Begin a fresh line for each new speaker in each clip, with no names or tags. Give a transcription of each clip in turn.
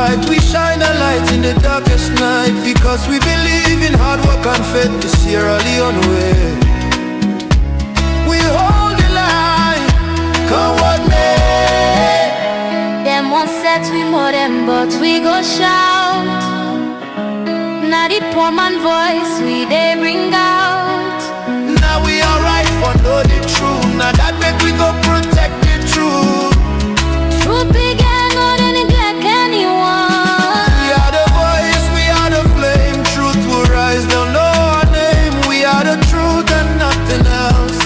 light. We shine a light in the darkest night, because we believe in hard work and faith to Sierra Leone way. We hold the line, come what may.
Them one set we more them, but we go shout. Now the poor man voice we they bring out.
Now we alright for know the truth. Now that make we go protect the truth.
Truth big and not any neglect anyone.
We are the voice, we are the flame. Truth will rise, they'll know our name. We are the truth and nothing else.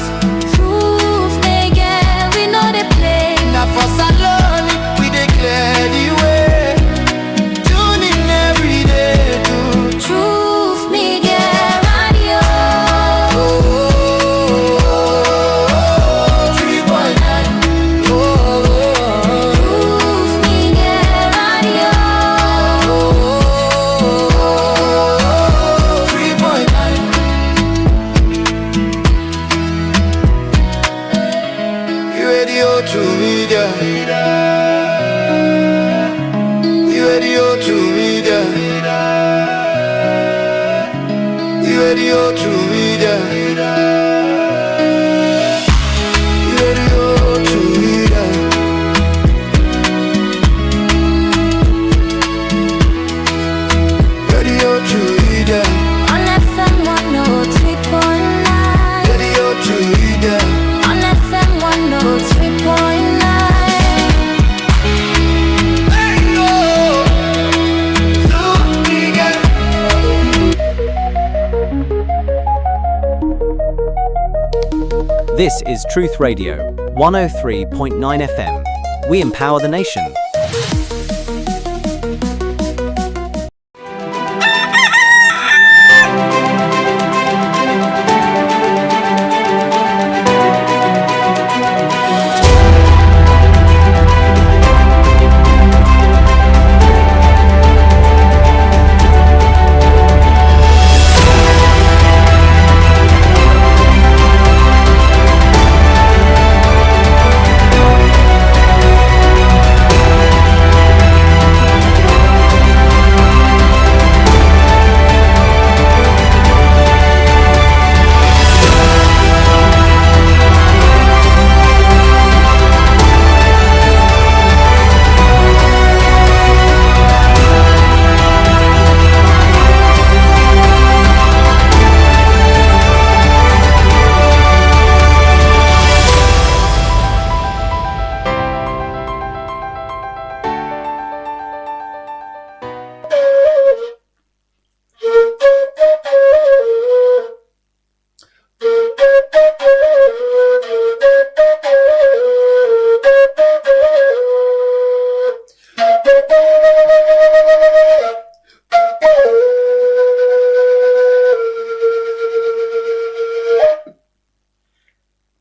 Truth they get, we know they play.
Now for Salon, we declare the way. Tune in every day to
Truth me get radio.
3.9.
Truth me get radio.
3.9. You radio to media. You radio to media. You radio to media. You radio to media. Radio to media.
On FM 103.9.
Radio to media.
On FM 103.9.
This is Truth Radio, 103.9 FM. We empower the nation.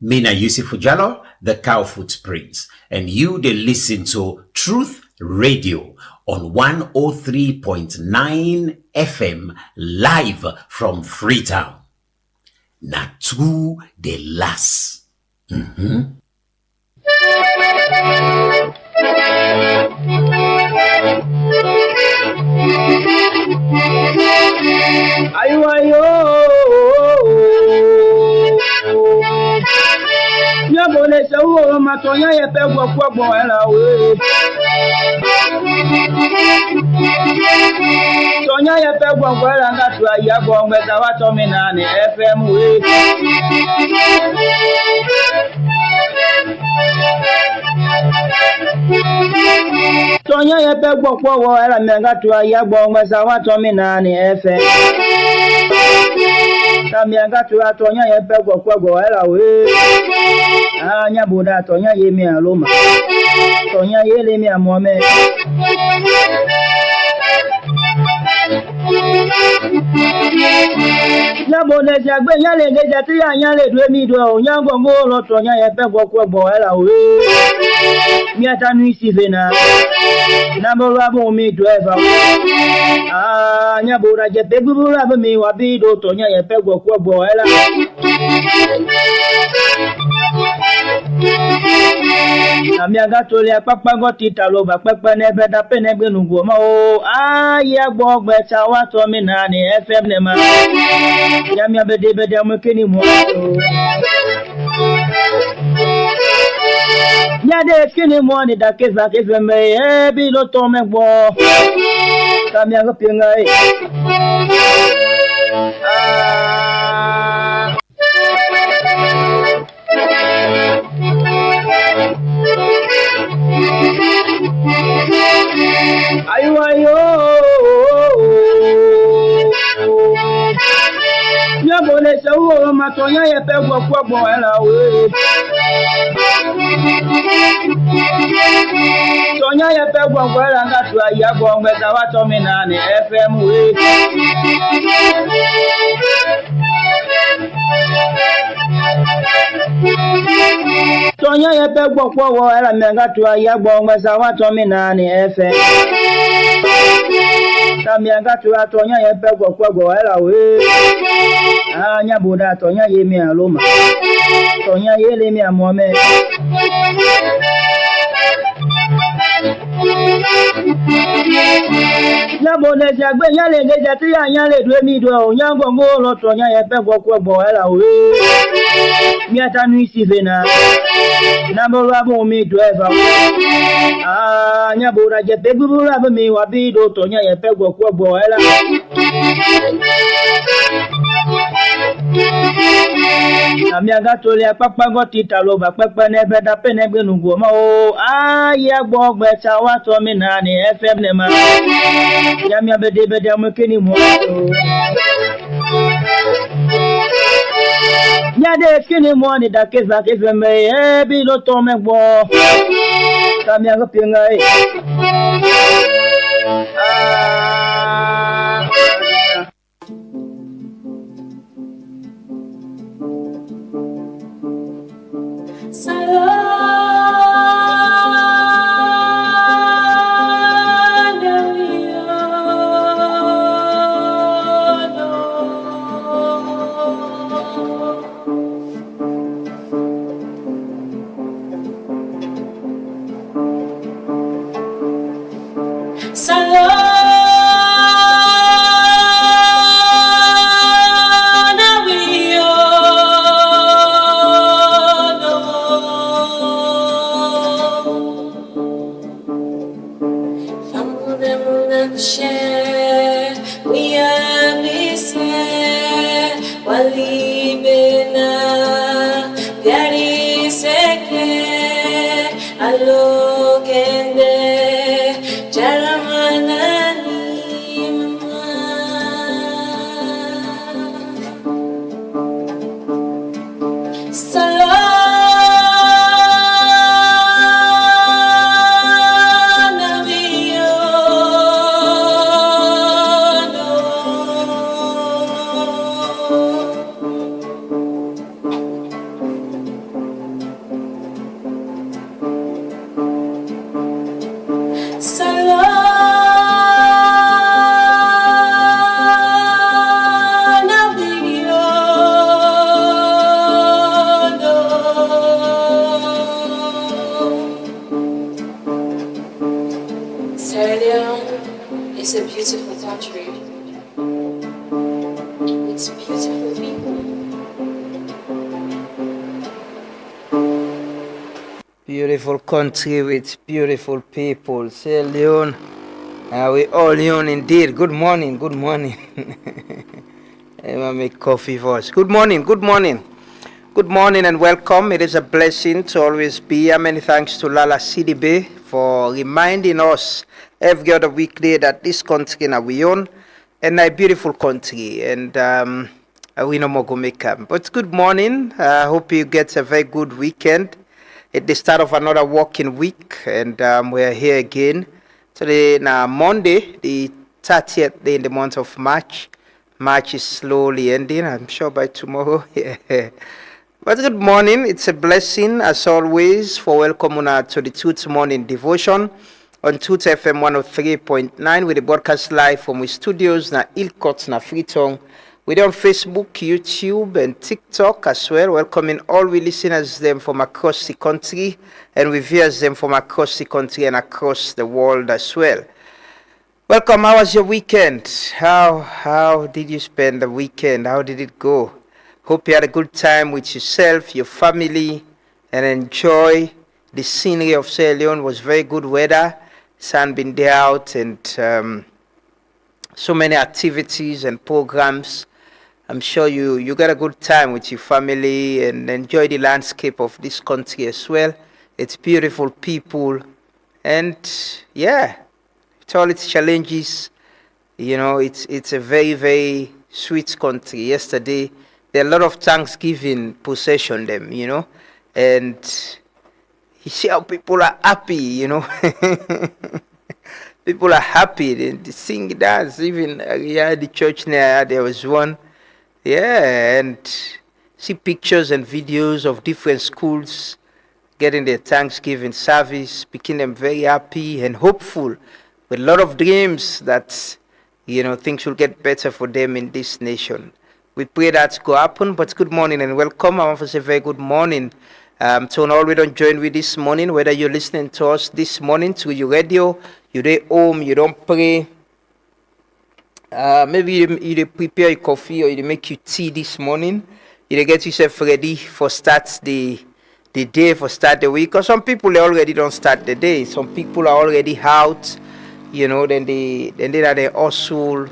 Mina Yusuf Jallo, the Cow Footprints, and you they listen to Truth Radio on 103.9 FM live from Freetown. Natu de las.
Nyabone sewo matonya ye pe gwogwo ela we. Tonya ye pe gwogwo ela ngatu ayagbo ngeta wa to mi na ni FM we. Tonya ye pe gwogwo ela ngatu ayagbo ngeta wa to mi na ni FM. Tamianga tu atonya ye pe gwogwo ela we. Anya buda tonya ye mi aloma. Tonya ye le mi amome. Nyabone jagbe nyale ngeja ti anyale dwe mi do onyango ngolo tonya ye pe gwogwo ela we. Mi atanu isivena. Nambolo abo mi driver. Nyabura je pe gburu abo mi wa bi do tonya ye pe gwogwo ela. Amiaga tolia papa gotita loba papa nebe da penebe nugoma o ya gbogbe chawa to mi na ni FM ne ma ya mi abede bede amukeni mo ya de kini mo ni da keza keza me bi lo to me gbo Amiaga pinga ayo nyabole sewo matonya ye pe gbogbo era we tonya ye pe gbogbo era ngatu aya gbogbo ta wa to mi na ni FM we tonya ye pe gbogbo era me ngatu aya gbogbo ta wa to mi na ni FM Tamianga tu atonya ye pe gbogbo era we anya boda tonya ye mi aloma tonya ye le mi amome ya boda jagbe ya le geja ti anya le du mi do onya gbongo lo tonya ye pe gbogbo era we mi atanu isi vena na bo abo mi do eva anya boda je pe buru abo mi wa bi do tonya ye pe gbogbo era Amiaga tolia papa gotita loba papa nebe da penebe nugoma o ya gbogbe chawa to mi na ni FM ne ma ya mi abede bede amukeni mo ya de kini mo ni da keza keza me bi lo to me gbo Amiaga pinga
Leone is a beautiful country. It's beautiful people.
Beautiful country with beautiful people. Say Leone. We all Leone indeed. Good morning, good morning. I make coffee for us. Good morning, good morning. Good morning and welcome. It is a blessing to always be here. Many thanks to Lala CDB for reminding us every other weekday that this country now we own and a beautiful country, and we no more go make up. But good morning. I hope you get a very good weekend. It's the start of another working week, and we're here again today. Now Monday, the 30th day in the month of March. March is slowly ending. I'm sure by tomorrow. Yeah. But good morning. It's a blessing, as always, for welcoming to the Truth Morning Devotion on Truth FM 103.9 with the broadcast live from our studios na Ilkot na Freetown We're on Facebook, YouTube, and TikTok as well. Welcoming all we listeners them from across the country, and we viewers them from across the country and across the world as well. Welcome. How was your weekend? How did you spend the weekend? How did it go? Hope you had a good time with yourself, your family, and enjoy the scenery of Sierra Leone. Was very good weather. Sun been there out, and so many activities and programs. I'm sure you got a good time with your family and enjoy the landscape of this country as well. It's beautiful people, and yeah, with all its challenges, it's a very, very sweet country. Yesterday, there are a lot of Thanksgiving procession them, and you see how people are happy, People are happy, they sing, dance. Even the church near there was one. Yeah, and see pictures and videos of different schools getting their Thanksgiving service, making them very happy and hopeful, with a lot of dreams that, things will get better for them in this nation. We pray that's going to happen, but good morning and welcome. I want to say very good morning to all we don't join with this morning, whether you're listening to us this morning through your radio, you're at home, you don't pray. Maybe you prepare your coffee or you make your tea this morning. You get yourself ready for start the day, for start the week. Or some people already don't start the day. Some people are already out. Then they hustle.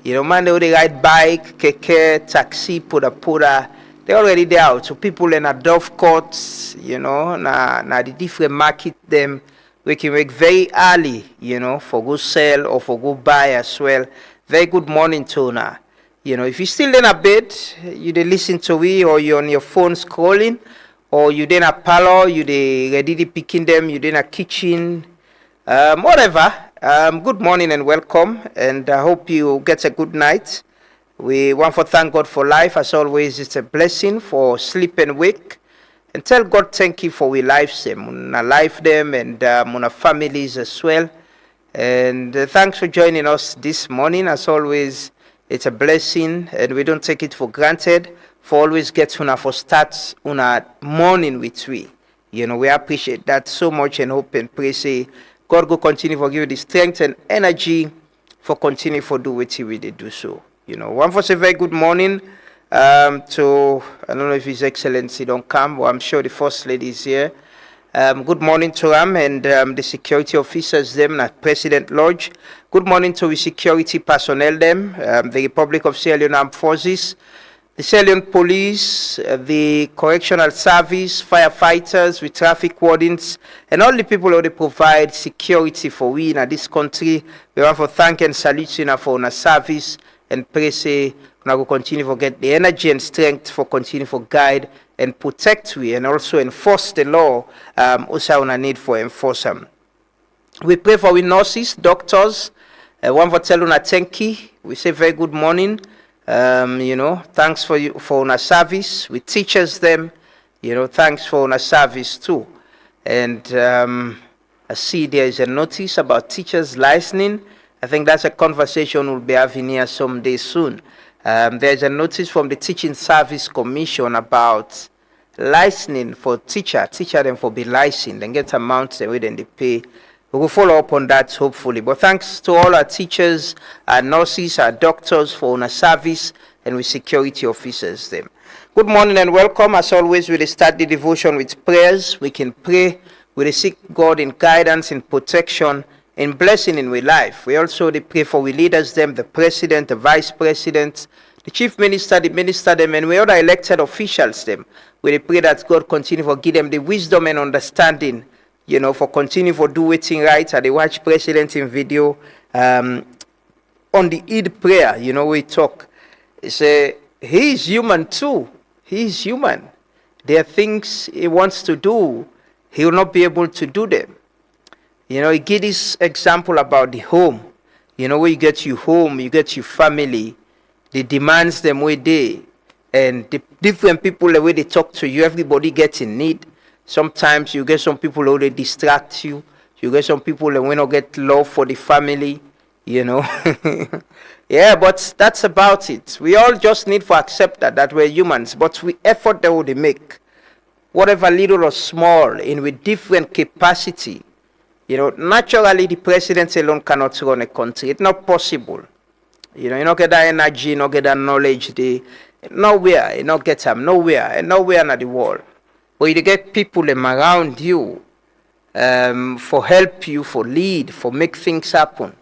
Man, they ride bike, keke, taxi, puda. They're already there out. So people in a dove courts, na the different market them. We can make very early, for go sell or for go buy as well. Very good morning, Tona. If you're still in a bed, you dey listen to me, or you're on your phone scrolling, or you in a parlor, you dey ready to picking them, you in a kitchen, whatever. Good morning and welcome, and I hope you get a good night. We want to thank God for life. As always, it's a blessing for sleep and wake. And tell God thank you for we lives them, una life them, and una families as well. And thanks for joining us this morning. As always, it's a blessing, and we don't take it for granted. For always get una for start una morning with we. We appreciate that so much, and hope and pray say God go continue for give you the strength and energy for continue for do what we did do so. One for say very good morning to, I don't know if His Excellency don't come, but I'm sure the First Lady is here. Good morning to them and the security officers them at President Lodge. Good morning to the security personnel them, the Republic of Sierra Leone Armed Forces, the Sierra Leone Police, the Correctional Service, firefighters, the traffic wardens, and all the people who they provide security for we in this country. We want to thank and salute you for our service, and pray say we will continue to get the energy and strength for continue for guide and protect we, and also enforce the law. Also on a need for enforce them. We pray for we nurses, doctors. One for tell una thank you. We say very good morning. Thanks for you for our service. We teachers them. Thanks for our service too. And I see there is a notice about teachers licensing. I think that's a conversation we'll be having here someday soon. There's a notice from the Teaching Service Commission about licensing for teacher them for be licensed and get amounts the way then they pay. We will follow up on that hopefully. But thanks to all our teachers, our nurses, our doctors for our service, and with security officers them. Good morning and welcome. As always, we'll start the devotion with prayers. We can pray. We'll seek God in guidance, in protection, in blessing in our life. We also pray for we leaders them, the president, the vice president, the chief minister, the minister them, and we other elected officials them. We pray that God continue to give them the wisdom and understanding, for continue for do waiting right. I watch president in video on the Eid prayer, we talk. He say he is human too. He is human. There are things he wants to do. He will not be able to do them. He give this example about the home. Where you get your home, you get your family, the demands them way they, and the different people the way they talk to you, everybody gets in need. Sometimes you get some people who they distract you. You get some people that will not get love for the family. you know. Yeah, but that's about it. We all just need to accept that we're humans, but we effort that we make, whatever little or small, in with different capacity. You know, naturally the president alone cannot run a country. It's not possible. You know, you don't get that energy, you don't get that knowledge. Nowhere, you don't get them. Nowhere in the world. But you get people around you for help you, for lead, for make things happen.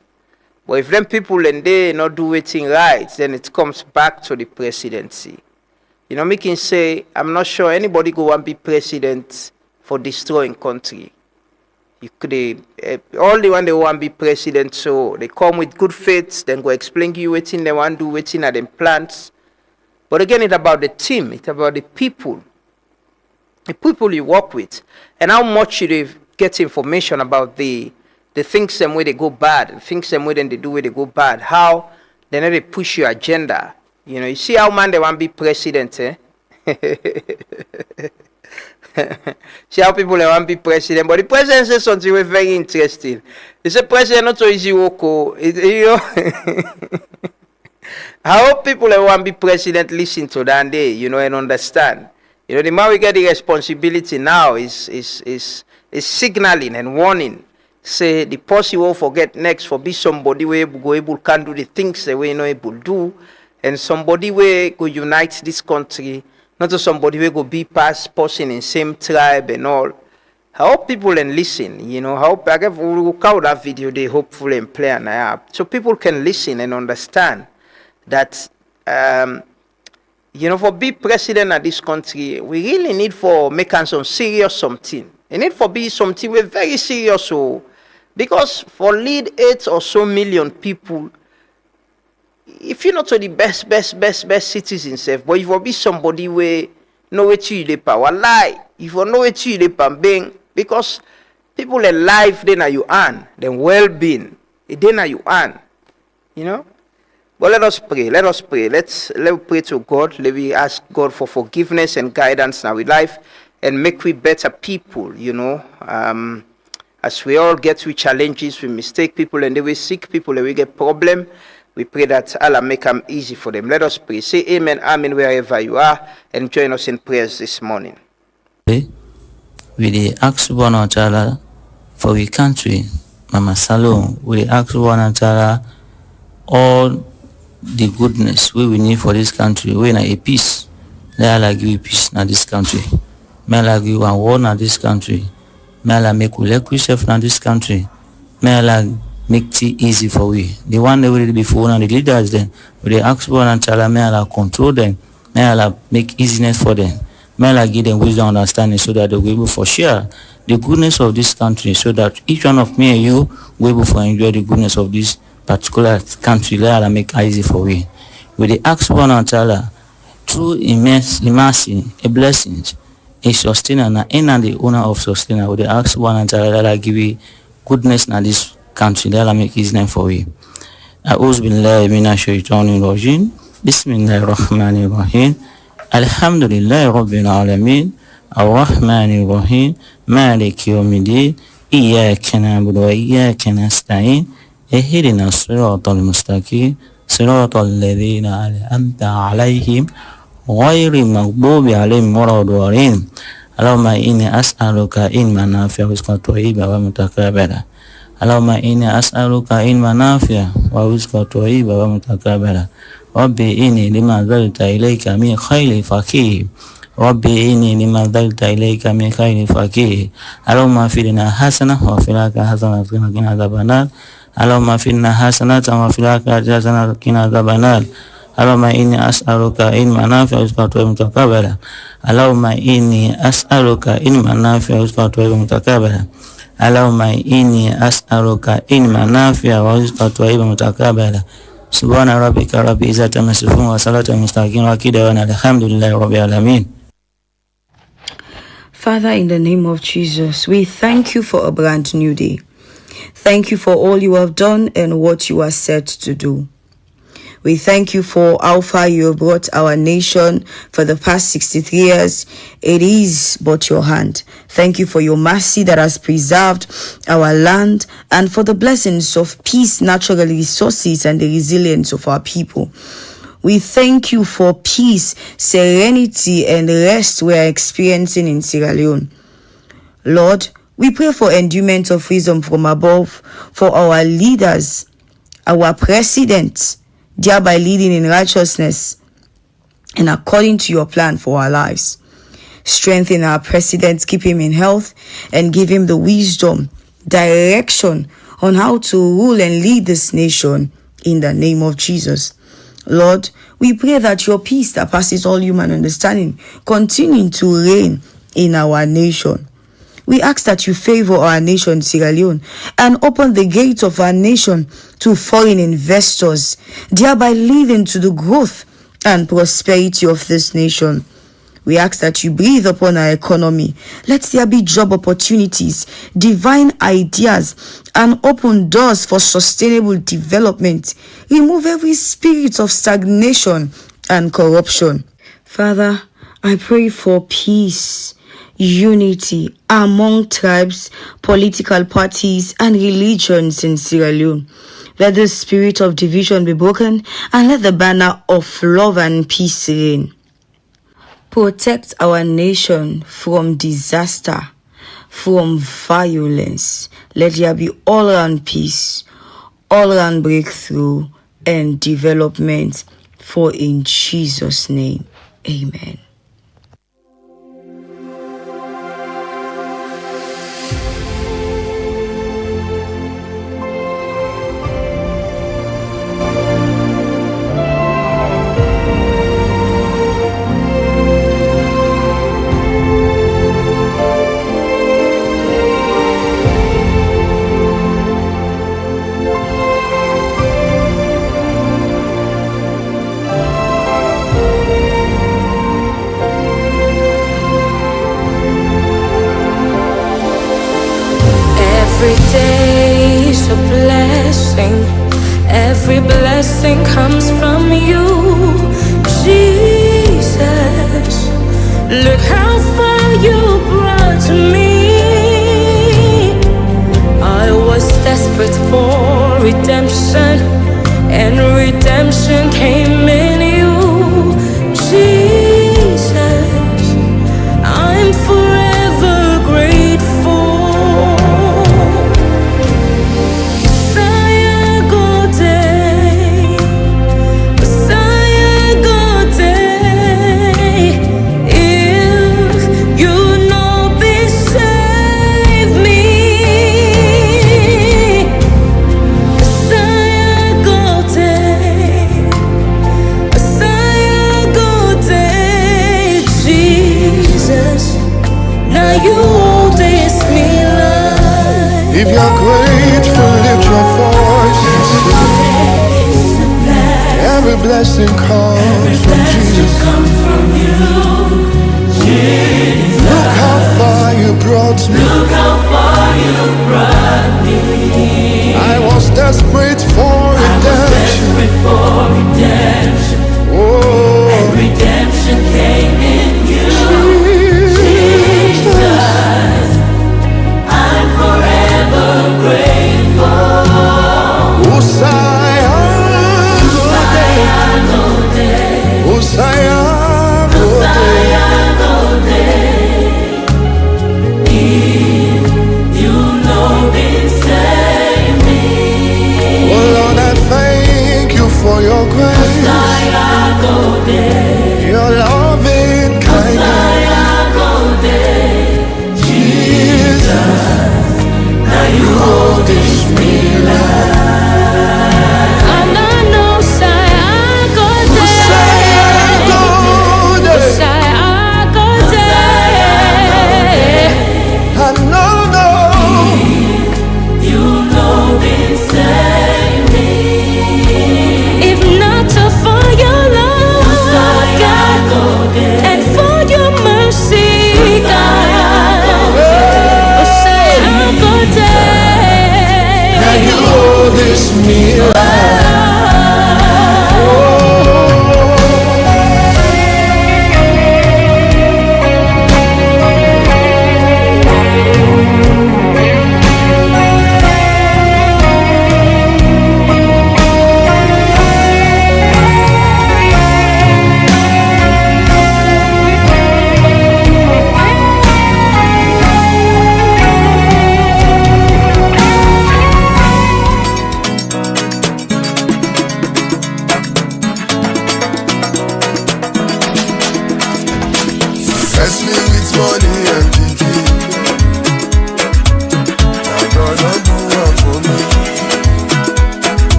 But if them people and they not do anything right, then it comes back to the presidency. You know, me can say, I'm not sure anybody go and be president for destroying country. You could all the one they want to be president, so they come with good faith, then go explain to you what they want to do, what at them plans. But again, it's about the team, it's about the people you work with, and how much you get information about the things them way they go bad, the things them way then they do where they go bad, how they push your agenda. You know, you see how man they want to be president, eh? See how people want to be president, but the president says something very interesting. He said, president not so easy work, you know. I hope people want to be president listen to that day, you know, and understand. You know, the more we get the responsibility now is signaling and warning. Say the person will forget next for be somebody where go able can do the things the way you know able do, and somebody where go unite this country. Not to somebody who go be past person in same tribe and all. I hope people and listen, you know. I hope I will count that video they hopefully and play an app. So people can listen and understand that you know, for be president of this country, we really need for making some serious something. We need for be something we're very serious, so because for lead 8 or so million people, if you're not to the best citizens, but if you be somebody where know what you dey power lie, if you know what you dey bang, because people in life then are you earn, then well-being, then are you earn, you know. But let us pray. Let's pray to God. Let me ask God for forgiveness and guidance in our life, and make we better people, you know. As we all get through challenges, we mistake people and they will sick people and we get problem. We pray that Allah make them easy for them. Let us pray. Say amen, amen, wherever you are, and join us in prayers this morning.
We dey ask one another for we country, Mama Salome. We dey ask one another all the goodness we need for this country. We need a peace. Let Allah give you peace in this country. May Allah give you a war in this country. May Allah make you like yourself in this country. May Allah make it easy for we. The one that will be before and the leaders then, we ask one and tell may Allah control them. May Allah make easiness for them. May Allah give them wisdom and understanding so that they will be able to share the goodness of this country, so that each one of me and you will be able to enjoy the goodness of this particular country. Let Allah make it easy for we. We ask one and tell her through immense mercy, a blessing, a sustainer and the owner of sustainer. We ask one and tell her that I give you goodness in this country. Let Allah make his name for you. A'udhu billahi minash shaitanir rajim. Bismillahir rahmanir rahim. Alhamdulillahi rabbil alamin. Ar-rahmanir rahim. Maliki yawmiddin. Iyyaka na'budu wa iyyaka nasta'in. Ihdina as-siratal mustaqim. Siratal ladzina an'amta 'alaihim ghairil maghdubi 'alaihim waladdallin. Allahumma inni as'aluka ilman nafi'an wa rizqan tayyiban wa mutakabbira. Allahumma inni as'aluka ilman nafi'an wa rizqan tayyiban wa mutakabbira. Rabbi inni lima anzalta ilayka min khairin faqih. Rabbi inni lima anzalta ilayka min khairin faqih. Allahumma fidna hasanah wa fil akhirati hasanah wa qina adhaban nar. Allahumma fidna hasanatan wa fil akhirati hasanah wa qina adhaban nar. Allahumma inni as'aluka ilman nafi'an wa rizqan tayyiban wa mutakabbira. Allahumma inni as'aluka ilman nafi'an wa rizqan tayyiban wa mutakabbira. Allahumma inni as'aluka ilman nafi'an wa rizqan tayyiban wa mutakabbira. Subhana rabbika rabbil izzati amma yasifun wa salamun mustaqim wa qila alhamdulillahi rabbil alamin.
Father, in the name of Jesus, we thank you for a brand new day. Thank you for all you have done and what you are set to do. We thank you for how far you have brought our nation for the past 63 years. It is but your hand. Thank you for your mercy that has preserved our land and for the blessings of peace, natural resources, and the resilience of our people. We thank you for peace, serenity, and rest we are experiencing in Sierra Leone. Lord, we pray for endowment of wisdom from above for our leaders, our president, thereby leading in righteousness and according to your plan for our lives. Strengthen our president, keep him in health, and give him the wisdom, direction on how to rule and lead this nation in the name of Jesus. Lord, we pray that your peace that passes all human understanding continue to reign in our nation. We ask that you favor our nation, Sierra Leone, and open the gates of our nation to foreign investors, thereby leading to the growth and prosperity of this nation. We ask that you breathe upon our economy. Let there be job opportunities, divine ideas, and open doors for sustainable development. Remove every spirit of stagnation and corruption. Father, I pray for peace, unity among tribes, political parties, and religions in Sierra Leone. Let the spirit of division be broken, and let the banner of love and peace reign. Protect our nation from disaster, from violence. Let there be all-round peace, all-round breakthrough, and development. For in Jesus' name, amen.
Every day is a blessing. Every blessing comes from you, Jesus. Look how far you brought me. I was desperate for redemption, and redemption came in you, Jesus. I'm forever grateful.
If you're grateful, lift your voices. Every blessing comes from Jesus. Look how far you brought me. I was desperate for redemption. Oh, and redemption came in you, Jesus. I'm forever grateful. If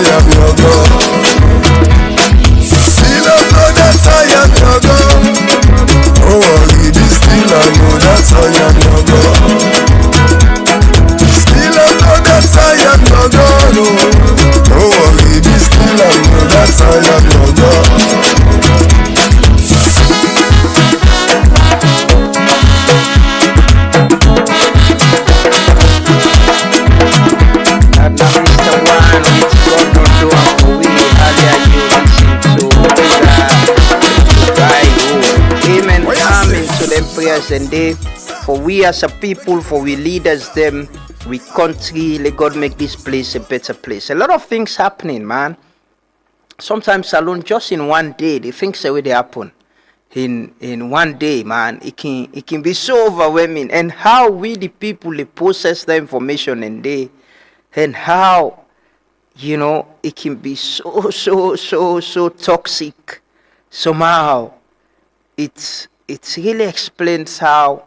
am your God. Still I know that I am your God. Oh, worry, be still I know that I am your God. Still I know that I am your God. Oh, worry, be still I know that I am your God.
And now Mr. One with God not do for we earlier you listen to right. Amen. Amen to them prayers and day. For we as a people, for we leaders them, we country, let God make this place a better place. A lot of things happening, man. Sometimes alone, just in one day, the things the way they happen. In one day, man, it can be so overwhelming. And how we the people they process the information and how it can be so toxic. Somehow it really explains how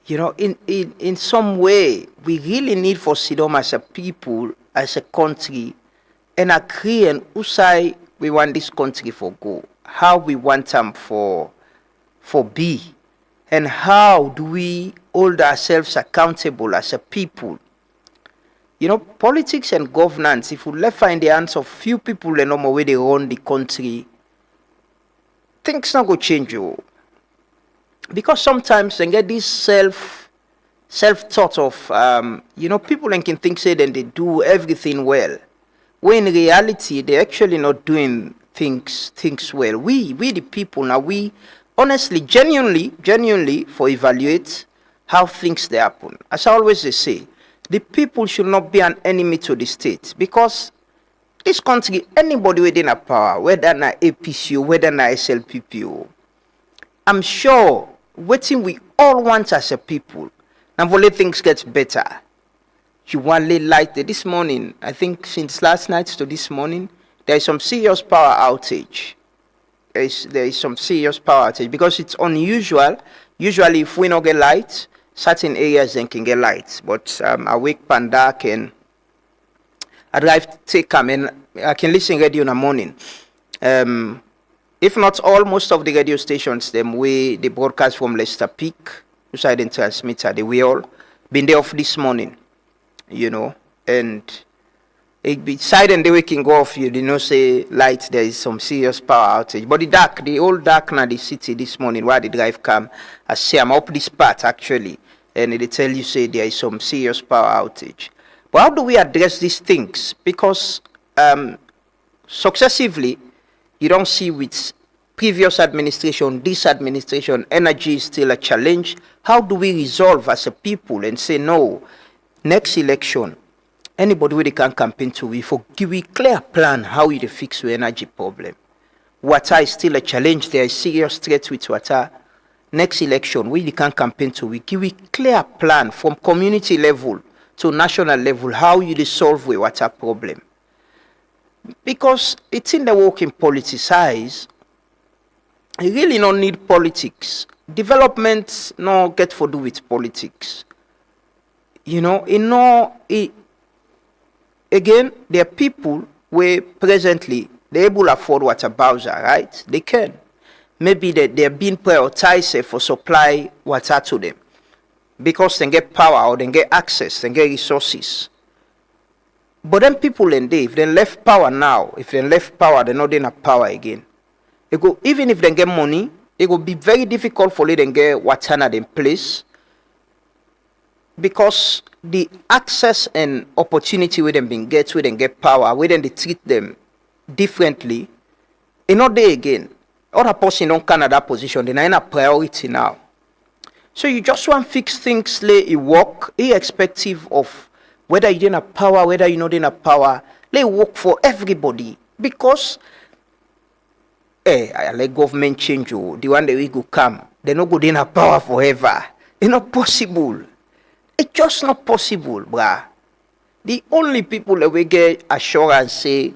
in some way we really need for Sidom as a people, as a country, and agree and who say we want this country for go, how we want them for be, and how do we hold ourselves accountable as a people. Politics and governance, if we left in the hands of few people and no more way they run the country, things not go change you. Because sometimes they get this self-thought of, people can think say that they do everything well. When in reality, they're actually not doing things well. We the people, now we honestly, genuinely, for evaluate how things they happen. As I always say, the people should not be an enemy to the state, because this country, anybody within a power, whether na APC, whether na SLPP, I'm sure waiting we all want as a people, and for let things get better. You want to light this morning, I think since last night to this morning, there is some serious power outage. There is some serious power outage because it's unusual. Usually if we don't get light, certain areas then can get light. But I wake pan dark and I drive to take them and I can listen radio in the morning. If not all, most of the radio stations, them way they broadcast from Leicester Peak, which I didn't transmitter, they we all been there off this morning, and it be silent, they can go off, say light, there is some serious power outage. But the old dark now the city this morning, while the drive come, I say I'm up this part actually, and they tell you say there is some serious power outage. But how do we address these things? Because successively, you don't see with previous administration, this administration, energy is still a challenge. How do we resolve as a people and say no, next election, anybody where they can campaign to, we give a clear plan how we fix the energy problem. Water is still a challenge. There is serious threat with water. Next election, we can campaign to, we give a clear plan from community level to national level how you solve the water problem. Because it's in the working politicize, you really don't need politics. Development no get for do with politics. Again, there are people where presently they able to afford water bowser, right? They can. Maybe they're being prioritized for supply water to them because they get power or they get access, they get resources. But then people if they left power now, if they left power, they're not in a power again. Even if they get money, it will be very difficult for them to get water in place, because the access and opportunity where them been get, where they get power, where they treat them differently, not there again. Other person don't come at that position, they're in a priority now. So you just want to fix things, let it work, irrespective of whether you're in a power, whether you're not in a power, let it work for everybody. Because I let government change you, the one that we go come, they're not good in a power forever. It's not possible. It's just not possible, bruh. The only people that we get assurance say,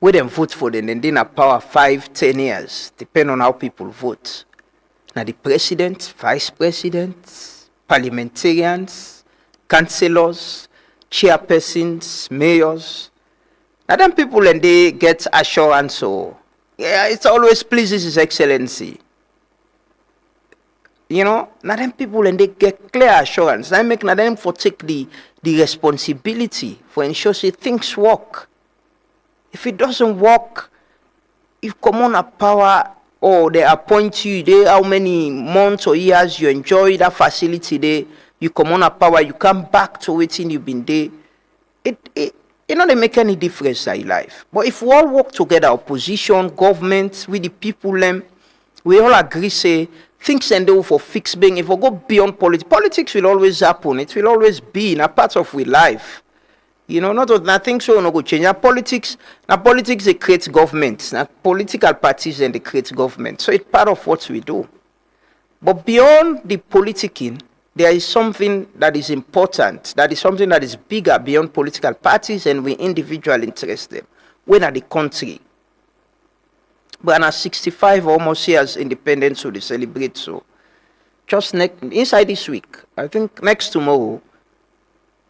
we them vote for them, and then a power 5-10 years, depending on how people vote. Now the president, vice president, parliamentarians, councillors, chairpersons, mayors. Now them people and they get assurance, so yeah, it always pleases His Excellency. You know, now them people and they get clear assurance. I make now them for take the responsibility for ensure say things work. If it doesn't work, if come on a power or they appoint you there, how many months or years you enjoy that facility there, you come on a power, you come back to waiting you've been there. It they make any difference in life. But if we all work together, opposition, government, with the people, we all agree say things and do for fix being. If we go beyond politics will always happen. It will always be in a part of we life. You know, not nothing so no go change. Now politics they create governments. Now political parties and they create government. So it's part of what we do. But beyond the politicking, there is something that is important. That is something that is bigger beyond political parties and we individual interested. When are the country? But now 65 almost years independence, so they celebrate. So just inside this week, I think next tomorrow,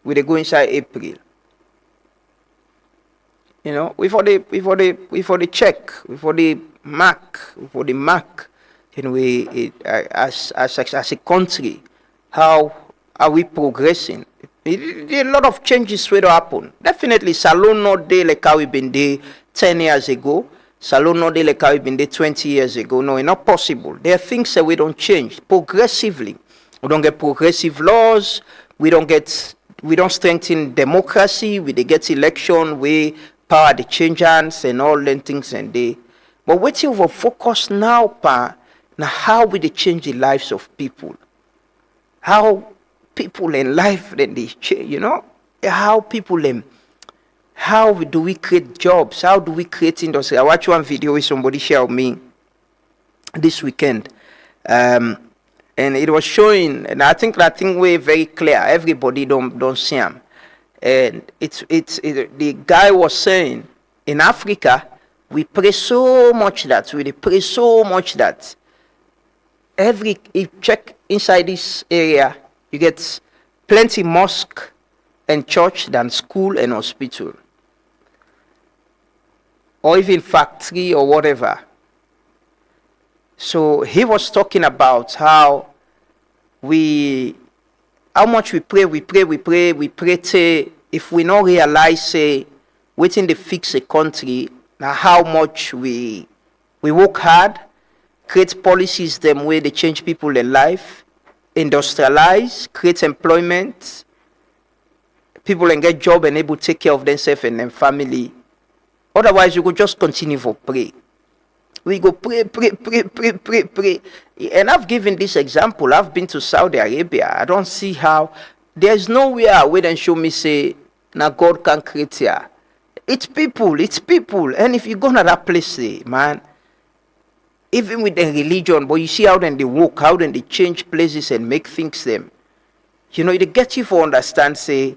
we go inside April. You know, we for the check, for the mark, and as a country, how are we progressing? A lot of changes will happen. Definitely, Salon not there like how we been there 10 years ago. Salon not there like how we been there 20 years ago. No, it's not possible. There are things that we don't change progressively. We don't get progressive laws. We don't strengthen democracy. We get election. We power the change hands and all them things and they. But what you will focus now, now how we change the lives of people. How people in life then they change, you know? How people how do we create jobs? How do we create industry? I watched one video with somebody share with me this weekend. And it was showing, and I think that thing way very clear. Everybody don't see them. And the guy was saying, in Africa, we pray so much that if you check inside this area, you get plenty mosque and church than school and hospital. Or even factory or whatever. So he was talking about how much we pray till if we not realize say waiting to fix a country, now how much we work hard, create policies them way they change people in life, industrialize, create employment, people and get job and able to take care of themselves and their family. Otherwise you could just continue for pray. We go pray. And I've given this example. I've been to Saudi Arabia. I don't see how. There's nowhere where they show me say, now God can create here. It's people. And if you go to that place, man, even with the religion, but you see how then they walk, how then they change places and make things them. You know, it gets you for understand, say,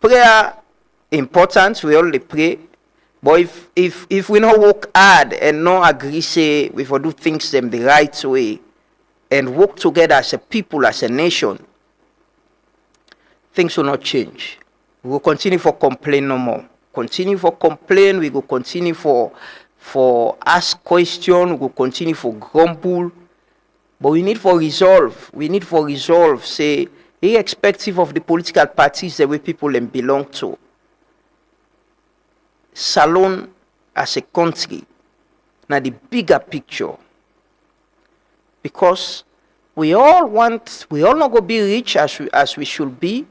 prayer important, we all pray. But if we not work hard and not agree, say, we for do things them the right way and work together as a people, as a nation, things will not change. We will continue for complain no more. Continue for complain, we will continue for ask question, we will continue for grumble. But we need for resolve. Say, irrespective of the political parties that we people them belong to. Salon as a country, now the bigger picture, because we all not go be rich as we should be,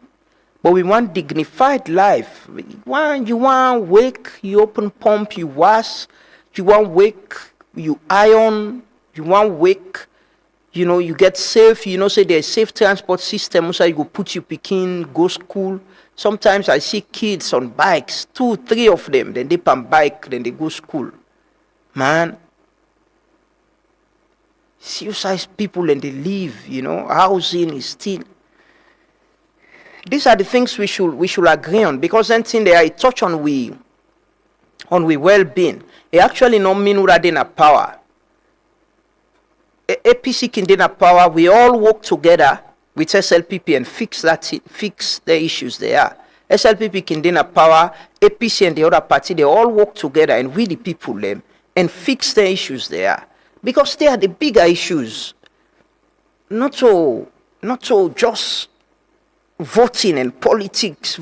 but we want dignified life. You want wake, you open pump, you wash, you want wake, you iron, you want wake, you know, you get safe, say there's safe transport system, so you go put your pikin, go school. Sometimes I see kids on bikes, 2, 3 of them, then they on bike, then they go school. Man, serious people and they live, housing is still. These are the things we should agree on, because anything there I touch on we well-being. It actually not mean that in a power. APC can in a power, we all work together with SLPP and fix the issues there. SLPP can then power, APC and the other party, they all work together and we the people them and fix the issues there. Because they are the bigger issues. Not so just voting and politics.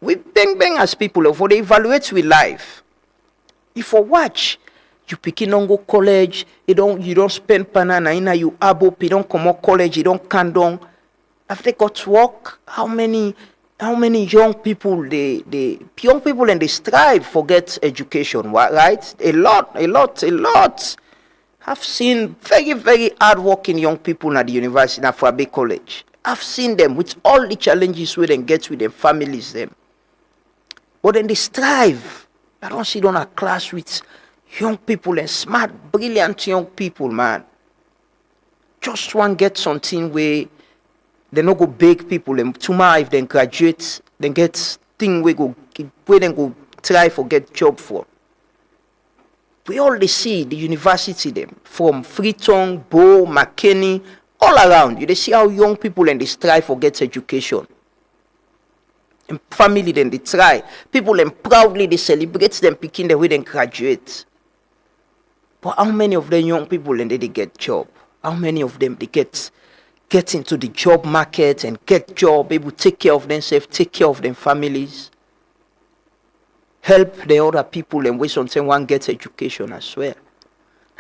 We bang as people for they evaluate with life. If you watch, you picking on go college, you don't spend banana in you abop, you don't come out college, you don't candong. Have they got to work? How many young people young people and they strive for get education, right? A lot. I've seen very, very hard-working young people at the university in Afabe College. I've seen them with all the challenges we then get with their families them. But then they strive. I don't sit on a class with young people and smart, brilliant young people, man. Just one get something where they no go beg people and tomorrow if they graduate, then get thing where then go try for get job for. We all they see the university them from Freetown, Bow, McKinney, all around. You they see how young people and they strive for get education. And family then they try. People then proudly they celebrate them picking the way they graduate. But how many of them young people and they get job? How many of them they get into the job market and get job, able to take care of themselves, take care of their families, help the other people and way something one gets education as well.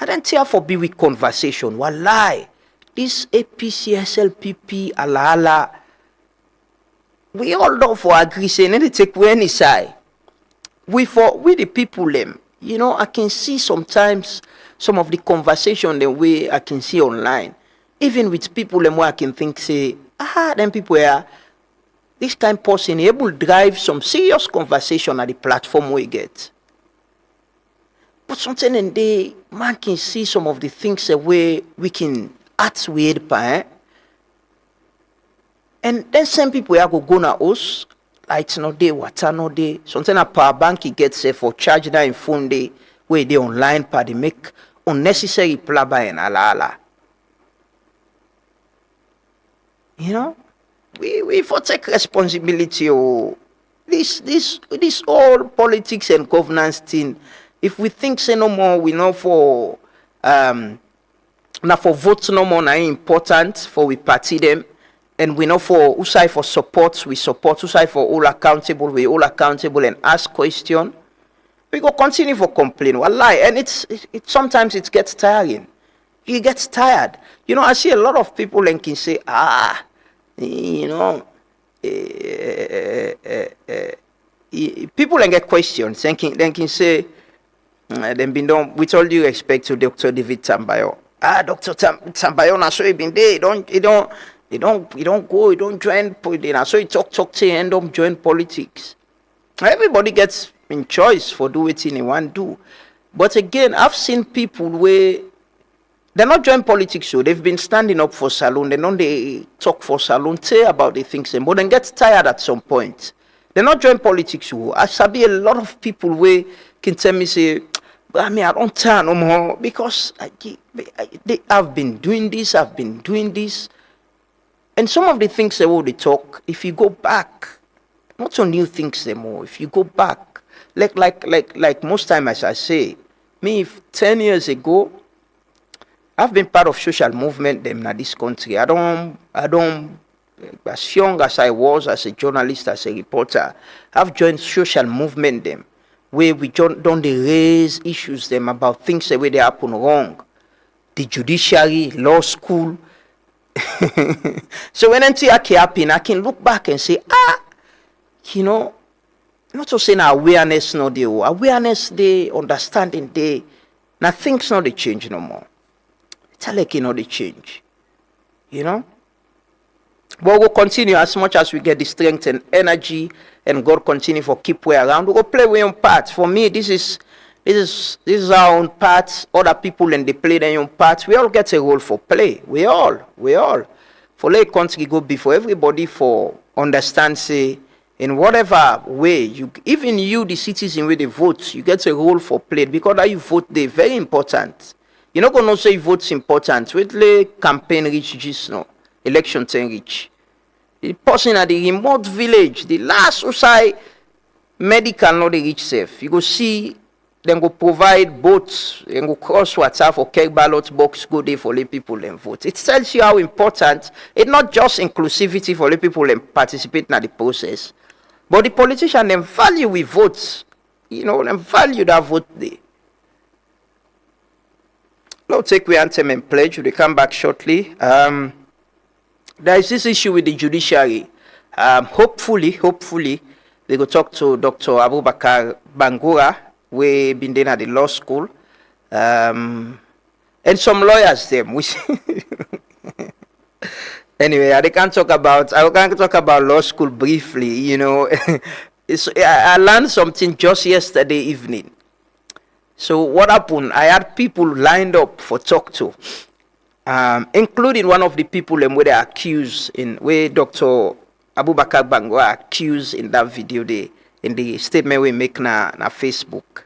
I don't therefore be with conversation. Wallahi, this APC, SLPP, ala, we all don't for agree saying any take we any side. We the people them. You know, I can see sometimes some of the conversation the way I can see online. Even with people them where I can think say, them people are this kind of person able to drive some serious conversation at the platform we get. But sometimes in the man can see some of the things that we can act weird by. And then some people are go na us, lights no day, water no day. Sometimes a power bank he gets for charge that in phone day where they online party make unnecessary plaba and ala. You know? We for take responsibility. Oh, this all politics and governance thing. If we think say no more, we know for now for votes no more, now important for we party them, and we know for usai for support, we support usai for all accountable, we all accountable and ask question. We go continue for complain. Wallahi, and it sometimes it gets tiring. You get tired. You know, I see a lot of people and can say, you know, people and get questions. Then can say, then been done with all due respect to Dr. David Tambayo. Dr. Tambayo, na so he been there. He don't go, he don't join politics. So he talk to end up join politics. Everybody gets in choice for do what they want to do. But again, I've seen people where they're not join politics, so they've been standing up for Salon. They talk for Salon, say about the things, but then get tired at some point. They're not join politics. So I sabi a lot of people where can tell me say, but I mean I don't tire no more because I've been doing this, and some of the things they talk. If you go back, not so new things anymore. If you go back, like most time as I say, me if 10 years ago. I've been part of social movement them in this country. I don't, as young as I was as a journalist, as a reporter, I've joined social movement them, where we don't raise issues them about things the way they happen wrong. The judiciary, law school. So when anything happen, I can look back and say, you know, not to say now awareness no dey, awareness dey, understanding dey. Now things not they change no more. It's like you know the change, you know. But we'll continue as much as we get the strength and energy, and God continue for keep way around. We'll play our own part. For me, this is our own part. Other people and they play their own part. We all get a role for play. We all. For let country go before everybody for understand say in whatever way even you the citizen with the vote you get a role for play because that you vote they very important. You're not going to say votes important. Wait, campaign reach just no. Election 10 reach. The person at the remote village, the last outside medical not dey reach safe. You go see them go provide boats and go cross water for carry ballot box go there for let people and vote. It tells you how important it's not just inclusivity for let people and participate in the process, but the politician them value we votes. You know, them value that vote there. Now take we anthem and pledge. We'll come back shortly. There is this issue with the judiciary. Hopefully, they go talk to Dr. Abubakar Bangura, we been there at the law school, and some lawyers them. Which anyway, I can talk about law school briefly. You know, I learned something just yesterday evening. So what happened? I had people lined up for talk to. Including one of the people where they accused where Dr. Abubakar Bangura accused in that video in the statement we make na Facebook.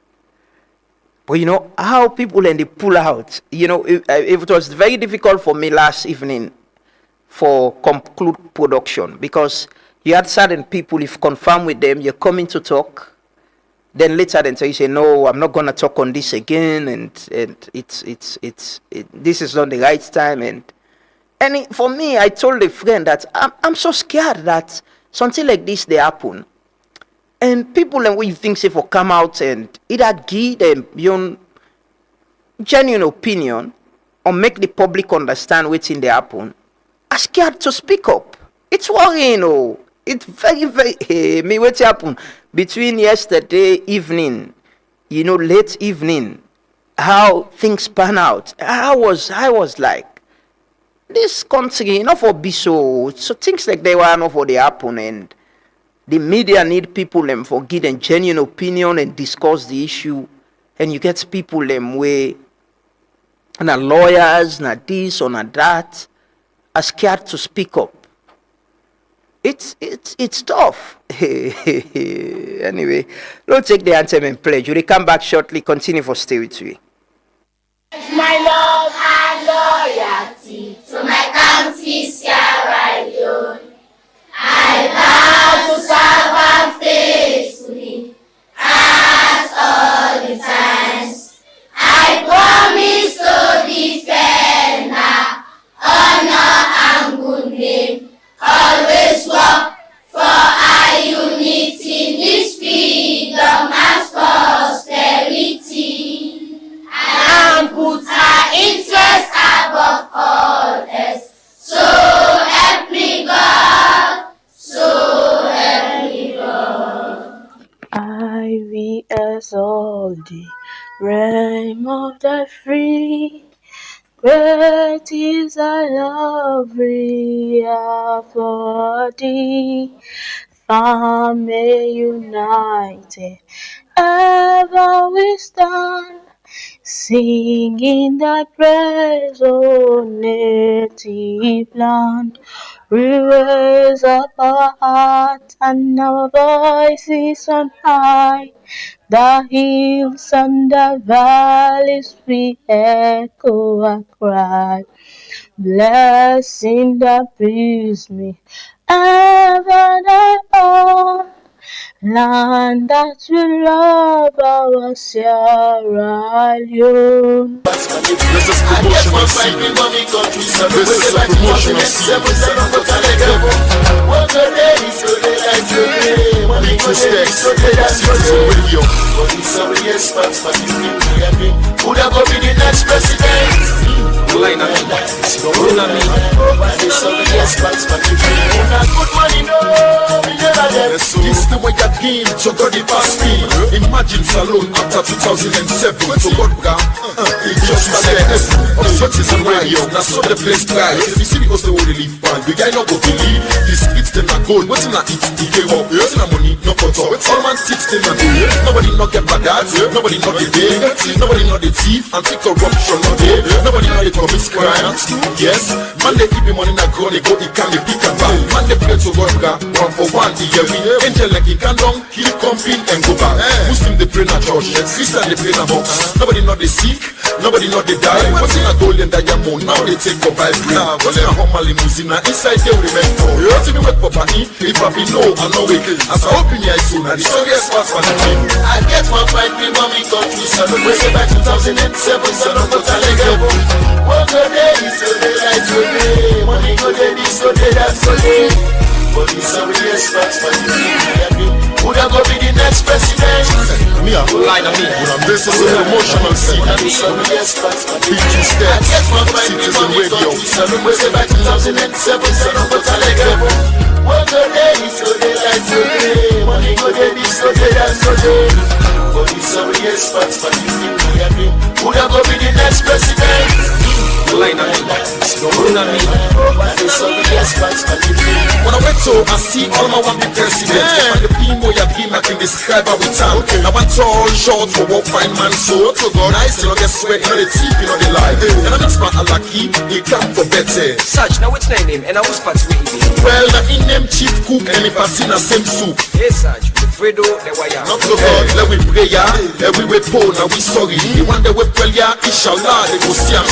But you know how people they pull out. You know, it was very difficult for me last evening for conclude production because you had certain people, if confirmed with them, you're coming to talk. Then later, then you say, no, I'm not gonna talk on this again, and this is not the right time. And for me, I told a friend that I'm so scared that something like this they happen, and people and we think say for come out and either give them your genuine opinion or make the public understand what's in the happen, are scared to speak up. It's worrying, oh. It's very, me what happened between yesterday evening, you know, late evening, how things pan out. I was like, this country, enough for be so things like they were enough for the happen, and the media need people for giving genuine opinion and discuss the issue, and you get people way, na lawyers, na this or na that, are scared to speak up. It's tough. Anyway, let's take the anthem and pledge. We'll come back shortly. Continue for stay with me.
My love and loyalty to my country, Sierra Leone. I vow to serve her faithfully at all the times. I promise to defend her honor and good name. Always work for our unity, this freedom and prosperity, and put our interests above all else. So help me God, so help me God.
I will exalt the realm of the free. Great is thy love, for thee. Family united, ever we stand, singing thy praise, O native land. We raise up our hearts and our voices on high. The hills and the valleys we echo our cry. Blessing that brings me ever thy own land that will love our Sierra Leone.
This is promotional scene. This is a promotional scene. Stacks, Citizen Radio. Who that go be the next president? Line up, this the way that game to God the past me. Imagine Salone after 2007. To God it just said what is a radio. Now so the place dry. If you see the host the way they live band, the guy not go believe this beats them not gold. What's in that it? He gave up. What's in that money? No control. All man teach them not do. Nobody not get bad dads. Nobody not the day. Nobody not the thief. Anti-corruption not there. Nobody not the commit crimes. Yes, man they keep the money in a ground. They go the can they pick and back. Man they play to God one for one. The year we angel like he can down. He come in and go back. Muslim they pray na church. Christian they pray na box. Nobody not the sick. Nobody
know they die. What's in a gold and diamond, now they take for vibe. What's in a Hummer limousine, inside they remember. What's in the wet for money, if I be no, I know it. As I open your eyes soon, and the sorriest parts for the team. I get my fight, we mommy country, so we say back 2007, so don't go tell again. One good day, so they like today. Money go day, this go day, that's go day. But the sorriest parts for the team. Would I go be the next president? Me a line on me. This is an emotional scene. BT Steps, Citizen Radio. We say back 2007, so don't go tell again. One good day, so they like today. Money go day, this go day, that's go day. But the sorriest parts for the team. Would I go be the next president? Line on me. Don't on me. The sorriest parts for the team. When I went to, I see all my one be president. And the people you be, I can describe how we time. I want tall, short, for what fine man so. So God, I still get sweat in the teeth, you know the life. And I'm smart and lucky, he come for better.
Sarge, now what's my name? And I was part of it.
Well, the in name chief cook and if I see the same soup.
Yes, Sarge, the Fredo, the wire.
Not so God, let we pray, yeah. Every way poor, now we sorry. The one that we pray, yeah, inshallah, they go see him.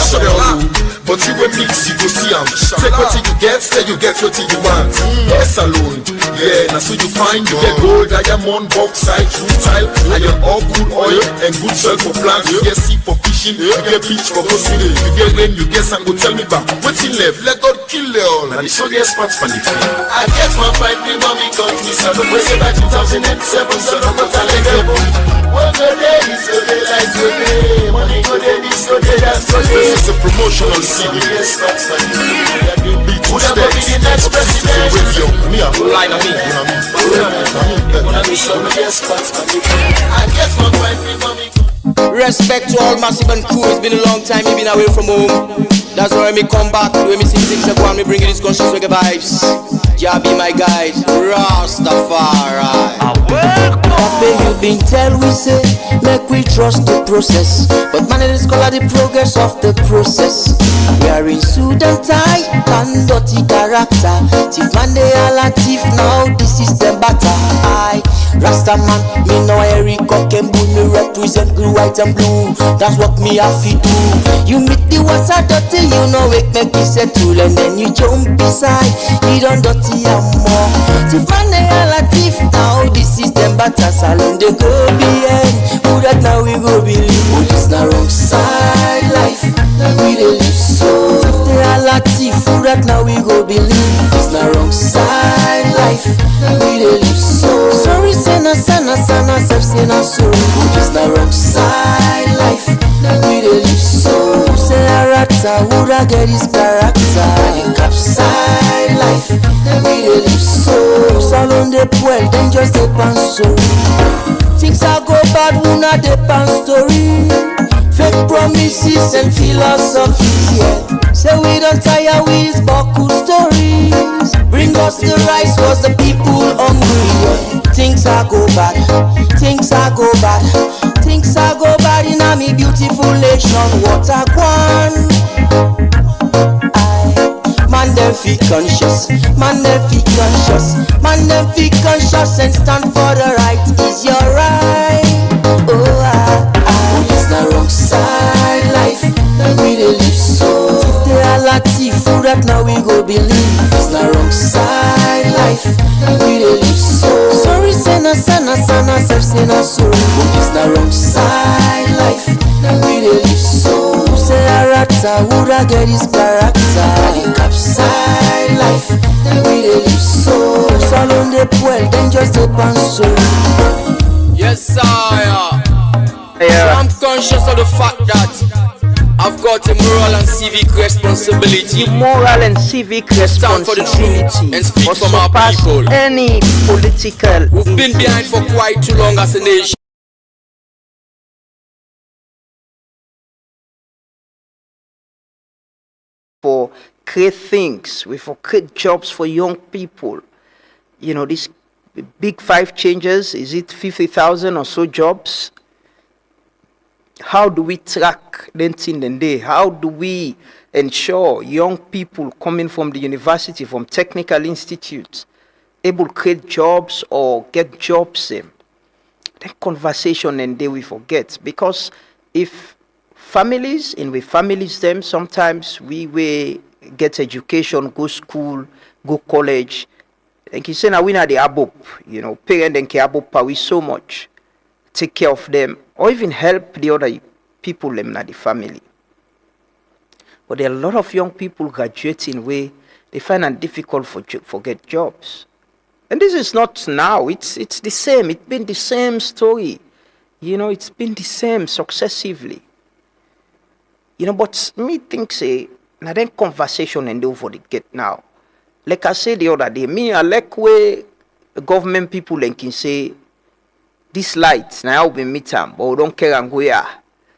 But you will mix, you go see him. Take what you get, then you get what you want. Yes, alone. Yeah, now so you find you get gold, diamond, bauxite, rutile, iron ore, good oil, and good soil for plants. You get sea for fishing, you get beach for hustling. You get rain, you get sun, go tell me back. What's in left? Let God kill it all. And it's all the spots for the field. I get my fight, me mommy country, so don't we say back 2007, so don't go tell again. One good day, this go day, like good day. Money go day, this go day, that's go day. This is a promotional CD. Beat steps, the next president. Me a line on me.
Respect to all massive and crew. It's been a long time, you've been away from home. That's why me come back, the way me sing things go on, me bring you these conscious reggae vibes. Jah be my guide, Rastafari.
Papa, you been tell we say, make we trust the process. But man, it is called the progress of the process. We are in suit and tie, and dirty character. Thief man, they all a thief now, this is the batter. I, Rasta man, me know Eric Cock and Bull, me represent green, white and blue. That's what me have to do. You meet the water dirty, you know it make me settle. And then you jump beside, you don't dirty and more. Thief man, they all a thief now, this is the batter. Salon they go behind, who that now we go believe. Police na wrong side life, we dey live so. They all a thief, who that now we go believe. It's na wrong side life, we dey live so. Sorry, sana, self say na sorry. It's na wrong side life, we dey live so. Say a rata, who that get his character. The cap side life, we dey live so. Salon they well, then just dey pan so. Things are go bad, we not depend story. Fake promises and philosophy, yeah. Say we don't tire with these buckle stories. Bring us the rice, cause the people hungry, yeah. Things are go bad, things are go bad. Things are go bad in a me beautiful nation. What a one. Man them feel conscious, man them feel conscious, man them feel conscious and stand for the right. Is your right? Oh, it's the wrong side life, we dey live so. They are like thief, who that now we go believe. It's the wrong side life, we dey live so. Sorry, sana, self say na sorry. It's the wrong side life, we dey live so. Say a rata, who that get his character. The cap side life, we dey live so. Salon they well, then just depend so.
Yes, sire. So I'm conscious of the fact that I've got a moral and civic responsibility.
Moral and civic responsibility.
Stand for the truth and speak for our people.
Any political.
We've been behind for quite too long as a nation.
For create things, we for create jobs for young people. You know, these big 5 changes, is it 50,000 or so jobs? How do we track them in the day? How do we ensure young people coming from the university, from technical institutes, able to create jobs or get jobs? That conversation and day we forget. Because if families, and with families them, sometimes we get education, go school, go college. And he say now we not the abop, parent and care abop we so much. Take care of them, or even help the other people them in the family. But there are a lot of young people graduating where they find it difficult for get jobs. And this is not now, it's the same, it's been the same story. It's been the same successively. But me think say, now then conversation and over the get now. Like I said the other day, me I like where government people can say, this light, now I'll be meet them, but we don't care and go here.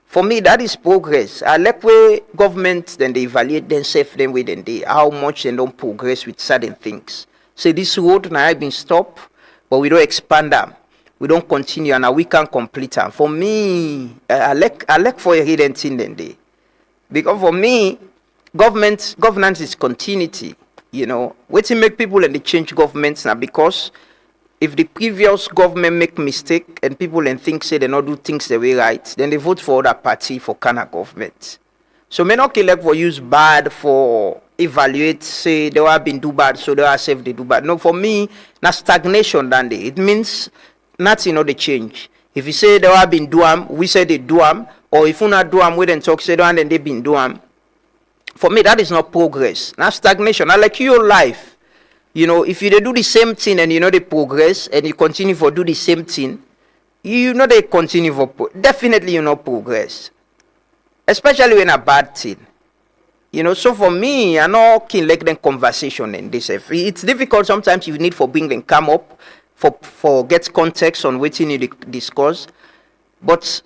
For me, that is progress. I like where government, then they evaluate themselves, then with them, how much they don't progress with certain things. Say this road now have been stopped, but we don't expand them. We don't continue, and now we can complete them. For me, I like for a hidden thing then they. Because for me, governance is continuity. Waiting make people and they change governments now, because if the previous government make mistake and people and think say they not do things the way right, then they vote for other party for kind of government. So may not elect for use bad for evaluate, say they have been do bad, so they are safe they do bad. No, for me, not stagnation than they. It means nothing they change. If you say they have been do we say they do or if you not do we then talk say they and then they been do For me, that is not progress. Not stagnation. I like your life. If you do the same thing and they progress and you continue for do the same thing, they continue for definitely progress. Especially when a bad thing. So for me, I know can like them conversation and this. It's difficult sometimes you need for bring them come up for get context on what you need to discuss. But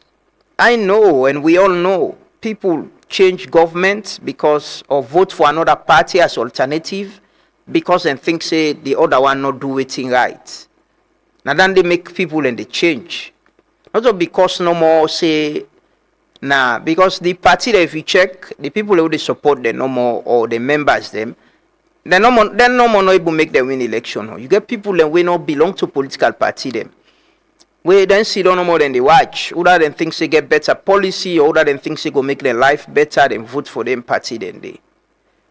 I know and we all know people change government because or vote for another party as alternative. Because they think say the other one not do anything right. Now then they make people and they change. Not because no more say because the party that if you check the people who they support them no more or the members them, then no more not able to make them win election. You get people that will not belong to political party them. We then see no more than they watch. Other than things they get better policy, or other than things they go make their life better, then vote for them party then they.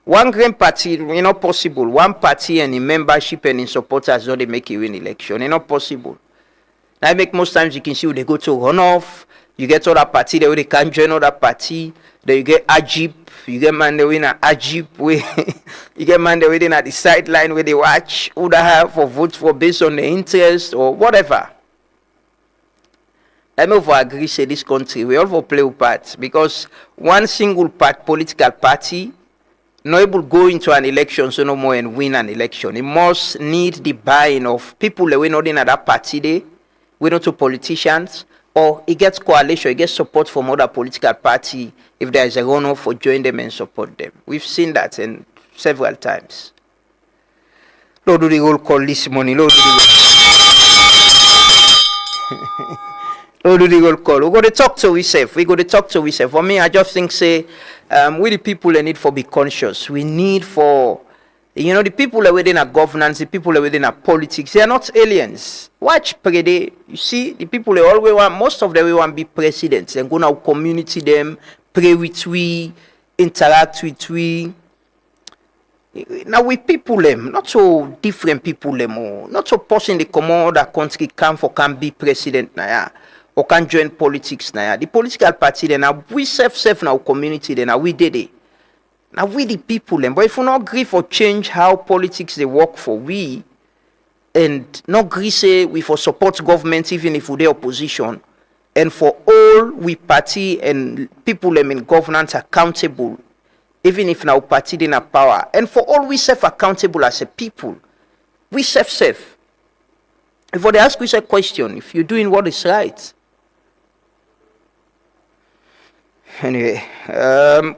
One grand party, not possible. One party and in membership and in supporters don't they make you win election. It's not possible. Now I make most times you can see they go to runoff. You get other party they can't join other party. Then you get Ajib. You get man they win at Ajib where you get man they waiting at the sideline where they watch who they have for vote for based on their interest or whatever. I may agree say this country we all for play a part because one single political party not able to go into an election so no more and win an election. It must need the buy-in of people that we not in that party there, we not to politicians, or it gets coalition, it gets support from other political party if there is a runoff for join them and support them. We've seen that in several times. Lord do the roll call this morning. Lord do the roll call. We got to talk to ourselves. For me, I just think say we the people that need for be conscious. We need for the people that within a governance, the people that within a politics, they are not aliens. Watch Prede, you see, the people they always want, most of them we want to be presidents and go now community them, pray with we, interact with we. Now we people them, not so different people them, not so person they come out of the country can be president now. Or can join politics now. The political party then now we self now community then now we did it. Now we the people then. But if we not agree for change how politics they work for we, and not agree say we for support government even if we the opposition, and for all we party and people them in governance accountable, even if now party in a power, and for all we self accountable as a people, we self. If they ask you a question, if you're doing what is right. Anyway,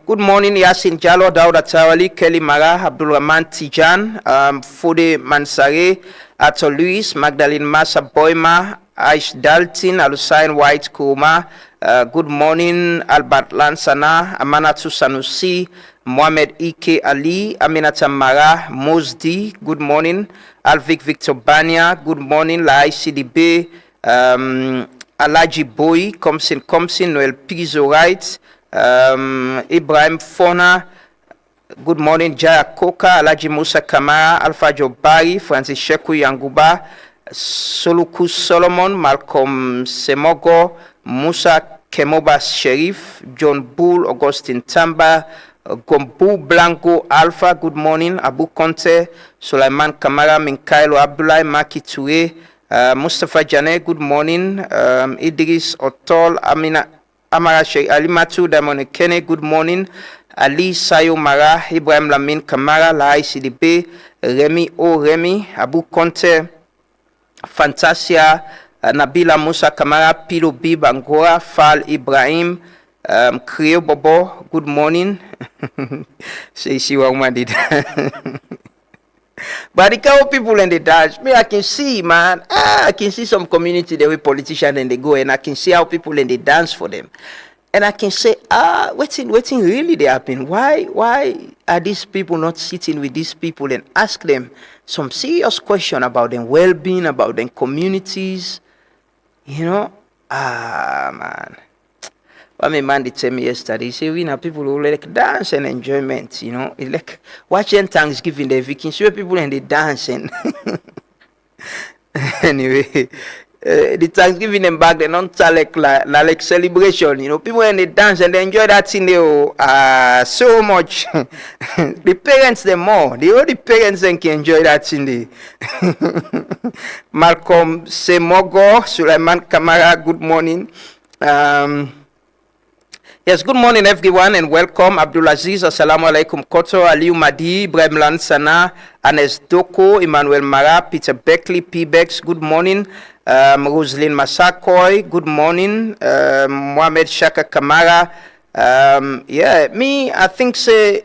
good morning, Yasin Jalo, Dauda Tawali, Kelly Mara, Abdul Rahman Tijan, Fode Mansare, Ato Luis, Magdalene Massa Boyma, Aish Dalton, Alusain White Kuma, good morning, Albert Lansana, Amanatu Sanusi, Mohamed Ike Ali, Aminata Mara, Mosdi, good morning, Alvic Victor Bania, good morning, La ICDB, Alaji Boy, Comsin, Noel Pizzo Right, Ibrahim Fona, good morning. Jaya Koka, Alaji Musa Kamara, Alpha Jobari, Francis Sheku Yanguba, Soluku Solomon, Malcolm Semogo, Musa Kemoba Sherif, John Bull, Augustine Tamba, Gombu Blanco Alpha, good morning. Abu Conte, Sulaiman Kamara, Minkailo Abdullah, Maki Ture, Mustafa Jane, good morning. Idris Otol, Amara Sheikh Ali Matu, Damon Kene, good morning. Ali Sayo Mara, Ibrahim Lamin Kamara, Lahai Sidibe, Remy O Remy, Abu Conte, Fantasia, Nabila Musa Kamara, Pilo B Bangora, Fal Ibrahim, Creo Bobo, good morning. See what woman did. But the kind of people in the dance, me I can see, man. I can see some community the way politicians and they go, and I can see how people in the dance for them. And I can say, waiting really they happen. Why are these people not sitting with these people and ask them some serious question about their well-being, about their communities? You know? Man. What my man did tell me yesterday, he said, we know people who like dance and enjoyment, you know. It's like watching Thanksgiving, the Vikings, where people and they dance and anyway. The Thanksgiving and back, they don't tell like celebration, you know. People when they dance and they enjoy that thing, they so much. The parents, them more. The only parents then can enjoy that thing. Malcolm Semogo, Sulaiman Kamara, good morning. Yes, good morning everyone and welcome. Abdulaziz, Assalamu alaikum. Koto, Aliu Madi, Ibrahim Lansana, Anes Doko, Emmanuel Mara, Peter Beckley, P-Bex, good morning. Roslyn Masakoy, good morning. Mohamed Shaka Kamara. I think say,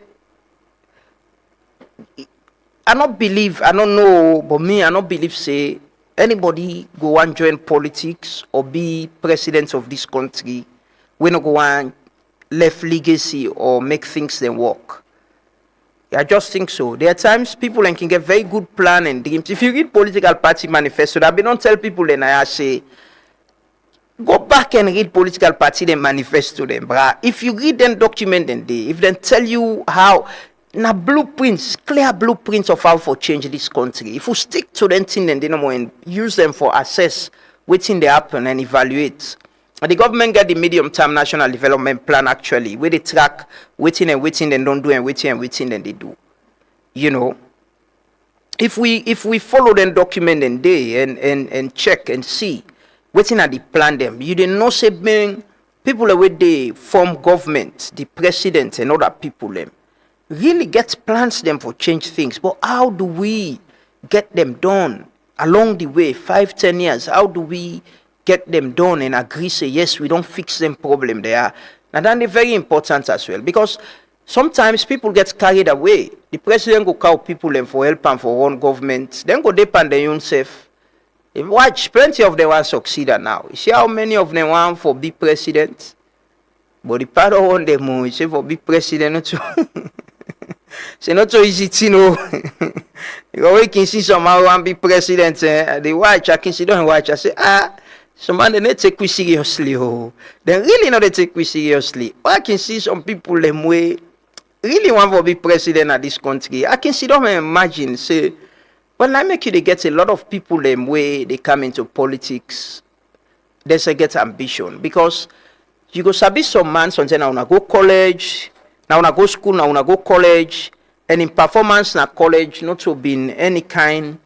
I don't know, but me, I don't believe say, anybody go and join politics or be president of this country, we not go and left legacy or make things then work. I just think so. There are times people can get very good plan and dreams. If you read political party manifesto, that we don't tell people and I say, go back and read political party and manifesto them, bruh. If you read them document them, if they tell you how, na blueprints, clear blueprints of how for change this country. If you stick to them thing and and use them for assess waiting they happen and evaluate. The government get the medium-term national development plan actually, where they track waiting and don't do and waiting and they do. You know, if we follow them document and day and check and see waiting at the plan them, you didn't know say being people where they form government, the president and other people them really get plans them for change things. But how do we get them done along the way? 5-10 years, how do we get them done and agree, say, yes, we don't fix them problem there. Now, that's very important as well, because sometimes people get carried away. The president go call people and for help and for run government, then go depend their own self. Watch, plenty of them want succeed now. You see how many of them want for be president? But the part of one them you say for be president, not so it's not so easy to know. You can see someone want be president, they watch, I can see don't watch, I say, some man they take we seriously, they really not they take we seriously. I can see some people them way really want to be president of this country. I can see them imagine say, well, I make you they get a lot of people them way they come into politics. They say get ambition because you go sabi some man something now una go college, now una go school, now una go college, and in performance na college not to be in any kind.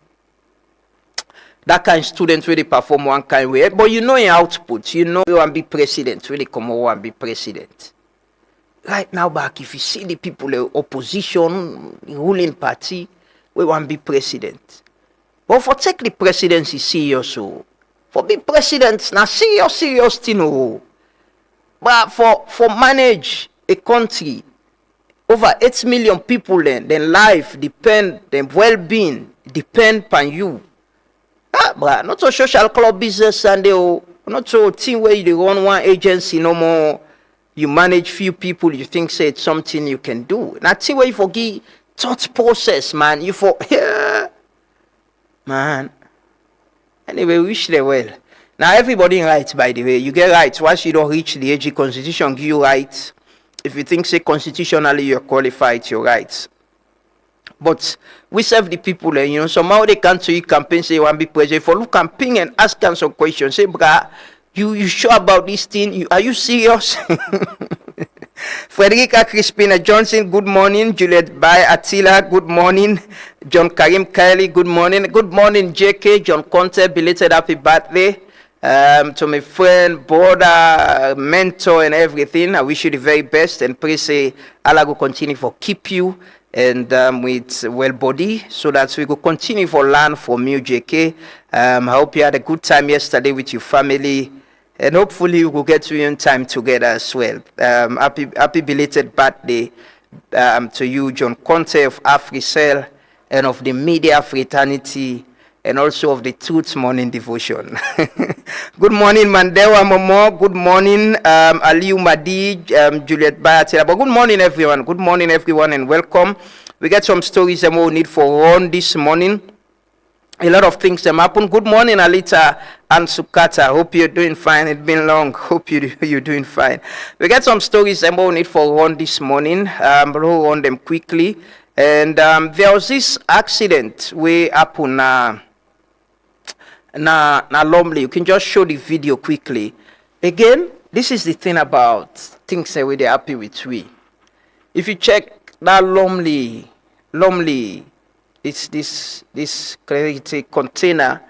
That kind of student really perform one kind of way. But you know in output, you know you want to be president, really come over and be president. Right now back, if you see the people, the opposition, the ruling party, we want to be president. But for take the presidency serious, so for be president, now serious thing, oh. But for manage a country, over 8 million people then life depend, their well-being depend on you. But not so social club business and not so team where you run one agency no more. You manage few people, you think say it's something you can do. Not team where you forget thought process, man. You for man. Anyway, wish they well. Now everybody rights, by the way. You get rights. Once you don't reach the age, the constitution give you rights. If you think, say, constitutionally you're qualified, it's your rights. But we serve the people, and somehow they can't see campaign, say, you want to be president. For look campaign and ask them some questions, say, brah, you sure about this thing? Are you serious? Frederica Crispina Johnson, good morning. Juliet Bai Attila, good morning. John Karim Kylie, good morning. Good morning, JK. John Conte, belated happy birthday. To my friend, brother, mentor, and everything. I wish you the very best, and pray say Allah will continue for keep you and with well body, so that we will continue for learn from you, JK. I hope you had a good time yesterday with your family. And hopefully we'll get to you in time together as well. Happy belated birthday to you, John Conte of AfriCell and of the media fraternity and also of the Truth Morning Devotion. Good morning, Mandewa Momo. Good morning, Aliu Madi, Juliet Bayatela. But good morning, everyone. Good morning, everyone, and welcome. We got some stories that we'll need for Ron this morning. A lot of things that happen. Good morning, Alita and Sukata. Hope you're doing fine. It's been long. Hope you're doing fine. We got some stories that we'll need for Ron this morning. We'll run them quickly. And there was this accident where happened na Lumley. You can just show the video quickly. Again, this is the thing about things that we're happy with we. If you check that Lumley, it's this container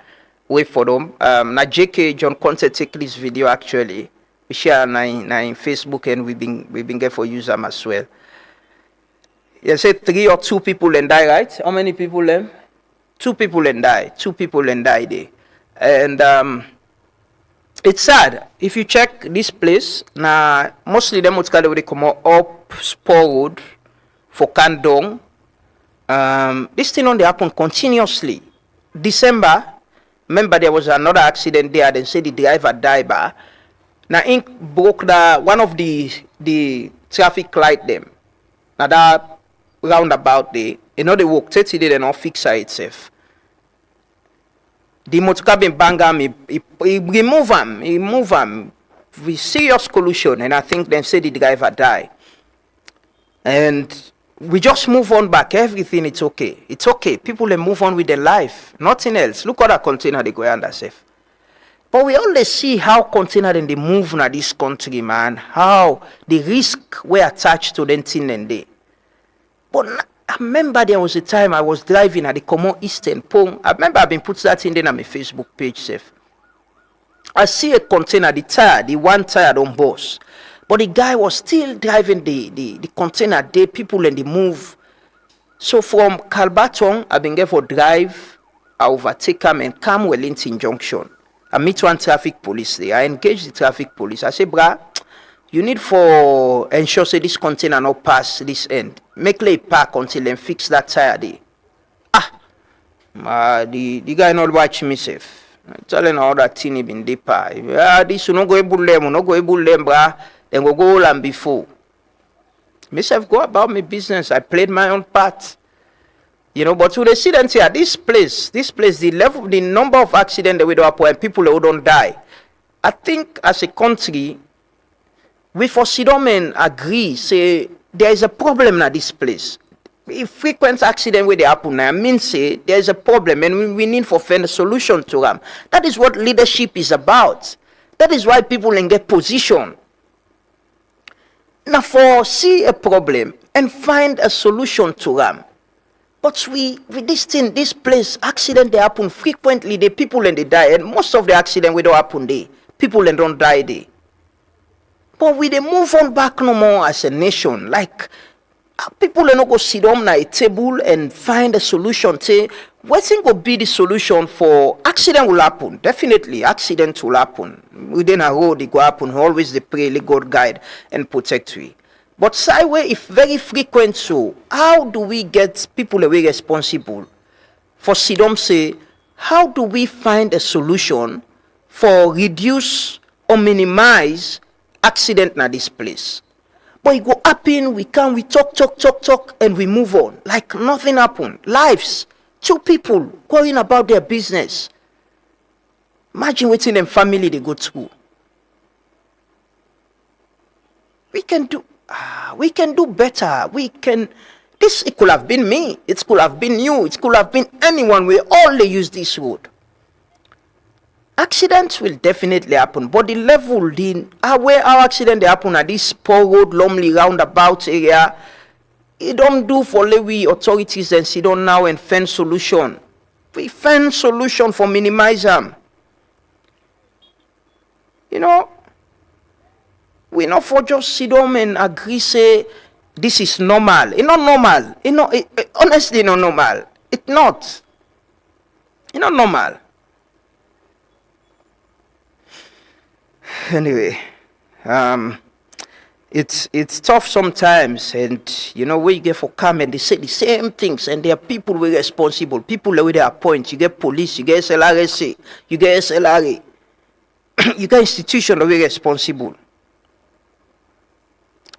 way for them. Na JK John Conte take this video actually. We share na in Facebook, and we've been get for use them as well. You say 3 or 2 people and die, right? How many people then? 2 people and die. 2 people and die there. And it's sad. If you check this place, na mostly them would they come up Spur Road for Kandong. This thing on the happen continuously. December, remember there was another accident there. They said the driver died. Now ink broke one of the traffic light them. Now that roundabout there, they walk 30 days and not fix itself. The motor cabin bang he remove him with serious collision, and I think they said the driver died. And we just move on back. Everything, it's okay. It's okay. People they move on with their life. Nothing else. Look at that container they go under safe. But we always see how container then they move in this country, man. How the risk were attached to them thing and they. But I remember there was a time I was driving at the Common Eastern Pong. I remember I've been put that in there on my Facebook page safe. I see a container, the one tire don't burst. But the guy was still driving the container there, people and they move. So from Calbaton, I've been there for drive, I overtake him and come Wellington Junction. I meet one traffic police there. I engage the traffic police. I say, brah, you need for ensure say this container not pass this end. Make lay park until then fix that tire there. The guy not watch me safe. Telling all that thing he been deeper. This will not go able them, brah. Then go and before. Myself go about my business. I played my own part. But to the accident here, this place, the number of accidents that we do happen and people who don't die. I think as a country, we for Sidomen agree, say there is a problem at this place. If frequent accident where they happen, I mean say there is a problem and we need to find a solution to them. That is what leadership is about. That is why people can get position. Now for see a problem and find a solution to them. But with this thing, this place, accident they happen frequently, the people and they die, and most of the accident we don't happen there, people and don't die there. But we they move on back no more as a nation. Like people are not go sit down at a table and find a solution. Say, what's going to be the solution for accident will happen? Definitely, accident will happen. Within a road, it will happen. Always they pray, let God guide and protect we. But sideway, if very frequent so, how do we get people away responsible? For Sidom say, how do we find a solution for reduce or minimize accident na this place? But it go happen, we talk, and we move on. Like nothing happened. Lives, 2 people worrying about their business. Imagine waiting them family they go through. We can do better. It could have been me. It could have been you. It could have been anyone. We all use this road. Accidents will definitely happen, but the level, where our accident they happen at this poor road, Lumley roundabout area, it don't do for we authorities and sit down now and find solution. We find solution for minimize them. You know, we not for just sit down and agree say this is normal. It's not normal. Honestly not normal. It's not. It's not normal. Anyway, it's tough sometimes, and you know, where you get for come and they say the same things, and there are people who are responsible, people where they appoint. You get police, you get SLRSA, you get SLRA, you get institution that are responsible.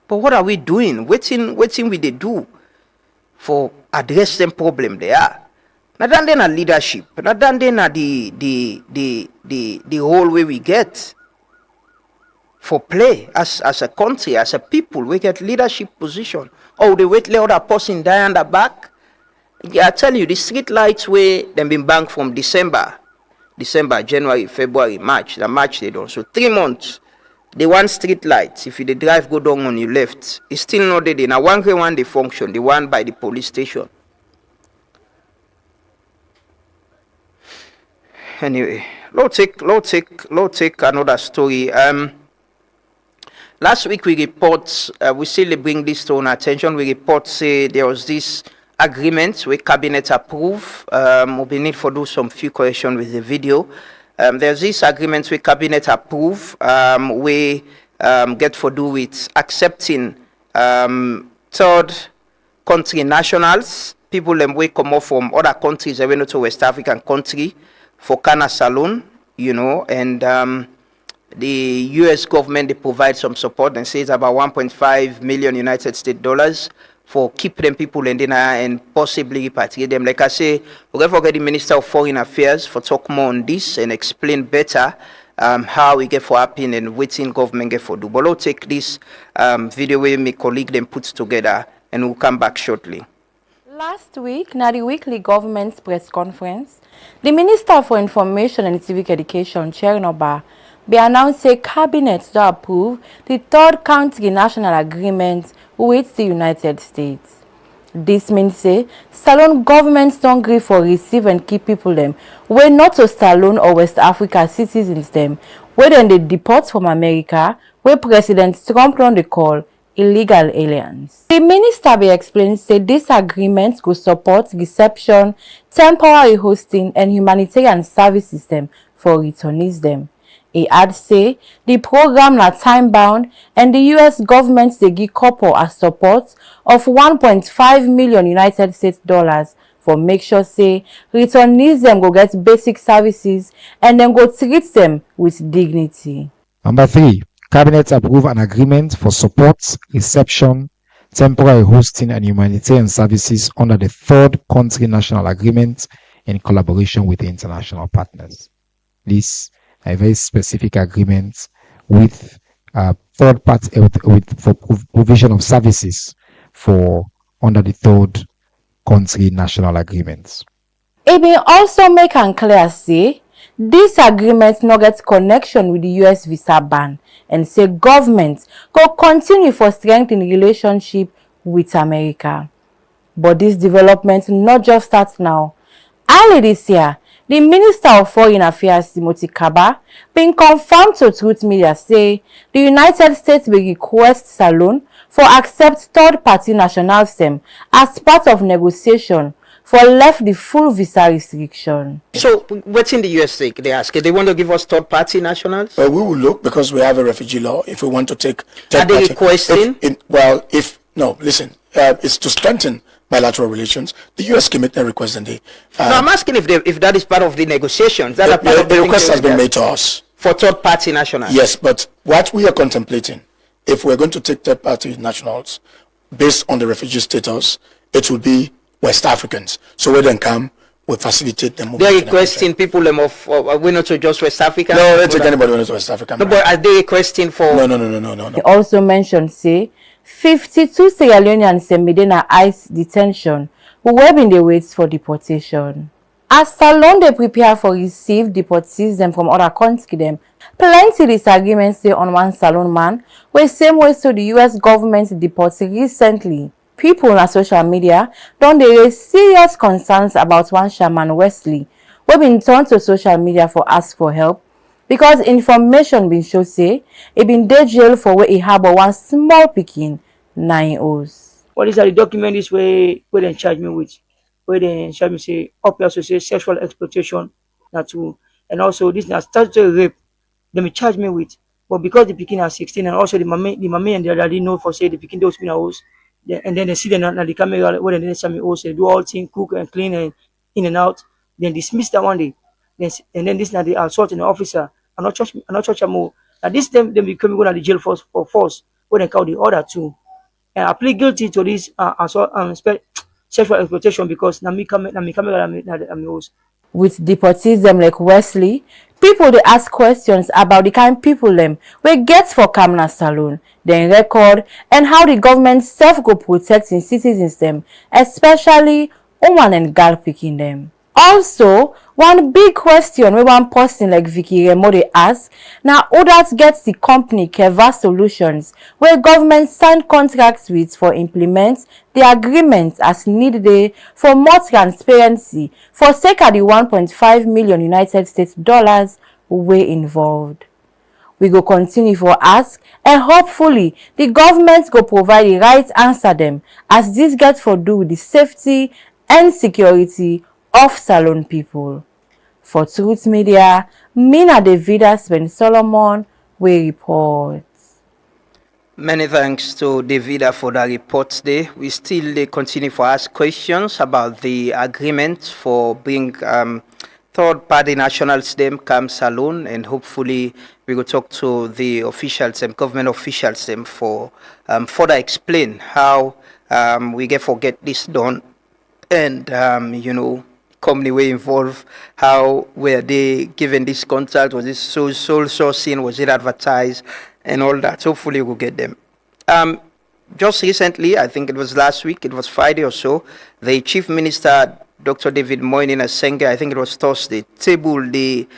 But what are we doing? Waiting we they do for address them problem they are. Not then a leadership, not then the whole way we get. For play as a country, as a people, we get leadership position. Oh, they wait let other person die on the back. Yeah, I tell you, the street lights where them been banked from December, January, February, March. The March they don't. So 3 months. The one street lights, if you the drive go down on your left, it's still not there. Now one they function, the one by the police station. Anyway, let's take another story. Last week we still bring this to our attention. We report say there was this agreement with cabinet approve. We need to do some few correction with the video. There's this agreement with cabinet approve. We get for do with accepting third country nationals, people them we come off from other countries, even to West African country for Kana Salon, you know, and the U.S. government, they provide some support and says about 1.5 million United States dollars for keep them people in dinner and possibly repatriate them. Like I say, we're going to get the Minister of Foreign Affairs for talk more on this and explain better how we get for happen and waiting government get for do. But I'll take this video where my colleague then puts together and we'll come back shortly.
Last week, na the weekly government's press conference, the Minister for Information and Civic Education, Chernobyl, they announced a cabinet to approve the third country national agreement with the United States. This means say Salon governments don't agree for receive and keep people them where not to Salon or West Africa citizens them where then they deport from America where President Trump don't they call illegal aliens. The minister be explained say this agreement will support reception, temporary hosting and humanitarian service system for returnees them. He adds say the program na time bound and the US government they give couple a support of 1.5 million United States dollars for make sure say returnees them go get basic services and then go treat them with dignity.
Number 3, Cabinet approve an agreement for support, reception, temporary hosting and humanitarian services under the third country national agreement in collaboration with international partners. This a very specific agreement with third party for provision of services for under the third country national agreements.
It may also make an clear say this agreement no get connection with the US visa ban and say government go continue for strengthening relationship with America. But this development not just start now. Early this year, the Minister of Foreign Affairs, Timothy Kaba, been confirmed to Truth Media say the United States will request Salon for accept third-party nationals them as part of negotiation for left the full visa restriction.
So, what's in the US they ask? They want to give us third-party nationals?
Well, we will look because we have a refugee law. If we want to take
are they requesting?
It's to strengthen bilateral relations. The U.S. can make that request and they...
no, I'm asking if that is part of the negotiations. That
the request has been made to us.
For third-party nationals?
Yes, but what we are contemplating, if we're going to take third-party nationals based on the refugee status, it will be West Africans. So when they come, we facilitate them.
They're requesting people we're not just West Africa?
No, let's take anybody who is West African.
No, but are they requesting for...
No.
He also mentioned, say, 52 Sierra Leoneans in ICE detention who have been the waits for deportation. As Salon they prepare for receive deportees from other countries, plenty disagreements say on one Salon man, where same way to the US government deported recently. People on social media don't they raise serious concerns about one Shaman Wesley, who been turned to social media for ask for help because information been show say he been dead jail for where he harbor one small picking 9 O's.
What is that the document is where they charge me with? Where they charge me say up also say sexual exploitation that too. And also this now statutory rape. They may charge me with. But because the Pekin are 16 and also the mommy and the daddy know for say the Pekin those spin house, and then they see them now the camera where they send me also do all things, cook and clean and in and out, then dismiss that one day. Then and then this now the assault in the officer. I'm not church more. Now this time they become going to the jail for force when they call the other two. And I plead guilty to this assault sexual exploitation because na me host.
With deportees like Wesley, people they ask questions about the kind of people we get for Kamna Salon, then record and how the government self go protecting citizens especially women and girl picking them. Also, one big question where one person like Vicky Remo they ask, now others get the company Keva Solutions, where government signed contracts with for implement the agreement as needed for more transparency for sake of the 1.5 million United States dollars we involved. We go continue for ask and hopefully the government go provide the right answer them as this gets for do with the safety and security of Salon people. For Truth Media, Mina Davida Sven Solomon, we report.
Many thanks to Davida for the report today. We still continue to ask questions about the agreement for bring third-party nationals them come Salon, and hopefully we will talk to the officials and government officials them for further explain how we get forget this done and company were involved, how were they given this contract, was this sole sourcing, was it advertised, and all that. Hopefully we'll get them. Just recently, I think it was last week, it was Friday or so, the Chief Minister, Dr. David Moynihan Asenge, I think it was Thursday, tabled the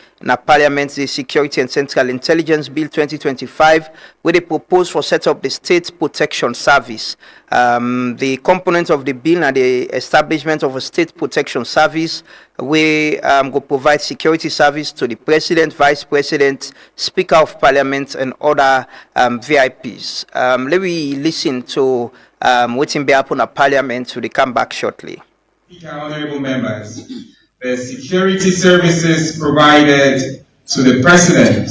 Parliament, the Security and Central Intelligence Bill 2025, where they proposed for set up the State Protection Service. The component of the bill and the establishment of a State Protection Service, where go provide security service to the President, Vice President, Speaker of Parliament, and other VIPs. Let me listen to waiting be happen at Parliament to come back shortly.
Honorable members, the security services provided to the President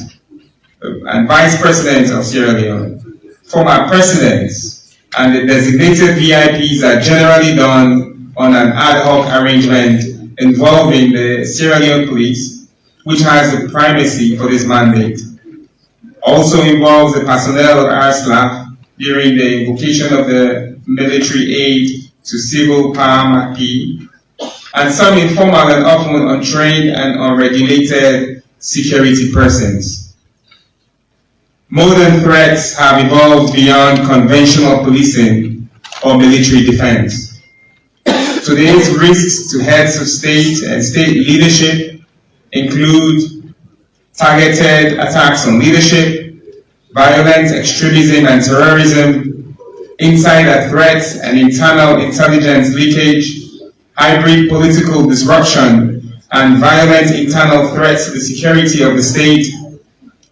and Vice President of Sierra Leone, former presidents, and the designated VIPs are generally done on an ad hoc arrangement involving the Sierra Leone Police, which has the primacy for this mandate. Also involves the personnel of our staff during the invocation of the military aid to civil PAM-P, and some informal and often untrained and unregulated security persons. Modern threats have evolved beyond conventional policing or military defense. Today's risks to heads of state and state leadership include targeted attacks on leadership, violent extremism and terrorism, insider threats and internal intelligence leakage, hybrid political disruption, and violent internal threats to the security of the state,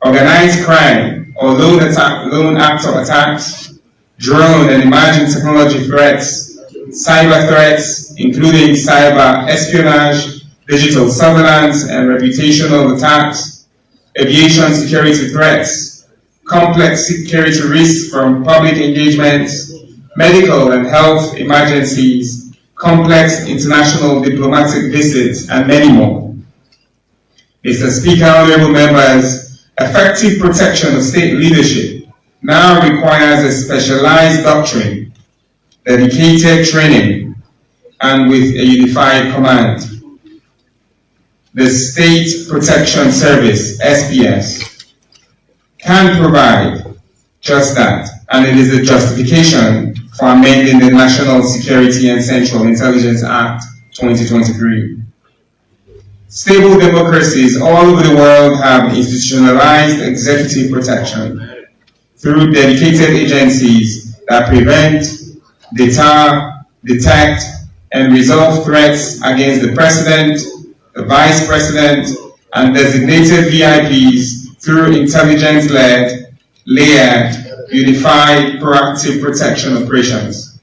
organized crime or lone actor attacks, drone and emerging technology threats, cyber threats, including cyber espionage, digital surveillance and reputational attacks, aviation security threats, complex security risks from public engagements, medical and health emergencies, complex international diplomatic visits, and many more. Mr. Speaker, honorable members, effective protection of state leadership now requires a specialized doctrine, dedicated training, and with a unified command. The State Protection Service, SPS, can provide just that. and it is a justification for amending the National Security and Central Intelligence Act 2023. Stable democracies all over the world have institutionalized executive protection through dedicated agencies that prevent, deter, detect, and resolve threats against the president, the vice president, and designated VIPs through intelligence-led, layered, unified, proactive protection operations.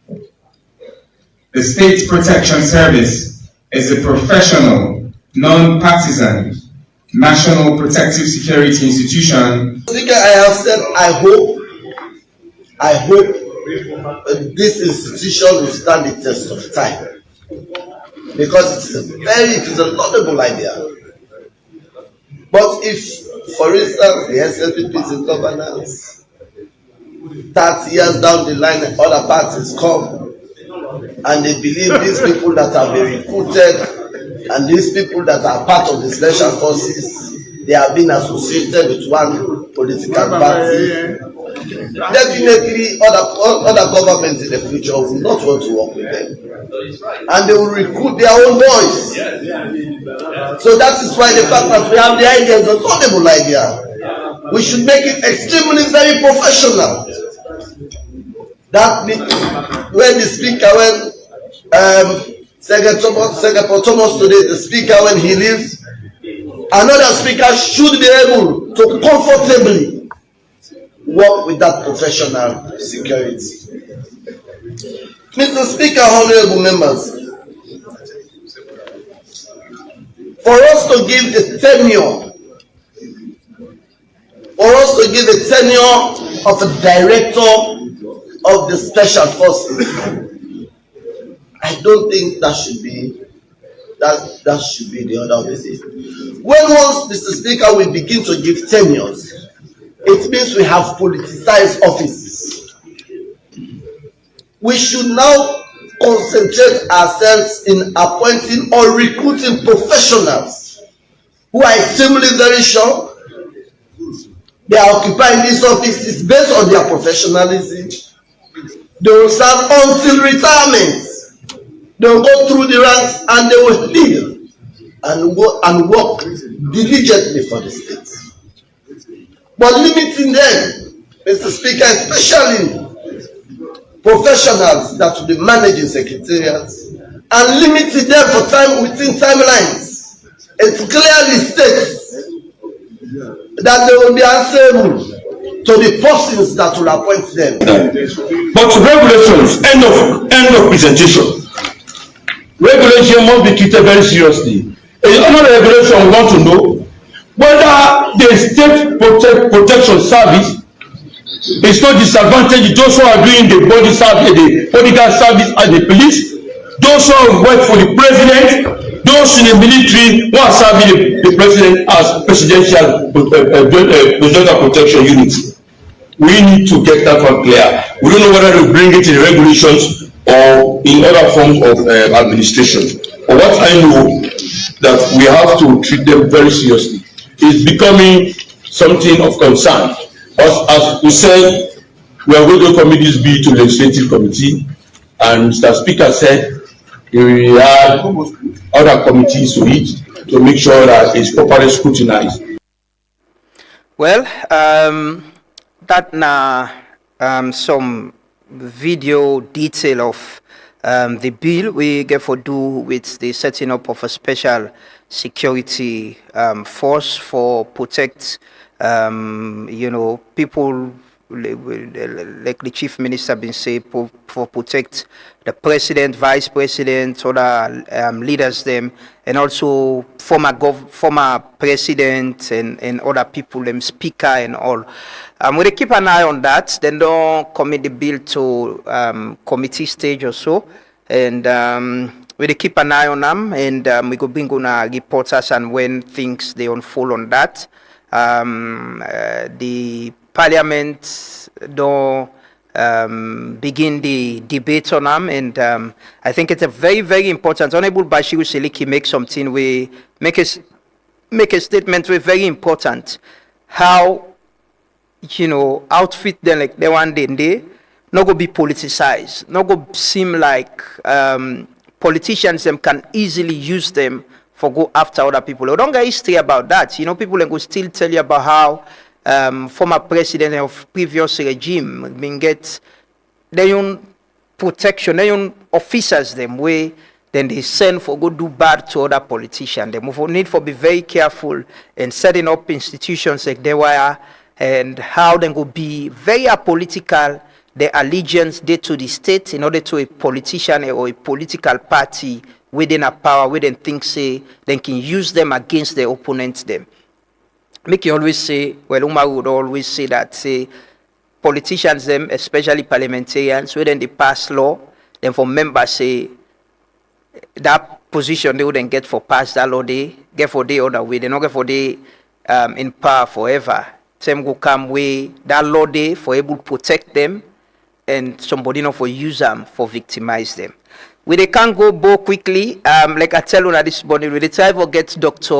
The State Protection Service is a professional, non-partisan, national protective security institution.
Speaker, I have said I hope this institution will stand the test of time, because it is a laudable idea. But if, for instance, the SLPP is in governance, 30 years down the line and other parties come and they believe these people that have been recruited and these people that are part of the special forces, they have been associated with one political party, definitely other governments in the future will not want to work with them, and they will recruit their own boys. So that is why the fact that we have the idea is a laudable idea. We should make it extremely very professional. That when the speaker, Secretary Thomas today, the speaker, when he leaves, another speaker should be able to comfortably work with that professional security. Mr. Speaker, honorable members, for us to give a tenure, of a director of the special forces, I don't think that should be the order of the thing. When once, Mr. Speaker, we begin to give tenures, it means we have politicized offices. We should now concentrate ourselves in appointing or recruiting professionals who are extremely very sure they are occupying these offices based on their professionalism. They will serve until retirement. They will go through the ranks and they will lead and work diligently for the state. But limiting them, Mr. Speaker, especially professionals that will be managing secretariats, and limiting them for time within timelines, it clearly states that they will be answerable to the persons that will appoint them.
But regulations, end of presentation. Regulation must be treated very seriously. Another regulation we want to know whether the state protection service is not disadvantaged those who are doing the bodyguard service and the police, those who work for the president, those in the military who are serving the president as presidential protection units. We need to get that one clear. We don't know whether to bring it in regulations or in other forms of administration. But what I know that we have to treat them very seriously. It's becoming something of concern. As we said, we are going to commit this bill to the legislative committee, and Mr. Speaker said we had other committees to it to make sure that it's properly scrutinized.
Well, that now some video detail of the bill we get for do with the setting up of a special security force for protect people like the chief minister been say for protect the president, vice president, other leaders them, and also former president and other people, them speaker and all. We'll keep an eye on that. Then don't commit the bill to committee stage or so, and we'll keep an eye on them, and we go bring on reporters and when things they unfold on that. The parliament don't begin the debate on them, and I think it's a very, very important. Honorable Bashiru Seliki make something we make a statement very important. How outfit them like they one day, not go be politicized, not go seem like politicians them can easily use them for go after other people. We don't get history about that. People will still tell you about how former president of previous regime been get their own protection, their own officers them way then they send for go do bad to other politicians. They need for be very careful in setting up institutions like they were and how they go be very apolitical, their allegiance they to the state in order to a politician or a political party within a power within think say they can use them against their opponents them. Make you always say, well, Umar would always say that say politicians them, especially parliamentarians, within they pass law, then for members say that position they wouldn't get for pass that law they get for the other way. They not get for the in power forever. Same go come way that law they for able to protect them and somebody not for use them for victimize them. They can't go quickly. Like I tell you this morning, we try to get Dr.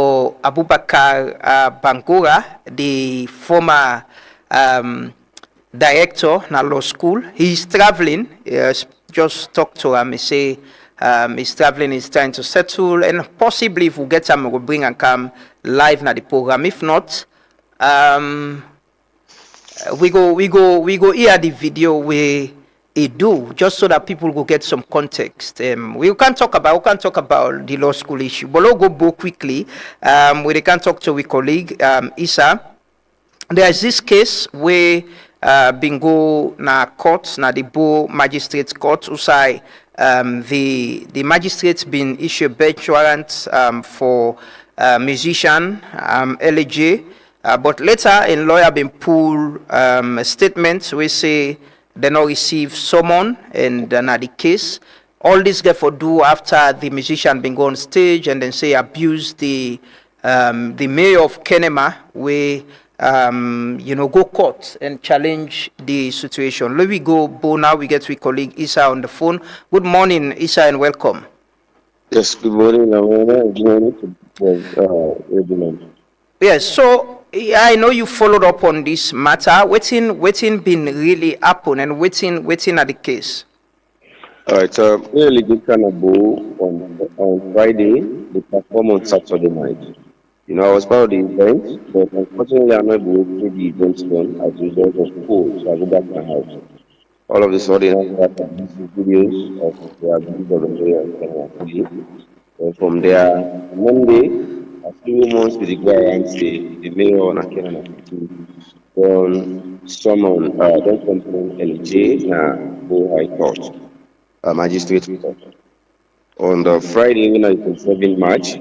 Abubakar Bangura, the former director na law school. He's traveling. Just talk to him. He say he's traveling. He's trying to settle, and possibly if we get him, we'll bring and come live na the program. If not, we go hear the video where he do just so that people will get some context. We can't talk about the law school issue, but we'll go quickly. We can talk to our colleague Isa. There is this case where bingo na court na the Bo Magistrate Court usai the magistrates been issued a bench warrant for musician LJ, but later in lawyer been pull a statement we say they not receive summon and na the case. All this get for do after the musician been go on stage and then say abuse the mayor of Kenema where go court and challenge the situation. Let we go, Bo, now we get with colleague Isa on the phone. Good morning, Isa, and welcome.
Yes, good morning, everyone.
Yes, so I know you followed up on this matter. Waiting been really happen and waiting at the case.
All right, really good kind of Bo on Friday, the perform on Saturday night. I was part of the event, but unfortunately I'm not able to the event done as a result of cold, so I go back to my house. All of a sudden, I have videos of their video and from there, Monday, a few months with the guy and say the mayor on Akena don't summon, don't complain LJ, go high court, magistrate court. On the Friday, when I was 7 March,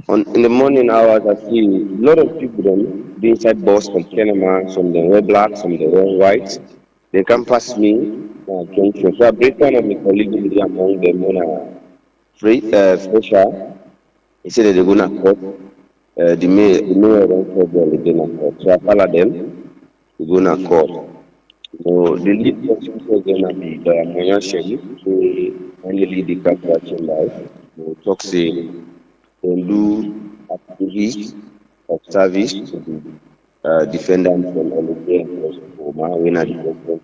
in the morning hours, I see a lot of people then be inside bus from Kenema, some of them were black, some of them were white. They come past me, junction. So I break one of my colleagues among them on a fresher. He said that they're going to court. The mayor don't call them, they're going to court. So I follow them, we're going to court. So the lead prosecutor is going to be the Moya Sheriff, who only the capital chamber. We'll talk say, and do activities of service to the defendant from LJ and Oma, when I do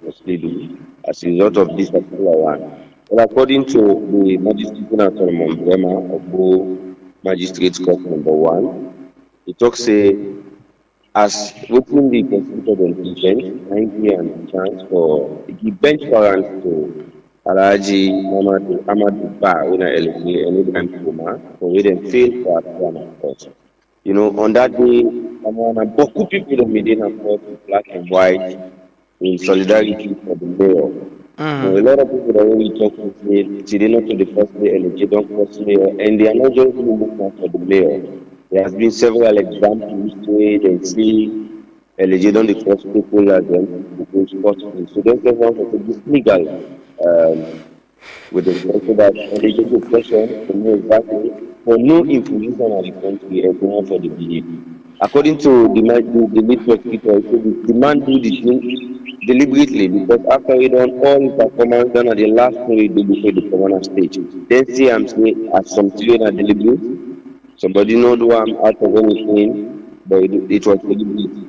as a result of this particular one. Well, according to the magistrate Turmoil of Bo Magistrates Court number 1, it talks as within the constituted intelligence, 90 and chance for the bench warrant to Alaji Ahmad Ba when I LJ and Ibrahim Kuma for we then fail for a court. On that day, beaucoup people that made in court, black and white, in solidarity for the mayor. A lot of people that when we talk to say they not to the first day LJ don't cross mayor, and they are not just moving for the mayor. There has been several examples where they see LJ don't the first people as them because court. So don't say one for this legal. With the question that they get the question to know exactly for no imposition on the country and for the belief. According to the lead prosecutor, the man do the thing deliberately because after we done all the performance done at the last thing we do before the performance stage. Then see I'm saying as some children are deliberate. Somebody know do I'm out of anything, but it was deliberate.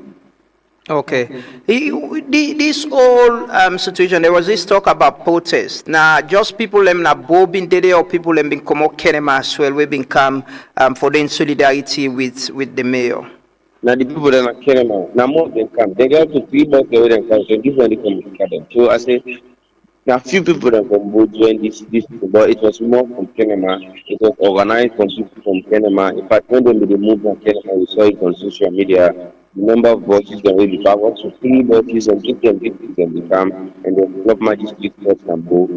Okay. This whole situation, there was this talk about protest. Now, just people them na been there or people them been come out Kenema as well, we been come for the solidarity with the mayor.
Now the people that are Kenema, now more than come. They go to 3 months away and come. So this one they come to them. So I say, now few people that from both join this, but it was more from Kenema. It was organized from people from Kenema. In fact, when they moved from Kenema, we saw it on social media. The number of buses that will be powered to 3 buses and give them become, and then club magistrate court and go.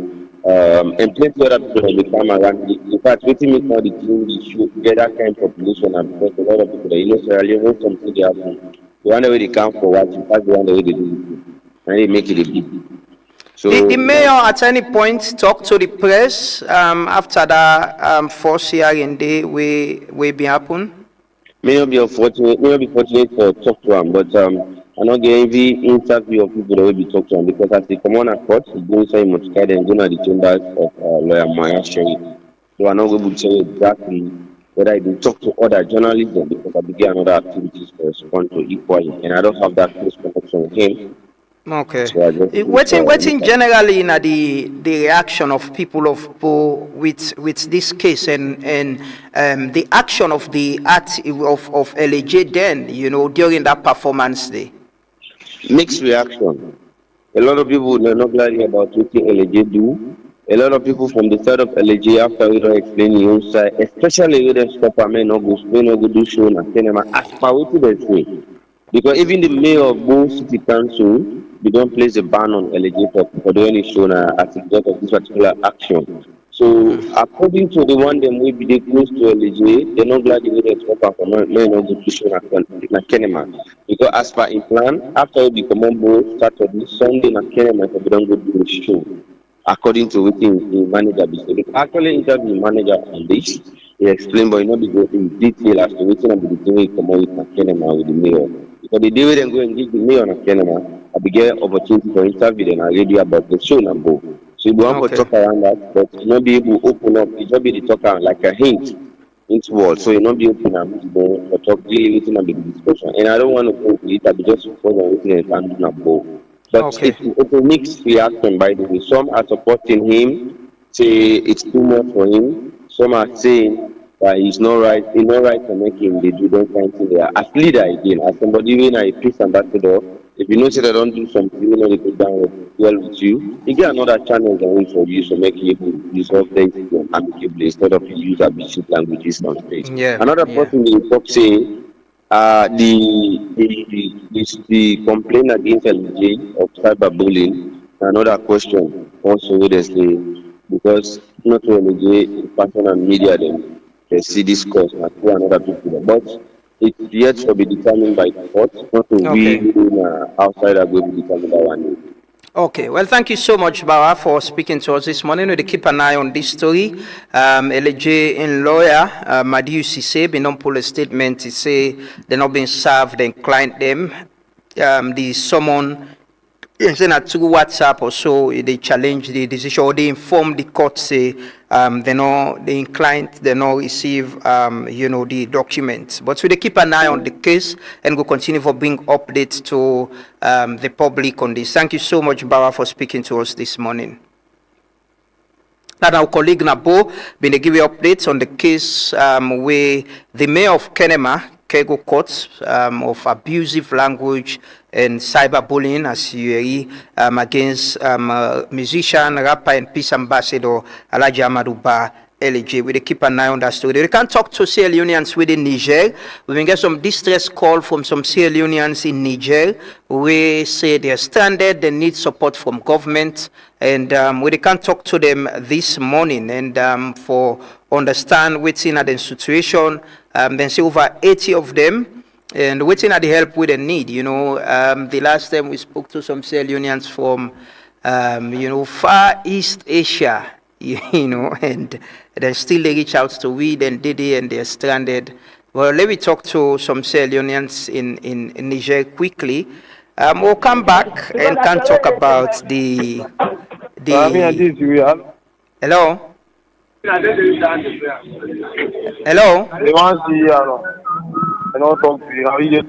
And plenty other people will become around. In fact, waiting me now the team they show get that kind of population, and because a lot of people, you know, Sierra Leone, when something they happen, the one way they come for what, in fact, the one way they do it, and they make it a big. So
the mayor at any point talk to the press after that force hearing day will be happen.
May not be fortunate for talk to him, but I not get every interview of people that will be talk to him because as they come on at court, he goes inside Montclair and go to the chambers of lawyer Maya Sherry. So I'm not able to tell you exactly whether I do talk to other journalists because I began other activities to respond to equally, and I don't have that close connection with him.
Okay. So waiting generally in the reaction of people of Po with this case and the action of the art of LJ then, you know, during that performance day.
Mixed reaction. A lot of people are not glad about what LJ do. A lot of people from the side of LJ after we don't explain the own side, especially with the stopper may not go do show and cinema as per what they say. Because even the mayor of Bo City Council, they don't place a ban on LJ for doing any show as a result of this particular action. So according to the one them will be close to LJ, they're not glad they will stop for may not go to show na Kenema. Because as per in plan, after we become on board Saturday, Sunday na Kenema, if we don't go do the show. According to what the manager be saying. Actually interview the manager on this. He explained, but he not be go in detail as to what the doing come out with Kenema with the mayor. Because the day we then go and give the mayor on Kenema, I be get opportunity for interview them already about the show number. So you want to talk around that, but you not be able to open up. You just be the talker like a hint into word. So you not be open up to talk really within a big discussion. And I don't want to go to it. I be just focus on within a family number. But it's a mixed reaction, by the way. Some are supporting him, say it's too much for him. Some are saying that he's not right to make him they do that kind of thing there. As leader again, as somebody when I peace ambassador, if you know say they don't do something, you know they go down well with you, you get another channel for you to make you resolve things amicably instead of use abusive languages on stage. Another person will talk say the complaint against LJ of cyberbullying, another question also where they say because not only person and media they see this cause and two another people, but it's yet to be determined by the court, not to we outside are going to determine that one.
Okay, well, thank you so much, Bawa, for speaking to us this morning. We'll keep an eye on this story. LJ in lawyer, Madiu Sise, been on pull a statement to say they're not being served and client them. The summon, through WhatsApp or so, they challenge the decision or they inform the court, say the client they not receive the documents. But we keep an eye on the case and we'll continue for bring updates to the public on this. Thank you so much, Bawa, for speaking to us this morning. Now our colleague Nabo been give you updates on the case where the mayor of Kenema Kego courts of abusive language and cyberbullying as you hear against musician, rapper and peace ambassador Alhaji Amadou Ba LJ. We keep an eye on that story. We can talk to Sierra Leoneans within Niger. We can get some distress call from some Sierra Leoneans in Niger. We say they're stranded, they need support from government. And we can talk to them this morning and for understand what's in the situation. Then see over 80 of them and waiting at the help with the need. The last time we spoke to some Sierra Leoneans from, Far East Asia, and then still they reach out to we, then Didi, and they're stranded. Well, let me talk to some Sierra Leoneans in Niger quickly. We'll come back and can talk about the hello? Hello?
They want to see, talk to you.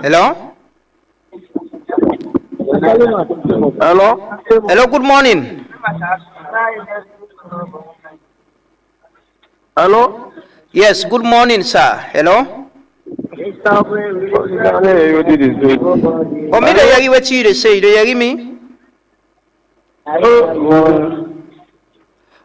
Hello?
Hello?
Hello, good morning.
Hello?
Yes, good morning, sir. Hello? Oh, me dey hear what you say. You dey hear me?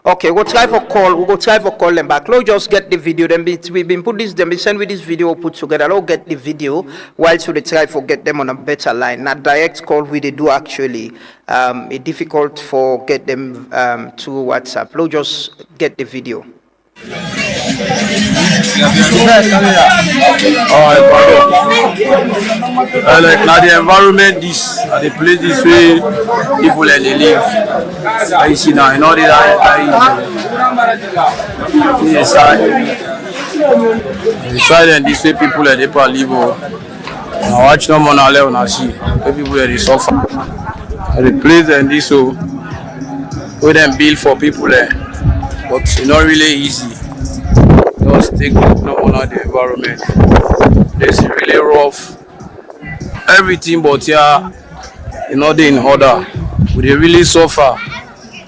Okay, we'll try for call. We'll go try for call them back. Let's just get the video. Then we've been put this. Then we send with this video put together. Let's get the video while so they try for get them on a better line. Not direct call we they do actually. It's difficult for get them to WhatsApp. Let's just get the video.
Like now the environment this the place this way people and they live. I see now, you know the side and this way people and they live. Now watch no more now level I see people and they suffer. The place and this so we them build for people there, but it's not really easy. Just take no more now the environment. It's really rough. Everything but yeah, you know they in order. We really suffer.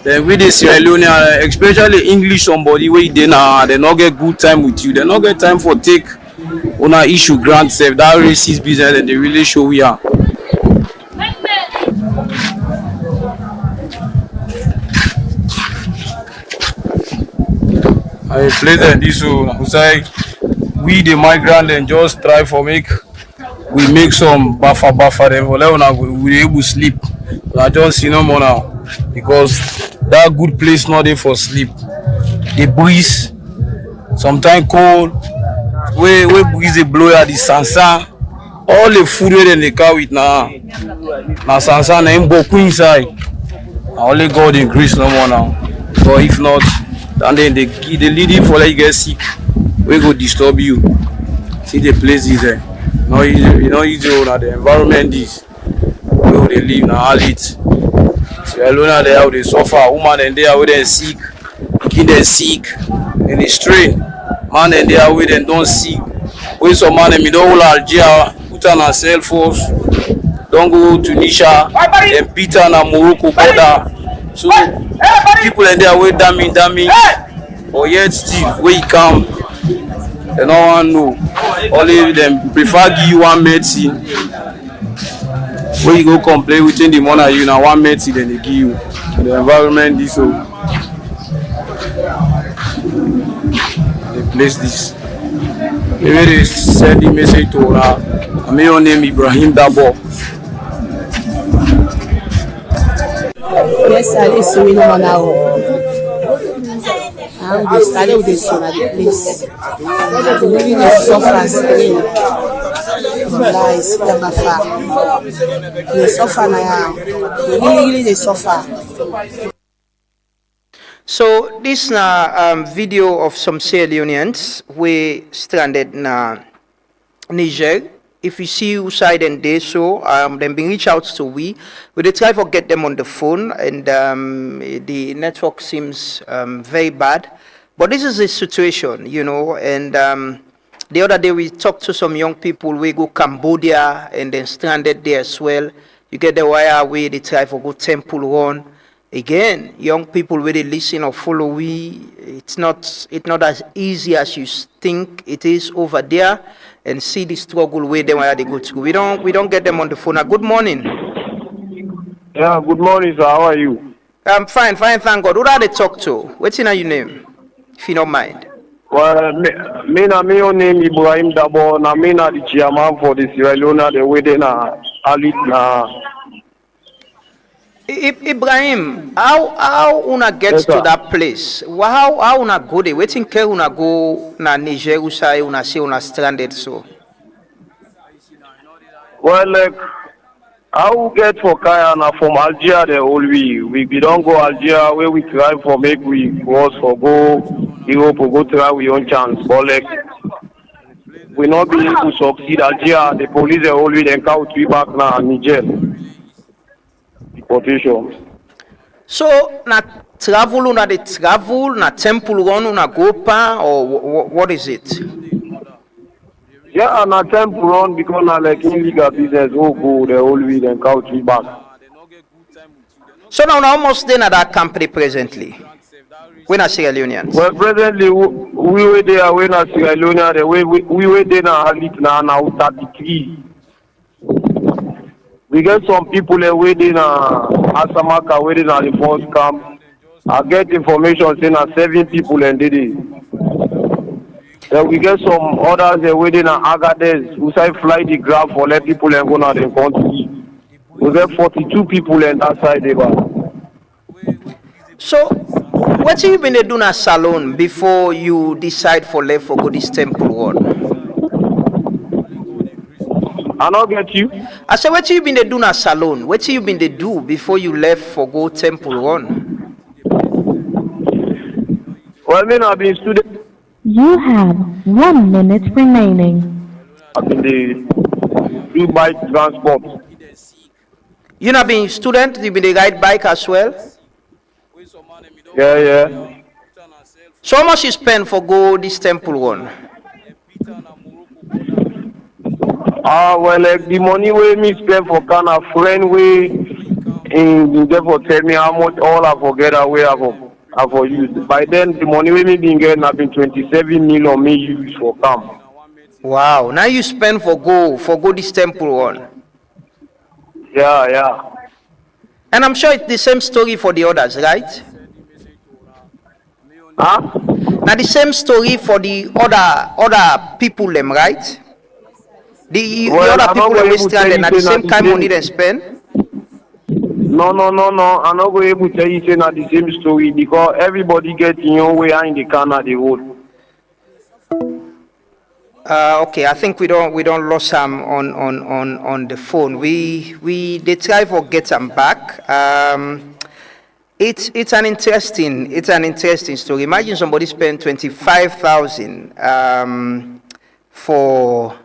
Then with this Sierra Leone, especially English somebody where they now they not get good time with you. They not get time for take on a issue grant self that racist business and they really show we are. I play them this so outside we the migrant and just try for make we make some buffer them for let we able to sleep. I just see no more now because that good place not there for sleep. The breeze, sometimes cold, where breeze they blow at the sansan. All the food where they carry with now sansan na in boku inside. Only God increase no more now. But if not, and then they lead it for like you get sick. We go disturb you. See the place is there. No easy, you know easy now the environment is where they live now all it. So alone they how they suffer, woman and they are where they sick, kid they sick, and they strain. Man and they are where they don't sick. When some man in middle Algeria put on a cell force, don't go to Tunisia, then Peter and Morocco border. So people and they are where damning, but yet still where he come, they no one know. Only them prefer give you one medicine. When you go complain within the money you now one medicine then they give you. The environment is so they place this. Maybe they send the message to her. My own name Ibrahim Dabo.
Yes, I is we no now. We started with the son at the place. The living is suffer still. Lies never far. They suffer now. Really they suffer.
So this na video of some Sierra Leoneans we stranded na Niger. If you see who side and they so then being reach out to we they try to get them on the phone and the network seems very bad. But this is the situation, you know, and the other day we talked to some young people. We go Cambodia and then stranded there as well. You get the wire way they try to go Temple Run. Again, young people where they listen or follow we, it's not as easy as you think it is over there, and see the struggle where they go to. We don't get them on the phone. Now, good morning.
Yeah, good morning, sir. How are you?
I'm fine, thank God. Who are they talk to? What's in your name, if you don't mind?
Well, me own name Ibrahim Dabo. Na me na the chairman for the Sierra Leone. The way they na alit na.
Ibrahim, how una get
Yes,
to that place? How una go there? Waiting care una go na Niger usai una say una stranded so.
Well, like, how we get for Kaya na from Algeria the whole we don't go Algeria where we try for make we cross for go Europe or go try we own chance. But like we not be able to succeed Algeria, the police the whole then count we back na Niger. Deportation.
So na travel una the travel na Temple Run una go pa or what is it?
Yeah, and na Temple Run because na like illegal business who go the whole we then count we back.
So now almost then at that company presently. When are Sierra Leoneans?
Well, presently we were there when I Sierra Leone. The way we were there now 33. We get some people away there now Asamaka where now the first camp. I get information saying that 7 people and did it. Then we get some others away there now Agadez who say fly the grab for let people and go now the country. We get 42 people and that side there.
So what you been doing a salon before you decide for left for go this temple one?
I not get you.
I said what you been doing a salon? What you been do before you left for go temple one?
Well, I mean, I've been student.
You have 1 minute remaining.
I've been the do bike transport.
You not been student? You been the ride bike as well?
Yeah.
So how much you spend for go this temple one?
Well, like the money we me spend for kind of friend we in therefore tell me how much all I forget away I for use. By then the money we me been getting have been 27 million me use for camp.
Wow, now you spend for go this temple one.
Yeah.
And I'm sure it's the same story for the others, right?
Huh?
Now the same story for the other people them, right? The other people that we stranded at the same time money they spend?
No. I'm not going able to tell you say not the same story because everybody get in your way in the corner the road.
Okay, I think we don't lose him on the phone. They try for get him back. It's an interesting story. Imagine somebody spent 25,000 for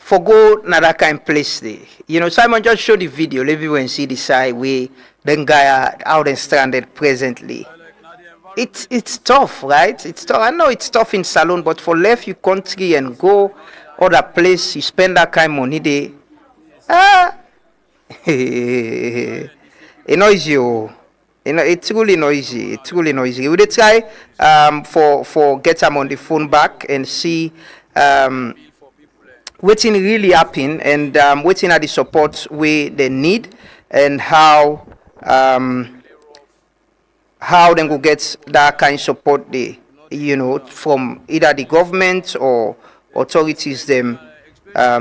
go na that kind of place there. You know, Simon just showed the video. Let everyone see the side where the guy are out and stranded presently. It's tough, right? It's tough. I know it's tough in Salon, but for left you country and go other place, you spend that kind of money there. It noisy, you know, it's really noisy. We will try for get them on the phone back and see what's really happen and what's are the support we they need and how them go get that kind of support they, you know, from either the government or authorities them,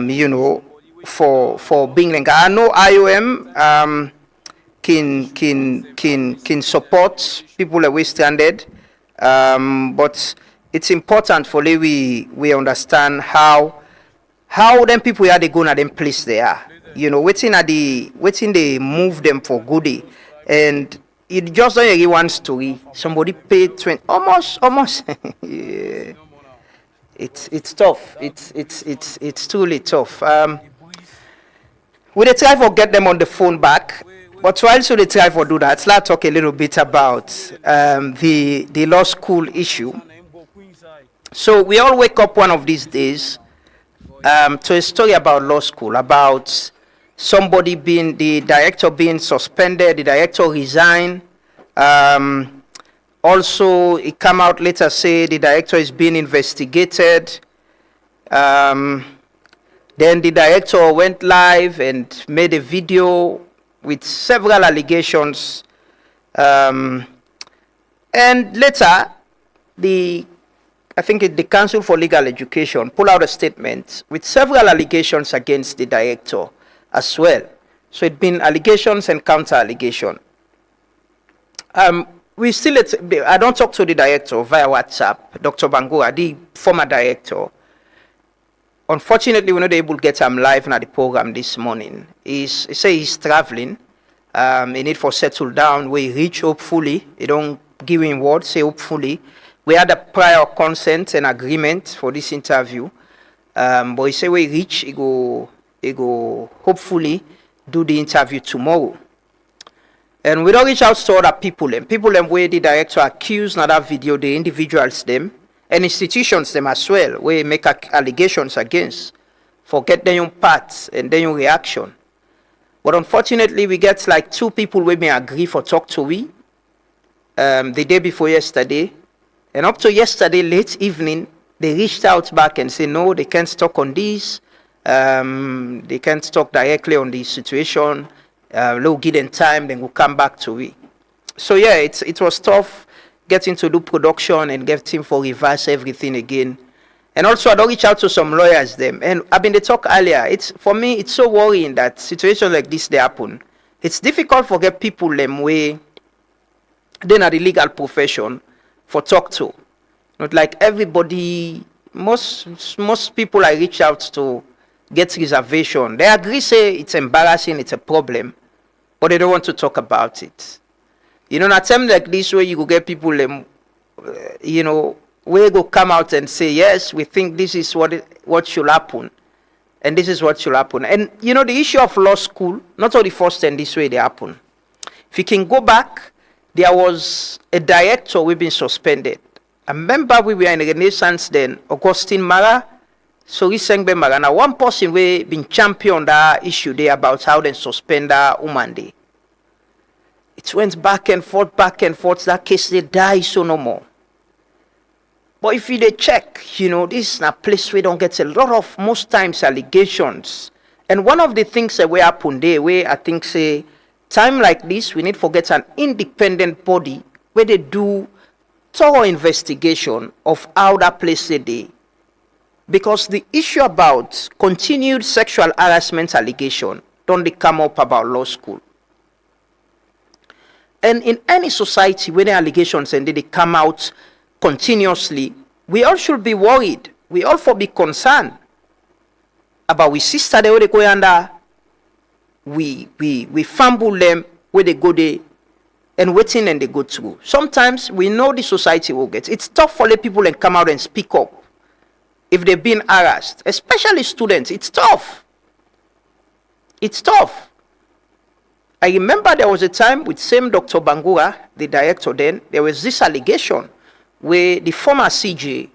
you know, for being like I know IOM can support people that we stranded, but it's important for we understand how them people are they go na them place they are, you know, waiting they move them for goodie and it just don't get one story. Somebody paid 20 almost. Yeah. It's tough. It's truly tough. We try for get them on the phone back, but while so they try for do that, let's talk a little bit about the law school issue. So we all wake up one of these days to a story about law school, about somebody being, the director being suspended, the director resigned. Also, it come out later say the director is being investigated. Then the director went live and made a video with several allegations. And later, I think the Council for Legal Education pulled out a statement with several allegations against the director as well. So it's been allegations and counter allegation. I don't talk to the director via WhatsApp, Dr. Bangura, the former director. Unfortunately, we're not able to get him live at the program this morning. He say he's traveling. He need for settle down. We reach hopefully. They don't give him word, say hopefully. We had a prior consent and agreement for this interview. But he say we reach, he go hopefully do the interview tomorrow. And we don't reach out to other people where the director accused in that video, the individuals them, and institutions them as well, where make allegations against, for get their own parts and their own reaction. But unfortunately, we get like 2 people we may agree for talk to we the day before yesterday. And up to yesterday, late evening, they reached out back and say, no, they can't talk on this. They can't talk directly on the situation. They'll give them time, then we'll come back to it. So yeah, it was tough getting to do production and getting for reverse everything again. And also, I don't reach out to some lawyers them. And I've been the talk earlier. For me, it's so worrying that situations like this, they happen. It's difficult for get people them way, they're not the legal profession, for talk to. Not like everybody, most people I reach out to get reservation. They agree, say it's embarrassing, it's a problem, but they don't want to talk about it. You know, in a time like this where you go get people, you know, where go come out and say, yes, we think this is what should happen, and this is what should happen. And, you know, the issue of law school, not only first time this way they happen. If you can go back, there was a director we've been suspended. I remember we were in Renaissance then, Augustine Mara, Sori Sengbe Mara. Now, one person we been champion that issue there about how they suspend that woman day. It went back and forth. That case they die so no more. But if you dey check, you know, this is a place where don't get a lot of most times allegations. And one of the things that we happen there, where I think say time like this, we need to get an independent body where they do thorough investigation of how that place they dey. Because the issue about continued sexual harassment allegation don't they come up about law school. And in any society where the allegations and they come out continuously, we all should be worried. We all should be concerned about we sister they where they go under. We fumble them where they go there and waiting and they go through. Sometimes we know the society will get. It's tough for the people and come out and speak up if they've been harassed, especially students. It's tough. It's tough. I remember there was a time with same Dr. Bangura, the director then, there was this allegation where the former CJ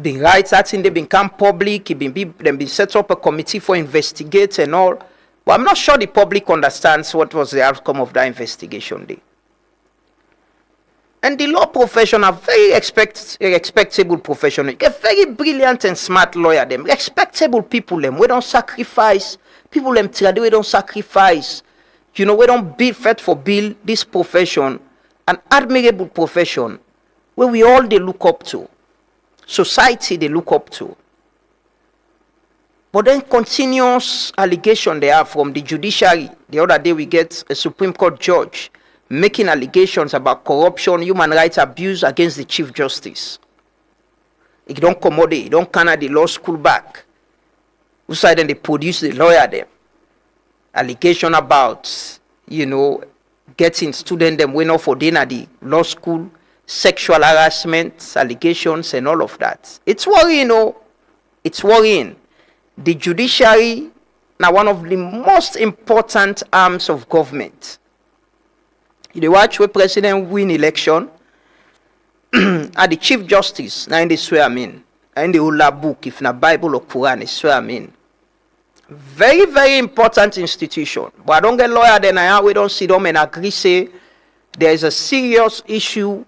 been right, that thing they become public, then been set up a committee for investigate and all. But I'm not sure the public understands what was the outcome of that investigation day. And the law profession are very respectable profession. A very brilliant and smart lawyer, them respectable people, them we don't sacrifice. People them trade, we don't sacrifice. You know, we don't be fed for build this profession, an admirable profession, where we all they look up to. Society they look up to. But then continuous allegation they have from the judiciary. The other day we get a Supreme Court judge making allegations about corruption, human rights abuse against the Chief Justice. He don't commodate, he don't carry the law school back. Who side then they produce the lawyer there. Allegation about, you know, getting students them went off for dinner the law school, sexual harassment, allegations and all of that. It's worrying, you know. It's worrying. The judiciary now one of the most important arms of government. You watch where president win election and the Chief Justice now in the swear in the Ula book, if not Bible or Quran, is swear very, very important institution. But I don't get lawyer then we don't see them and agree say there is a serious issue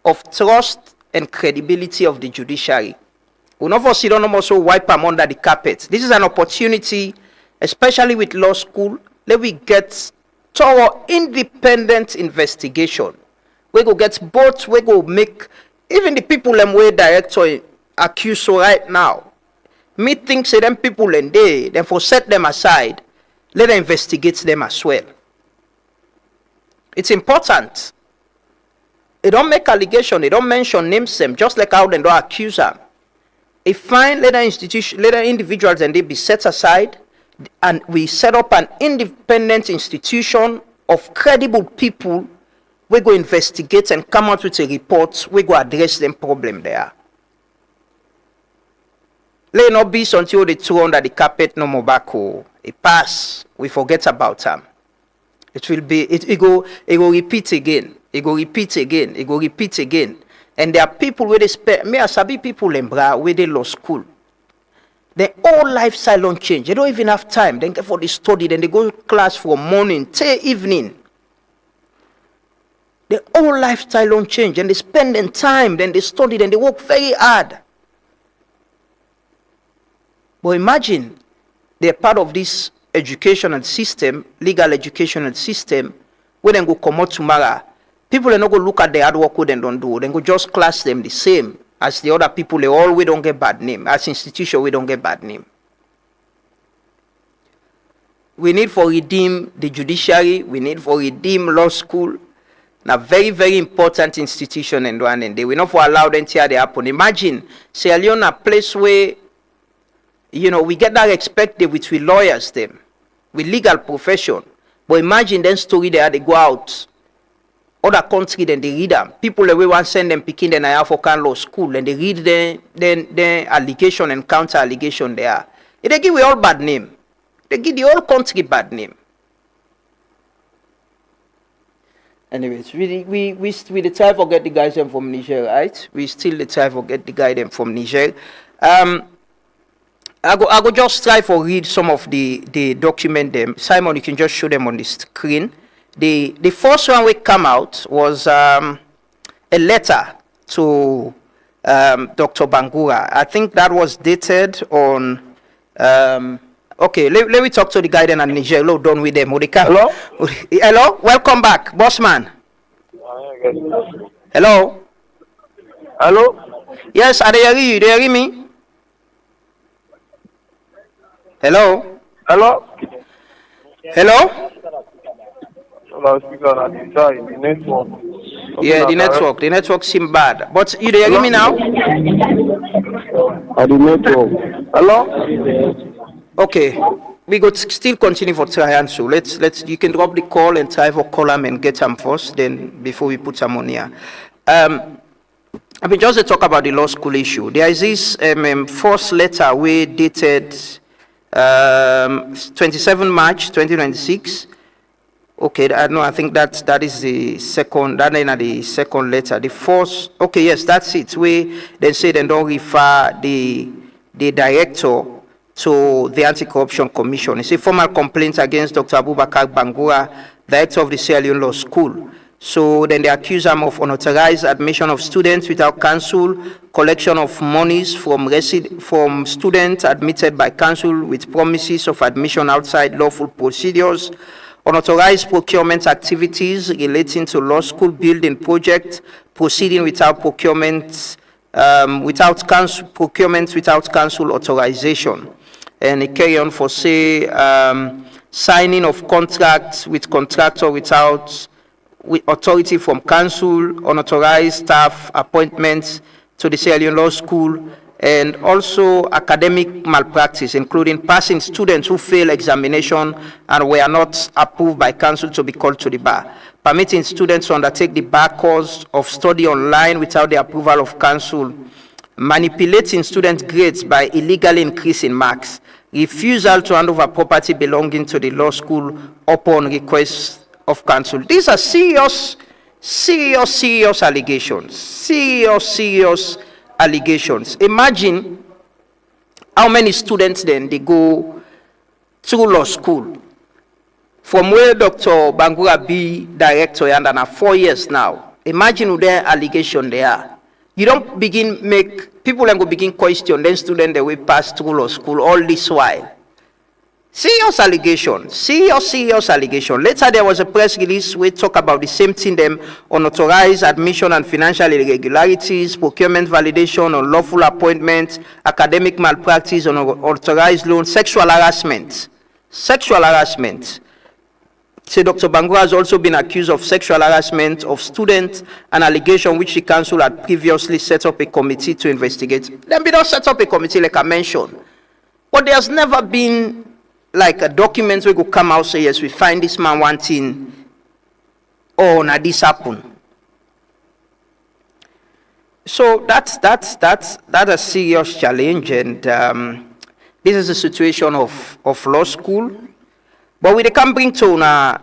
of trust and credibility of the judiciary. We never see them also wipe them under the carpet. This is an opportunity, especially with law school, let we get thorough independent investigation. We go get both, we go make even the people them way director accused so right now. Me think say them people and they then for set them aside, let them investigate them as well. It's important. They don't make allegation, they don't mention names them, just like how they don't accuse them. If fine, let the individuals and they be set aside, and we set up an independent institution of credible people. We go investigate and come out with a report. We go address them problem there. Let it not be until they throw under the carpet no more back. It pass. We forget about them. It will be. It go repeat again. It go repeat again. It go repeat again. And there are people where they spend. Me, I sabi people in Bra where they law school. Their whole lifestyle don't change. They don't even have time. They get for the study, then they go to class from morning till evening. Their whole lifestyle don't change. And they spend their time, then they study, then they work very hard. But imagine they're part of this educational system, legal educational system, where they go come out tomorrow. People are not going to look at the hard work they don't do. They go just class them the same as the other people. They all we don't get bad name. As institution, we don't get bad name. We need for redeem the judiciary. We need for redeem law school. Now, very, very important institution and one, and they will not for allow them to happen. Imagine, say, Leone, a place where, you know, we get that expected with we lawyers, them, with legal profession. But imagine then story they go out, other country, then they read them. People the way want send them picking the African law school, and they read the allegation and counter allegation there. They give we all bad name. They give the whole country bad name. Anyways, we try to get the guys them from Niger, right? We still try to get the guy them from Niger. I go just try to read some of the document them. Simon, you can just show them on the screen. The first one we come out was a letter to Dr. Bangura. I think that was dated on okay, let me talk to the guy then and Niger. Hello, done with them.
Hello?
Hello? Welcome back, boss man. Hello?
Hello?
Yes, I hear you. Do you hear me? Hello?
Hello?
Hello?
The network.
Yeah, the network seems bad. But you hear me now?
The network. Hello?
Okay, we could still continue for try and so let's you can drop the call and try for call them and get them first, then before we put some on here. I mean, just to talk about the law school issue. There is this first letter we dated 27 March 2026. Okay, I think that is the second. That is the second letter. The first. Okay, yes, that's it. We then say they don't refer the director to the Anti-Corruption Commission. It's a formal complaint against Dr. Abubakar Bangura, director of the Sierra Leone Law School. So then they accuse him of unauthorized admission of students without counsel, collection of monies from students admitted by counsel with promises of admission outside lawful procedures, unauthorized procurement activities relating to law school building project, proceeding without procurement, without council authorization. And it carry on for say signing of contracts with contractor without authority from council, unauthorized staff appointments to the Sierra Leone Law School, and also academic malpractice, including passing students who fail examination and were not approved by council to be called to the bar, permitting students to undertake the bar course of study online without the approval of council, manipulating students' grades by illegally increasing marks, refusal to hand over property belonging to the law school upon request of council. These are serious allegations. Serious allegations. Imagine how many students then they go through law school from where Dr. Bangura be director and now 4 years now. Imagine who their allegation they are. You don't begin make people and go begin question then student they will pass through law school all this while. Serious allegation. Later there was a press release we talk about the same thing them unauthorized admission and financial irregularities, procurement validation, unlawful appointments, academic malpractice, unauthorized loan, sexual harassment. Say Dr. Bangura has also been accused of sexual harassment of students, an allegation which the council had previously set up a committee to investigate. Then we don't set up a committee like I mentioned. But there's never been like a document where go come out say yes, we find this man wanting, oh now this happened. So that's a serious challenge, and this is a situation of law school. But we can bring to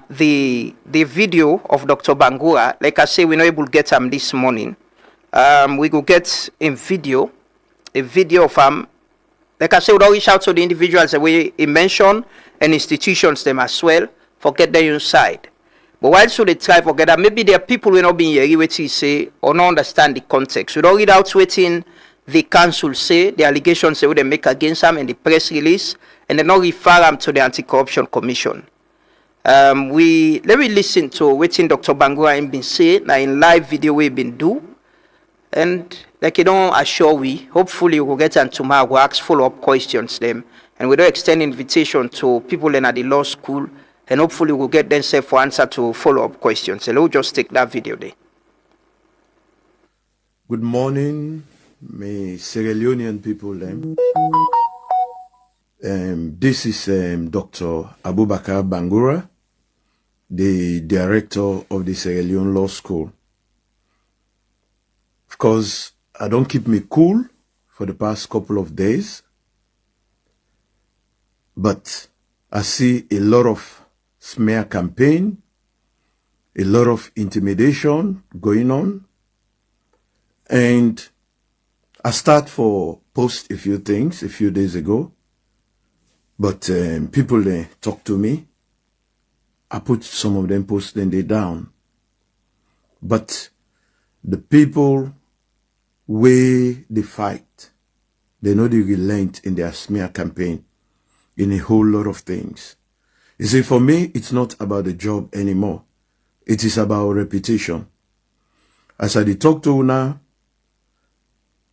the video of Dr. Bangura. Like I say, we're not able to get him this morning. We go get a video of him like I said, we don't reach out to the individuals that we mentioned and institutions them as well for get them inside. But why should they try for get that? Maybe there are people who not being here what he say or not understand the context. We don't read out waiting the council say, the allegations say what they make against them in the press release, and they not refer them to the Anti-Corruption Commission. Let me listen to what Dr. Bangura been say now in live video we been do. And like you don't assure we, hopefully we'll get on tomorrow, we'll ask follow-up questions them. And we don't extend invitation to people in at the law school, and hopefully we'll get them safe for answer to follow-up questions. So we'll just take that video there.
Good morning, my Sierra Leonean people. This is Dr. Abubakar Bangura, the director of the Sierra Leone Law School. Of course, I don't keep me cool for the past couple of days, but I see a lot of smear campaign, a lot of intimidation going on, and I start for post a few things a few days ago, but people talk to me. I put some of them posts, then they down. But the people where they fight, they know they relent in their smear campaign in a whole lot of things. You see, for me, it's not about the job anymore. It is about reputation. As I talk to you now,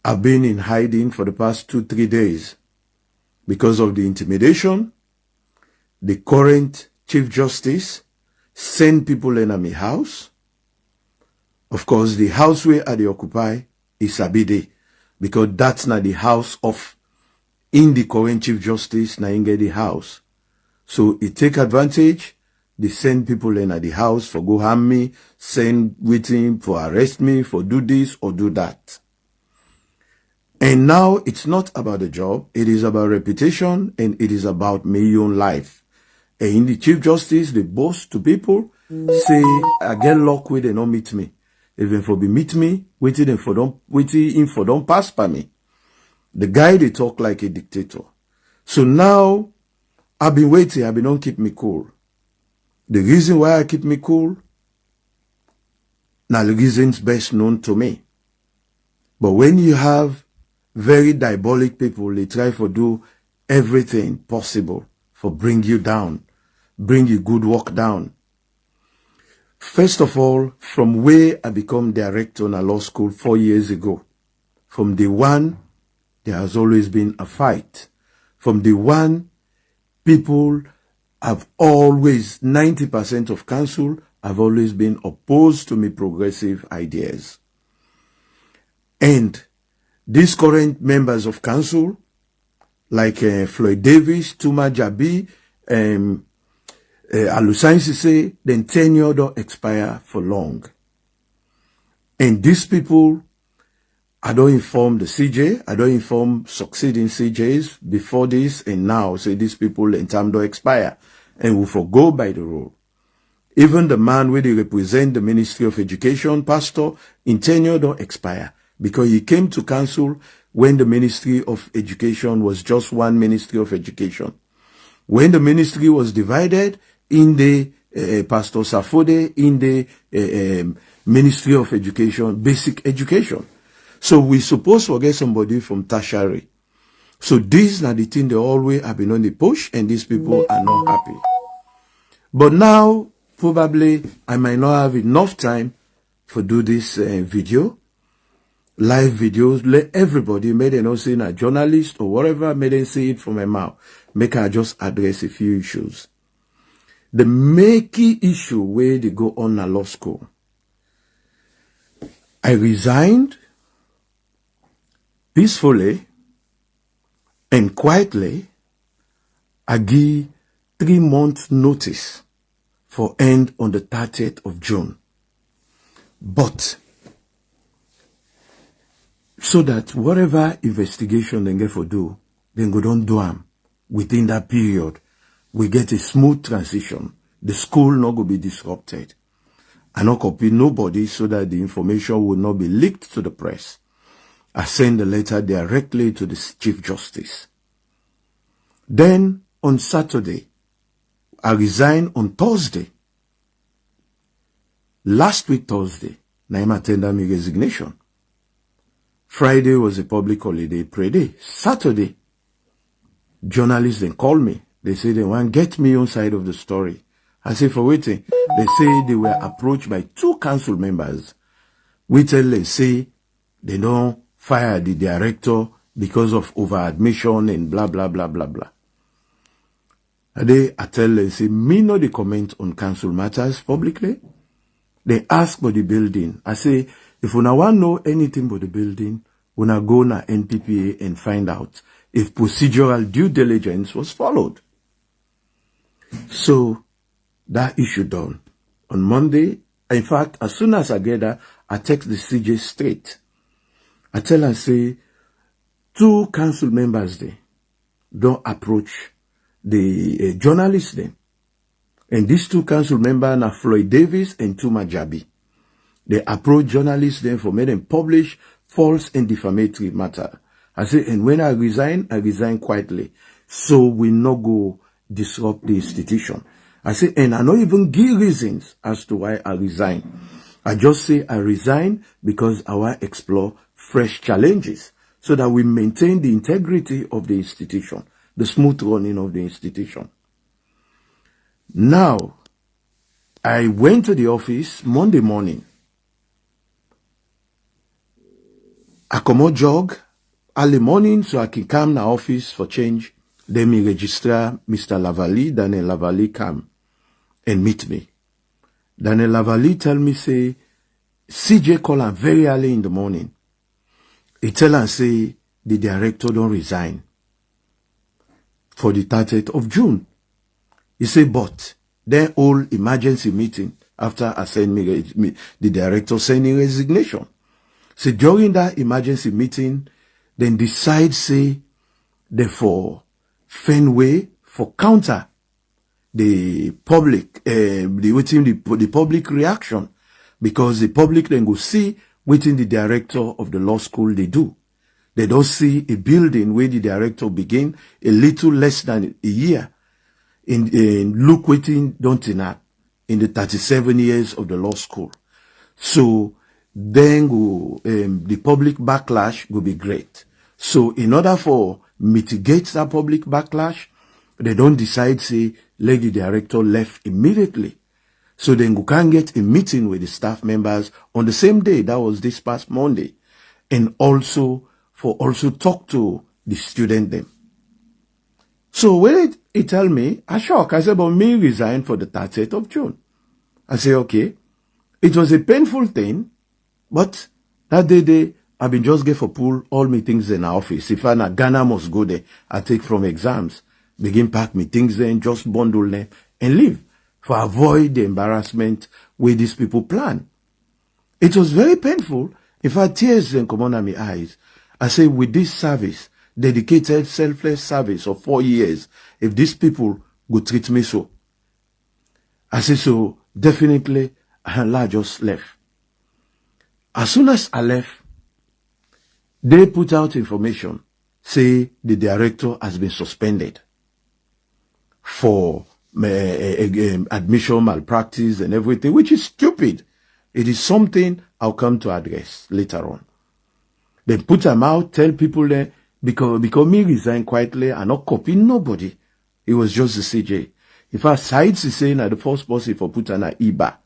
I've been in hiding for the past 2-3 days because of the intimidation. The current Chief Justice send people in my house. Of course, the house where I occupy is Abide, because that's not the house of in the current Chief Justice, na inge the house. So it take advantage. They send people in at the house for go harm me, send waiting for arrest me, for do this or do that. And now it's not about the job. It is about reputation, and it is about my own life. And in the Chief Justice, they boast to people, say, I get luck with they not meet me. Even for be meet me, waiting for don't pass by me. The guy, they talk like a dictator. So now, I've been waiting, I've been don't keep me cool. The reason why I keep me cool, now the reason's best known to me. But when you have very diabolic people, they try to do everything possible for bring you down, bring your good work down. First of all, from where I become director in a law school 4 years ago, from day one, there has always been a fight. From day one, people have always, 90% of council have always been opposed to me progressive ideas. And these current members of council, like Floyd Davis, Tuma Jabi, Alusansi say, then tenure don't expire for long. And these people, I don't inform the CJ, I don't inform succeeding CJs before this and now, say these people in time don't expire and will forgo by the rule. Even the man where they represent the Ministry of Education, pastor, in tenure don't expire because he came to council when the Ministry of Education was just one Ministry of Education. When the ministry was divided, in the Pastor Safode, in the Ministry of Education, basic education. So we supposed to get somebody from tertiary. So these are the things they always have been on the push, and these people are not happy. But now, probably, I might not have enough time for do this video, live videos. Let everybody, may they not say a journalist or whatever, may they say it from my mouth. Make I just address a few issues. The main key issue where they go on a law school. I resigned peacefully and quietly. I give 3 months notice for end on the 30th of June. But so that whatever investigation they get for do, then go don't do them within that period. We get a smooth transition. The school not going to be disrupted. I not copy nobody so that the information will not be leaked to the press. I send the letter directly to the Chief Justice. Then on Saturday, I resigned on Thursday. Last week Thursday, Naima tendered me resignation. Friday was a public holiday, pray-day. Saturday, journalists then called me. They say they want to get me on side of the story. I say for waiting. They say they were approached by 2 council members. We tell them, say they don't fire the director because of over-admission and blah, blah, blah, blah, blah. I tell them, say, me no they comment on council matters publicly. They ask for the building. I say, if you want to know anything about the building, una go na NPPA and find out if procedural due diligence was followed. So, that issue done. On Monday, in fact, as soon as I get that, I text the CJ straight. I tell her, say, 2 council members there don't approach the journalists then. And these 2 council members are Floyd Davis and Tuma Jabi. They approach journalists then for making them publish false and defamatory matter. I say, and when I resign quietly. So we not go disrupt the institution. I say, and I don't even give reasons as to why I resign. I just say I resign because I want to explore fresh challenges so that we maintain the integrity of the institution, the smooth running of the institution. Now, I went to the office Monday morning. I come out jog early morning so I can come to office for change. Then me register Mr. Lavalley, Daniel Lavalley come and meet me. Daniel Lavalley tell me, say, CJ call him very early in the morning. He tell him, say, the director don't resign for the 30th of June. He say, but then all emergency meeting after I send me the director sending resignation. So during that emergency meeting, then decide, say, therefore, Fenway for counter the public, the public reaction, because the public then go see within the director of the law school they do. They don't see a building where the director begin a little less than a year. In look waiting don't in the 37 years of the law school. So then go, the public backlash will be great. So in order for mitigate that public backlash, they don't decide, say, let the director left immediately. So then you can get a meeting with the staff members on the same day. That was this past Monday. And also talk to the student them. So when he tell me, I shock. I said, but me resign for the 30th of June. I say, okay. It was a painful thing, but that day I've been just get for pull all meetings in our office. If I na Ghana must go there, I take from exams, begin pack meetings then, just bundle them and leave for avoid the embarrassment where these people plan. It was very painful. In fact, tears then come on my eyes. I say, with this service, dedicated, selfless service of 4 years, if these people would treat me so. I say, so definitely, Allah just left. As soon as I left, they put out information, say the director has been suspended for admission malpractice and everything, which is stupid. It is something I'll come to address later on. They put them out, tell people that because me resign quietly and not copy nobody. It was just the CJ. In fact, Said is saying that the first person for put an IBA.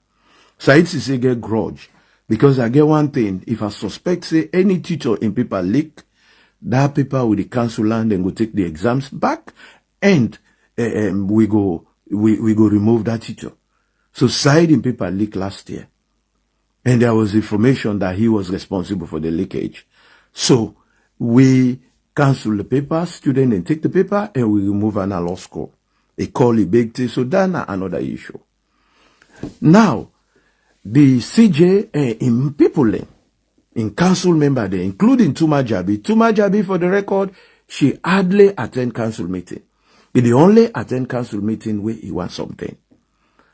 Said is say get grudge. Because I get one thing, if I suspect, say, any teacher in paper leak, that paper with the council land and go take the exams back, and we go remove that teacher. So Said in paper leak last year. And there was information that he was responsible for the leakage. So we cancel the paper, student and take the paper, and we remove an law school. They call it big thing, so that's another issue. Now, the CJ in people, in council member there, including Tuma Jabi, for the record, she hardly attend council meeting. They only attend council meeting where he wants something.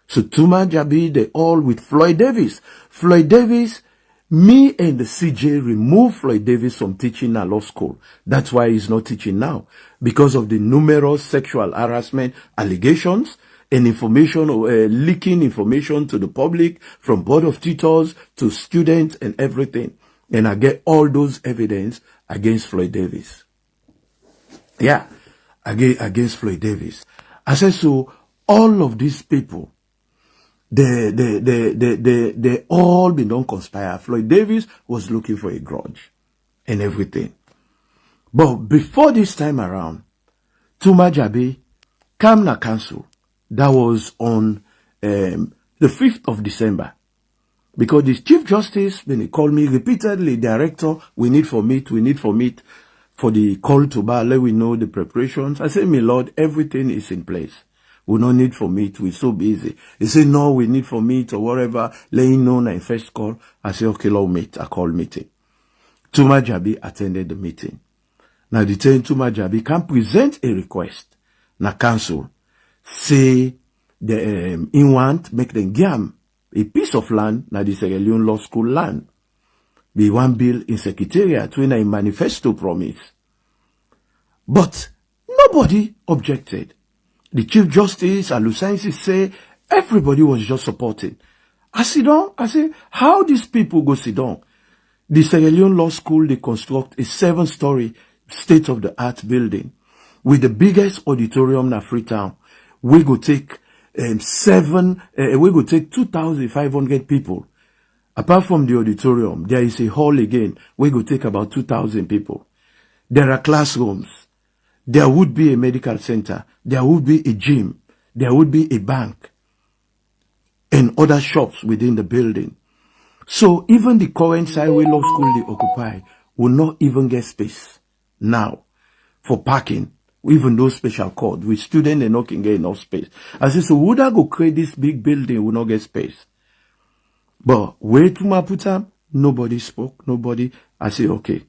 So Tuma Jabi, they all with Floyd Davis. Floyd Davis, Me and the CJ removed Floyd Davis from teaching at law school. That's why he's not teaching now. Because of the numerous sexual harassment allegations and information, leaking information to the public from board of tutors to students and everything. And I get all those evidence against Floyd Davis. Yeah, against Floyd Davis. I said, so all of these people, they all been done conspire. Floyd Davis was looking for a grudge and everything. But before this time around, Tuma Jabi came na council. That was on the 5th of December. Because the Chief Justice, when he called me repeatedly, Director, we need for meet for the call to bar, let we know the preparations. I said, my Lord, everything is in place. We no need for meet, we're so busy. He said, no, we need for meet or whatever, let him know na first call. I said, okay, Lord, meet. I call meeting. Tuma Jabi attended the meeting. Now the Tuma Jabi can present a request na council. Say, the in want, make them give a piece of land, na the Sierra Leone Law School land. Be one bill in Secretariat when a manifesto promise. But nobody objected. The Chief Justice and Lucensis say everybody was just supporting. I sit down, I say, how these people go sit down? The Sierra Leone Law School, they construct a 7-story state-of-the-art building with the biggest auditorium in Freetown. We go take 2,500 people. Apart from the auditorium, there is a hall again. We go take about 2,000 people. There are classrooms. There would be a medical center. There would be a gym. There would be a bank. And other shops within the building. So even the current Highway Law School they occupy will not even get space now for parking. Even those special court with students, they not can get enough space. I said, so would I go create this big building will not get space? But where to my put up, nobody spoke, nobody. I say, okay.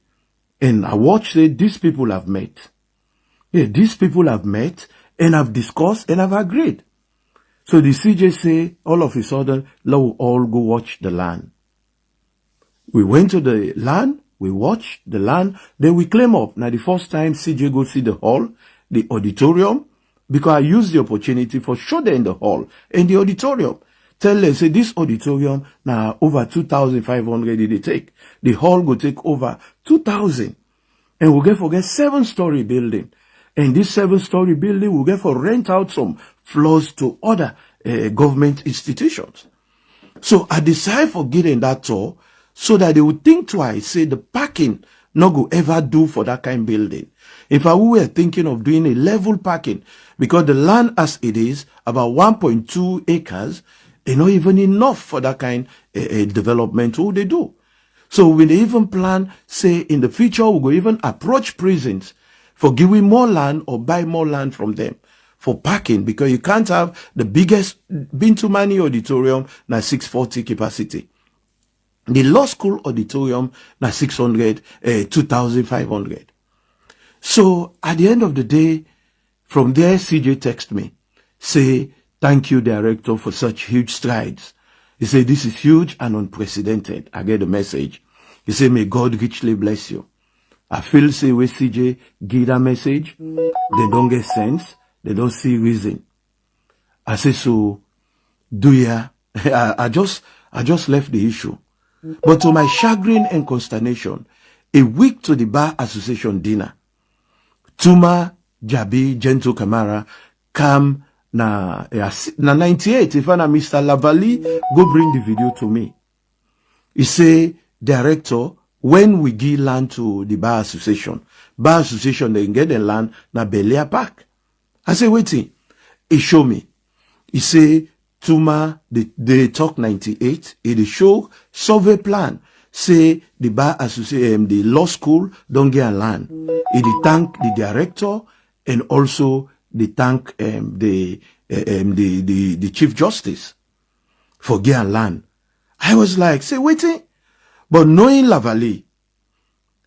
And I watched it, these people have met. Yeah, these people have met and have discussed and have agreed. So the CJ say, all of a sudden, let us all go watch the land. We went to the land, we watched the land, then we claim up. Now the first time CJ go see the hall, the auditorium, because I used the opportunity for show them the hall and the auditorium. Tell them, say this auditorium, now over 2,500 did they take. The hall go take over 2,000. And we'll get for 7-story building. And this 7-story building will get for rent out some floors to other government institutions. So I decided for getting that tour so that they would think twice, say the parking not go ever do for that kind of building. If I were thinking of doing a level parking, because the land as it is, about 1.2 acres, is not even enough for that kind of development who they do. So when they even plan, say in the future, we'll go even approach prisons for giving more land or buy more land from them for parking, because you can't have the biggest Bintumani auditorium na 640 capacity. The law school auditorium na 600, 2,500. So at the end of the day, from there, CJ text me, say, thank you, Director, for such huge strides. He said, this is huge and unprecedented. I get the message. He said, may God richly bless you. I feel say with CJ give that message, they don't get sense, they don't see reason. I say, so do ya? I just left the issue. But to my chagrin and consternation, a week to the Bar Association dinner, Tuma Jabi Gentle Kamara come na 98, if I'm Mr. Lavali, go bring the video to me. He say, Director, when we give land to the Bar Association, they get the land na Belia Park. I say, waiting. He show me. He say, Tuma, they talk 98, it show survey plan. Say the Bar Association, the law school don't get land. It thank the director and also they thank the Chief Justice for getting land. I was like, say, waiting. But knowing Lavali,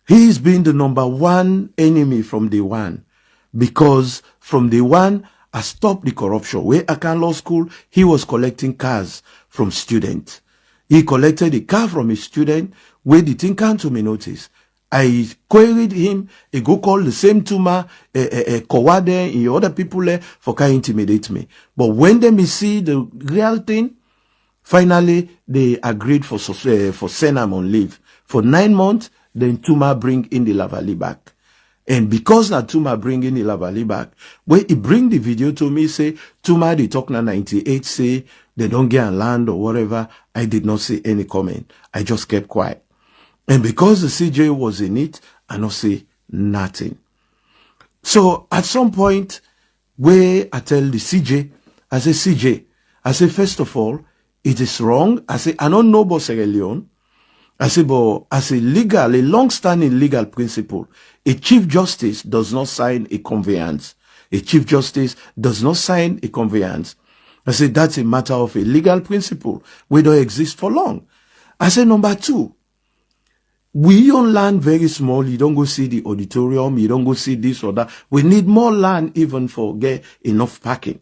he's been the #1 enemy from day one. Because from day one, I stopped the corruption. Where Akan Law School, he was collecting cars from students. He collected a car from a student where the thing came to me notice. I queried him, he go call the same Tuma, Kowade, and other people for can intimidate me. But when they me see the real thing, finally they agreed for send him on leave. For 9 months, then Tuma bring in the Lavali back. And because that Tuma bring in the Lavali back, when he bring the video to me, say, Tuma, the talk na 98, say, they don't get land or whatever, I did not say any comment. I just kept quiet. And because the CJ was in it, I not say nothing. So at some point, where I tell the CJ, I say, CJ, I say, first of all, it is wrong. I say, I don't know about Sierra Leone. I say, but as a long-standing legal principle, a chief justice does not sign a conveyance. A chief justice does not sign a conveyance. I say, that's a matter of a legal principle. We don't exist for long. I say, number two, we own land very small. You don't go see the auditorium. You don't go see this or that. We need more land even for get enough parking.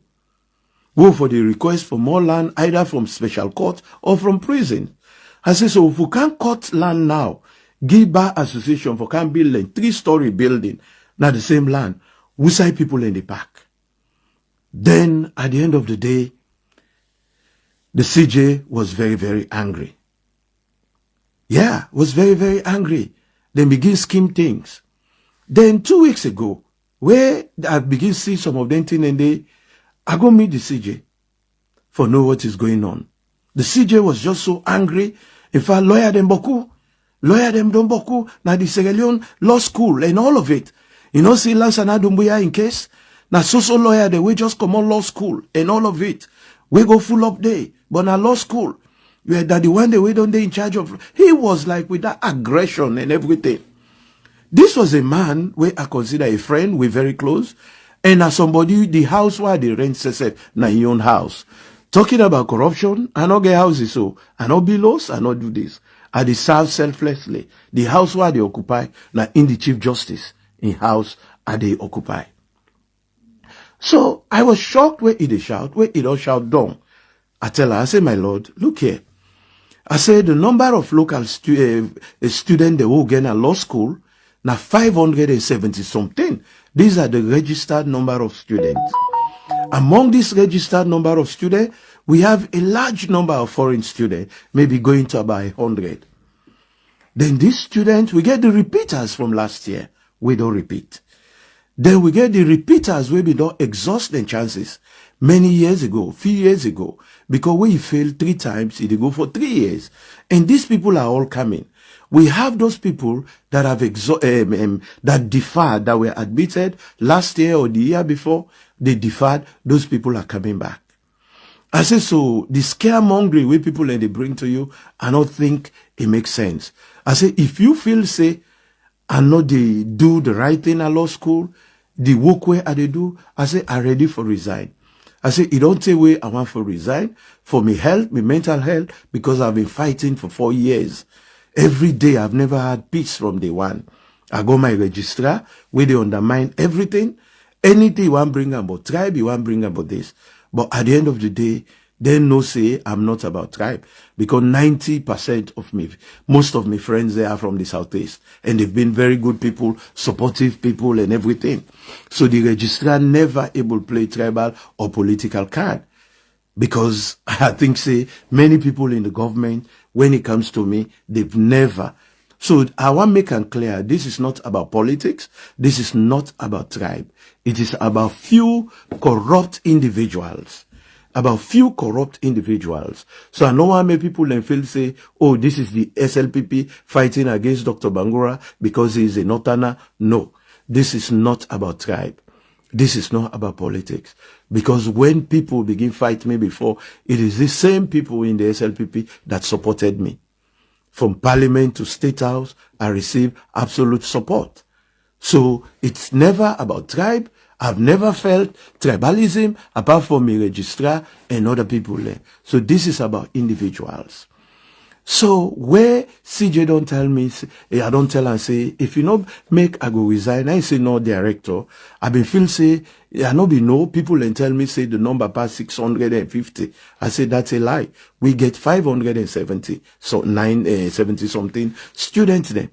Go for the request for more land, either from special court or from prison. I say, so if we can't cut land now, give bar association for can build a 3-story building, not the same land, we say people in the park. Then at the end of the day, the CJ was very, very angry. Yeah, was very, very angry. Then begin scheme things. Then 2 weeks ago, where I begin see some of them things and I go meet the CJ for know what is going on. The CJ was just so angry. In fact, lawyer them boku, lawyer them don't boku. Now the Sierra Leone law school and all of it. You know, see Lansana Dumbuya in case. Now so lawyer they we just come on law school and all of it. We go full up there, but now law school. Yeah, that the one that we don't they in charge of. He was like with that aggression and everything. This was a man where I consider a friend. We're very close. And as somebody, the house where they rent said, na your own house. Talking about corruption, I not get houses so. I not be lost, I not do this. I dey serve selflessly. The house where they occupy, na in the chief justice, in house, I they occupy. So, I was shocked where he shout, where he don't shout down. I tell her, I say, my lord, look here. I say, the number of local students they will get a law school, now 570 something. These are the registered number of students. Among this registered number of students, we have a large number of foreign students, maybe going to about 100. Then these students, we get the repeaters from last year. We don't repeat. Then we get the repeaters where we don't exhaust their chances. Many years ago, few years ago, because when you fail 3 times, they go for 3 years. And these people are all coming. We have those people that have that deferred, that were admitted last year or the year before. They deferred. Those people are coming back. I say, so the scaremongering way people and they bring to you, I don't think it makes sense. I say, if you feel, say, I know they do the right thing at law school, the work way they do, I say, I'm ready for resign. I say, it don't take away I want for resign for me health, me mental health, because I've been fighting for 4 years. Every day I've never had peace from day one. I go my registrar, where they undermine everything. Anything you want bring about tribe, you want bring about this. But at the end of the day, they no say I'm not about tribe. Because 90% of me, most of my friends, they are from the Southeast. And they've been very good people, supportive people and everything. So the registrar never able to play tribal or political card. Because I think, say, many people in the government, when it comes to me, they've never. So I want to make it clear, this is not about politics. This is not about tribe. It is about few corrupt individuals. About few corrupt individuals. So I know how many people then feel say, oh, this is the SLPP fighting against Dr. Bangura because he is a Northerner. No, this is not about tribe. This is not about politics. Because when people begin fight me before, it is the same people in the SLPP that supported me. From parliament to state house, I receive absolute support. So it's never about tribe. I've never felt tribalism apart from my registrar and other people there. So this is about individuals. So where CJ don't tell me, I don't tell and say, if you not make, I go resign. I say no director. I been feel say, I no be no, people and tell me say the number past 650. I say that's a lie. We get 570, so 970 something students there.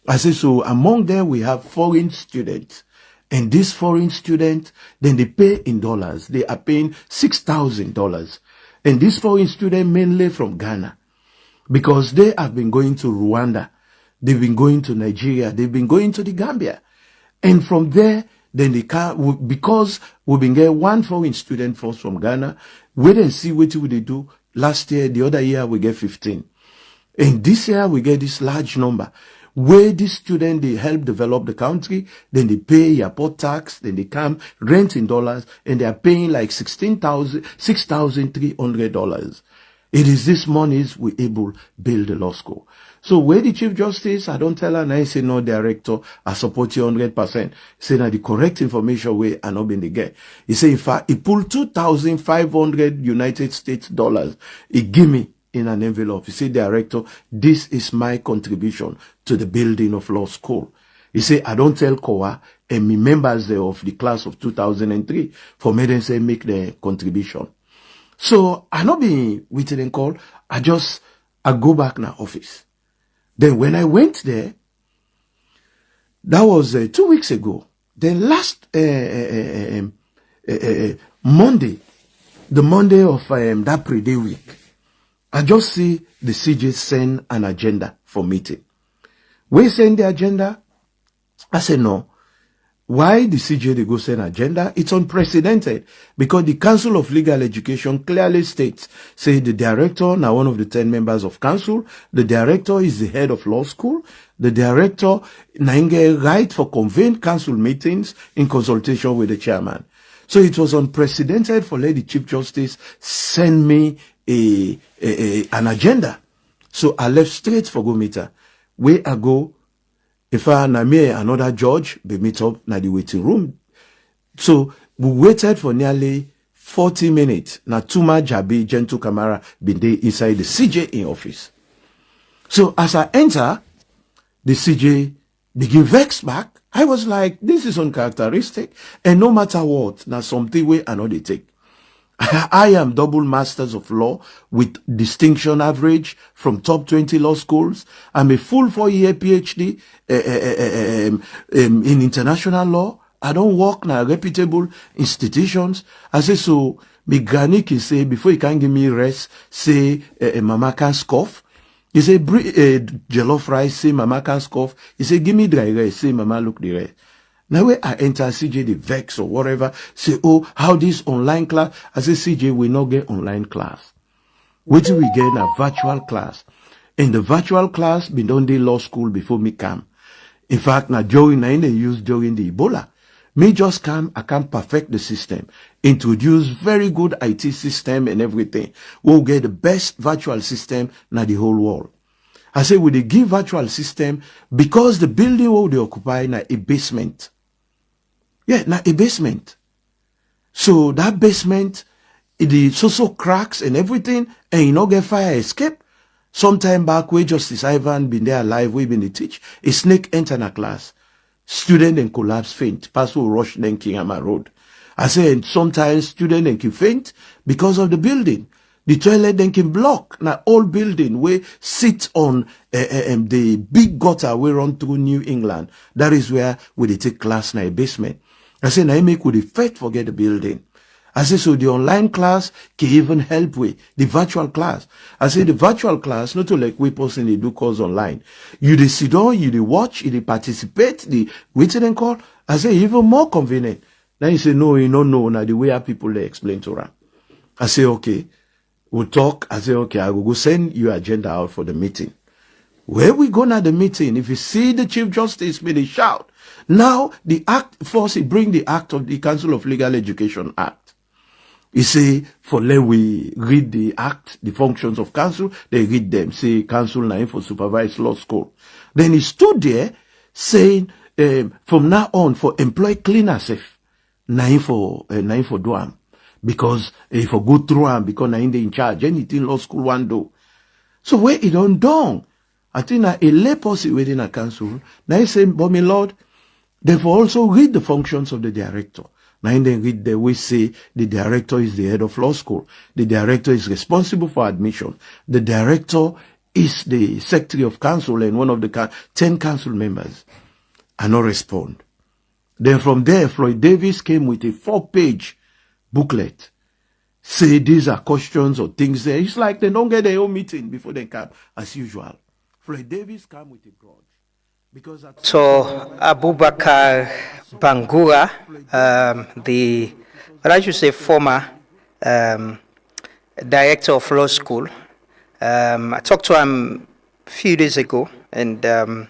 I say, so among them we have foreign students. And these foreign students, then they pay in dollars. They are paying $6,000. And these foreign students mainly from Ghana. Because they have been going to Rwanda, they've been going to Nigeria, they've been going to the Gambia. And from there, then they can, because we've been getting one foreign student first from Ghana, wait and see what they do. Last year, the other year, we get 15. And this year, we get this large number. Where these students, they help develop the country, then they pay airport tax, then they come, rent in dollars, and they are paying like $6,300. It is this monies we able build the law school. So where the Chief Justice, I don't tell her, and I say no director, I support you 100%. Say that the correct information way I not been the get. He say, in fact, he pulled 2,500 United States dollars. He give me in an envelope. He say, director, this is my contribution to the building of law school. He say, I don't tell COA and me members of the class of 2003 for me then say make the contribution. So I not be waiting and call. I go back now office. Then when I went there, that was 2 weeks ago. Then last Monday, the Monday of that pre-day week, I just see the CJ send an agenda for meeting. We send the agenda. I said no. Why the CJ they go send agenda? It's unprecedented because the Council of Legal Education clearly states, say the director, now one of the 10 members of council, the director is the head of law school, the director now get right for convene council meetings in consultation with the chairman. So it was unprecedented for Lady Chief Justice send me an agenda. So I left straight for go meter. Where I go, if I me another judge, we meet up na the waiting room. So we waited for nearly 40 minutes. Na Tuma Jabi, Gentle Camara, been there inside the CJ in office. So as I enter, the CJ begin vex back. I was like, this is uncharacteristic. And no matter what, na something way I know they take. I am double masters of law with distinction average from top 20 law schools. I'm a full 4-year PhD in international law. I don't work in reputable institutions. I say, so me granny can say, before he can give me rest, say, mama can scoff. He say, jollof rice, say, mama can scoff. He say, give me dry rice, say, mama look the rest. Now when I enter CJ, the vex or whatever, say, oh, how this online class? I say, CJ, we not get online class. What do we get in a virtual class? In the virtual class, we don't do law school before me come. In fact, now during they use during the Ebola. Me just come, I can perfect the system, introduce very good IT system and everything. We'll get the best virtual system in the whole world. I say, we give virtual system because the building will they occupy na a basement. Yeah, na a basement. So that basement, it is so cracks and everything, and you not get fire escape. Sometime back, where Justice Ivan been there alive, we been the teach. A snake enter a class. Student and collapse faint. Pass will rush then King Ama Road. I say, sometimes student and can faint because of the building. The toilet then can block. Now, old building where sit on the big gutter we run through New England. That is where we take class in a basement. I say, now make with the fact forget the building. I say, so the online class can even help with the virtual class. I say, the virtual class, not to like we person they do course online. You they sit down, you they watch, you they participate, the waiting and call. I say, even more convenient. Now you say, no, you don't know. Now the way our people they explain to her. I say, okay. We'll talk. I say, okay, I will go send your agenda out for the meeting. Where we go now the meeting, if you see the Chief Justice, may they shout. Now, the act, first he bring the act of the Council of Legal Education Act. He say, for let we read the act, the functions of council, they read them. Say, council name for supervised law school. Then he stood there saying, from now on, for employ cleaner safe, name for do am. Because if I go through am, because I ain't in charge, anything law school one do. So where it don't done, I think a lay policy within a council, now say, but my lord, they've also read the functions of the director. Now they read the way say the director is the head of law school. The director is responsible for admission. The director is the secretary of council and one of the 10 council members. And not respond. Then from there, Floyd Davis came with a 4-page booklet. Say these are questions or things there. It's like they don't get their own meeting before they come, as usual. Floyd Davis came with a grudge. Because
So Abubakar Bangura, former director of law school, I talked to him a few days ago, and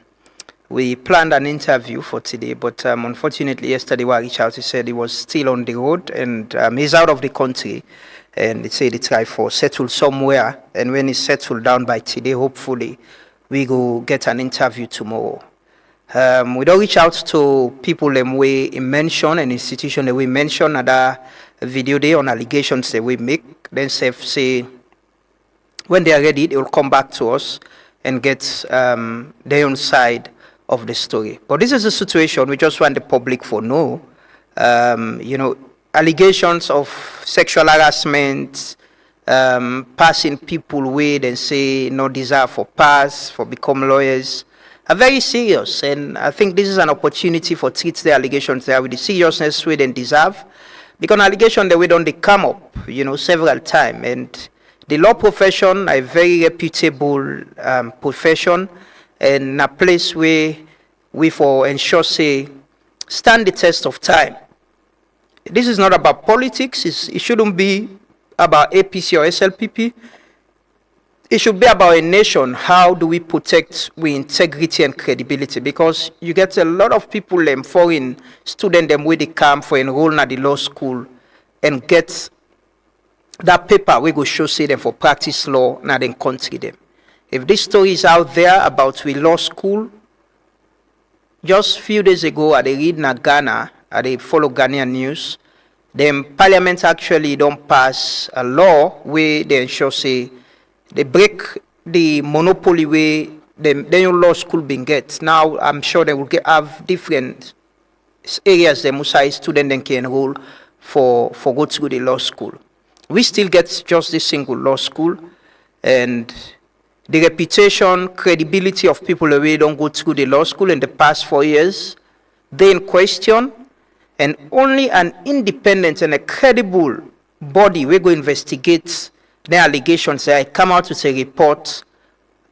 we planned an interview for today, but unfortunately yesterday when I reached out, he said he was still on the road, and he's out of the country, and he said he tried for settle somewhere, and when he's settled down by today, hopefully we go get an interview tomorrow. We don't reach out to people we mention, an institution that we mention, other video day on allegations that we make, then say when they are ready, they will come back to us and get their own side of the story. But this is a situation we just want the public to know. Allegations of sexual harassment, passing people with and say no desire for pass, for become lawyers, are very serious. And I think this is an opportunity for treat the allegations there with the seriousness we then deserve. Because allegation that we don't come up, several times. And the law profession, a very reputable profession, and a place where we for ensure say stand the test of time. This is not about politics. It shouldn't be about APC or SLPP. It should be about a nation. How do we protect with integrity and credibility? Because you get a lot of people, foreign students, where they come for enroll at the law school and get that paper we go show say them for practice law, now then country them. If this story is out there about we law school, just few days ago I read in Ghana, I follow Ghanaian news, then parliament actually don't pass a law where they ensure say they break the monopoly way the law school being get. Now I'm sure they will have different areas the Musai student then can enroll for go through the law school. We still get just this single law school, and the reputation, credibility of people who don't go through the law school in the past 4 years, they in question, and only an independent and a credible body will go investigate the allegations. They come out with a report,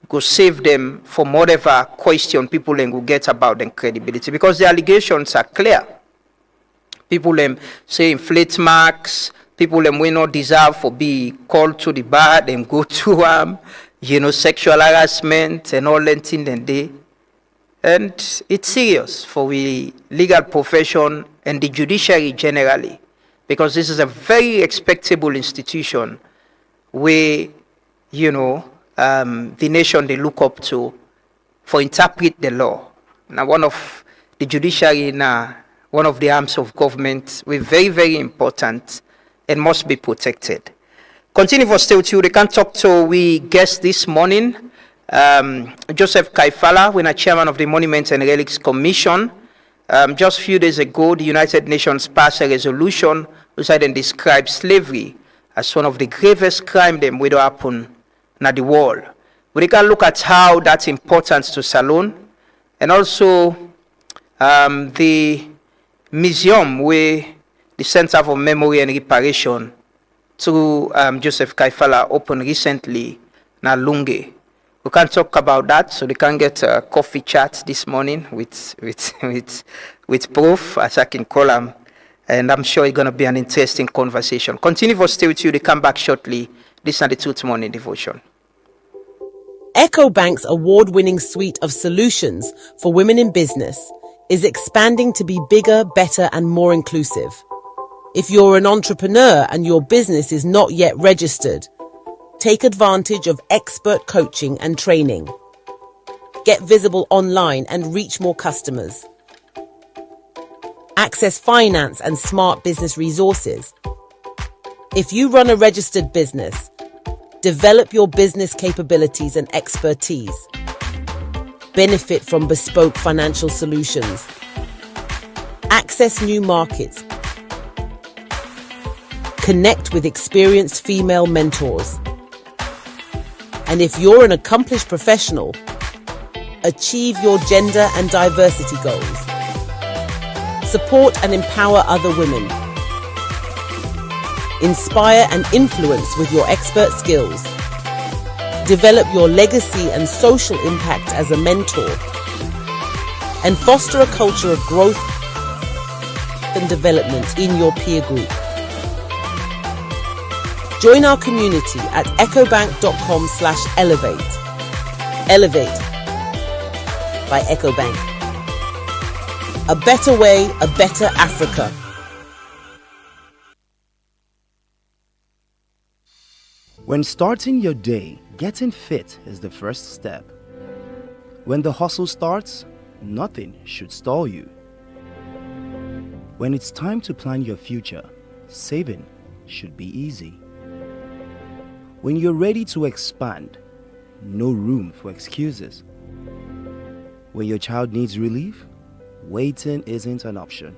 go save them from whatever question people then go get about their credibility, because the allegations are clear. People say inflate marks, people will not deserve for be called to the bar, them go to sexual harassment and all that thing and they. And it's serious for the legal profession and the judiciary generally, because this is a very respectable institution where, the nation they look up to for interpret the law. Now, one of the judiciary now, one of the arms of government, we're very, very important and must be protected. Continue for still too. They can talk to we guest this morning, Joseph Kaifala, when a chairman of the Monuments and Relics Commission. Just a few days ago, the United Nations passed a resolution which then described slavery as one of the gravest crimes that will happen in the world. We can look at how that's important to Salone, and also the museum where the Center for Memory and Reparation through Joseph Kaifala opened recently na Lungi. We can talk about that, so they can get a coffee chat this morning with Prof, as I can call him, and I'm sure it's going to be an interesting conversation. Continue for stay with you. They come back shortly. This is the Truth Morning Devotion.
EcoBank's award-winning suite of solutions for women in business is expanding to be bigger, better, and more inclusive. If you're an entrepreneur and your business is not yet registered, take advantage of expert coaching and training. Get visible online and reach more customers. Access finance and smart business resources. If you run a registered business, Develop your business capabilities and expertise. Benefit from bespoke financial solutions. Access new markets. Connect with experienced female mentors. And if you're an accomplished professional, achieve your gender and diversity goals. Support and empower other women. Inspire and influence with your expert skills. Develop your legacy and social impact as a mentor. And foster a culture of growth and development in your peer group. Join our community at ecobank.com/elevate. Elevate by EcoBank. A better way, a better Africa.
When starting your day, getting fit is the first step. When the hustle starts, nothing should stall you. When it's time to plan your future, saving should be easy. When you're ready to expand, no room for excuses. When your child needs relief, waiting isn't an option.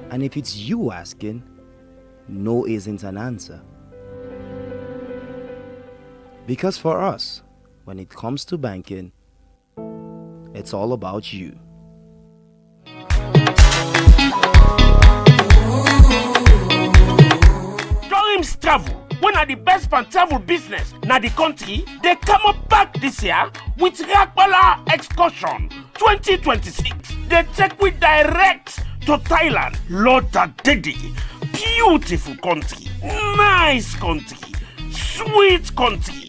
And if it's you asking, no isn't an answer. Because for us, when it comes to banking, it's all about you.
Dreams Travel, one of the best pan travel business na the country, they come up back this year with Rakbala Excursion 2026. They take we direct to Thailand. Lord Daddy, beautiful country, nice country, sweet country.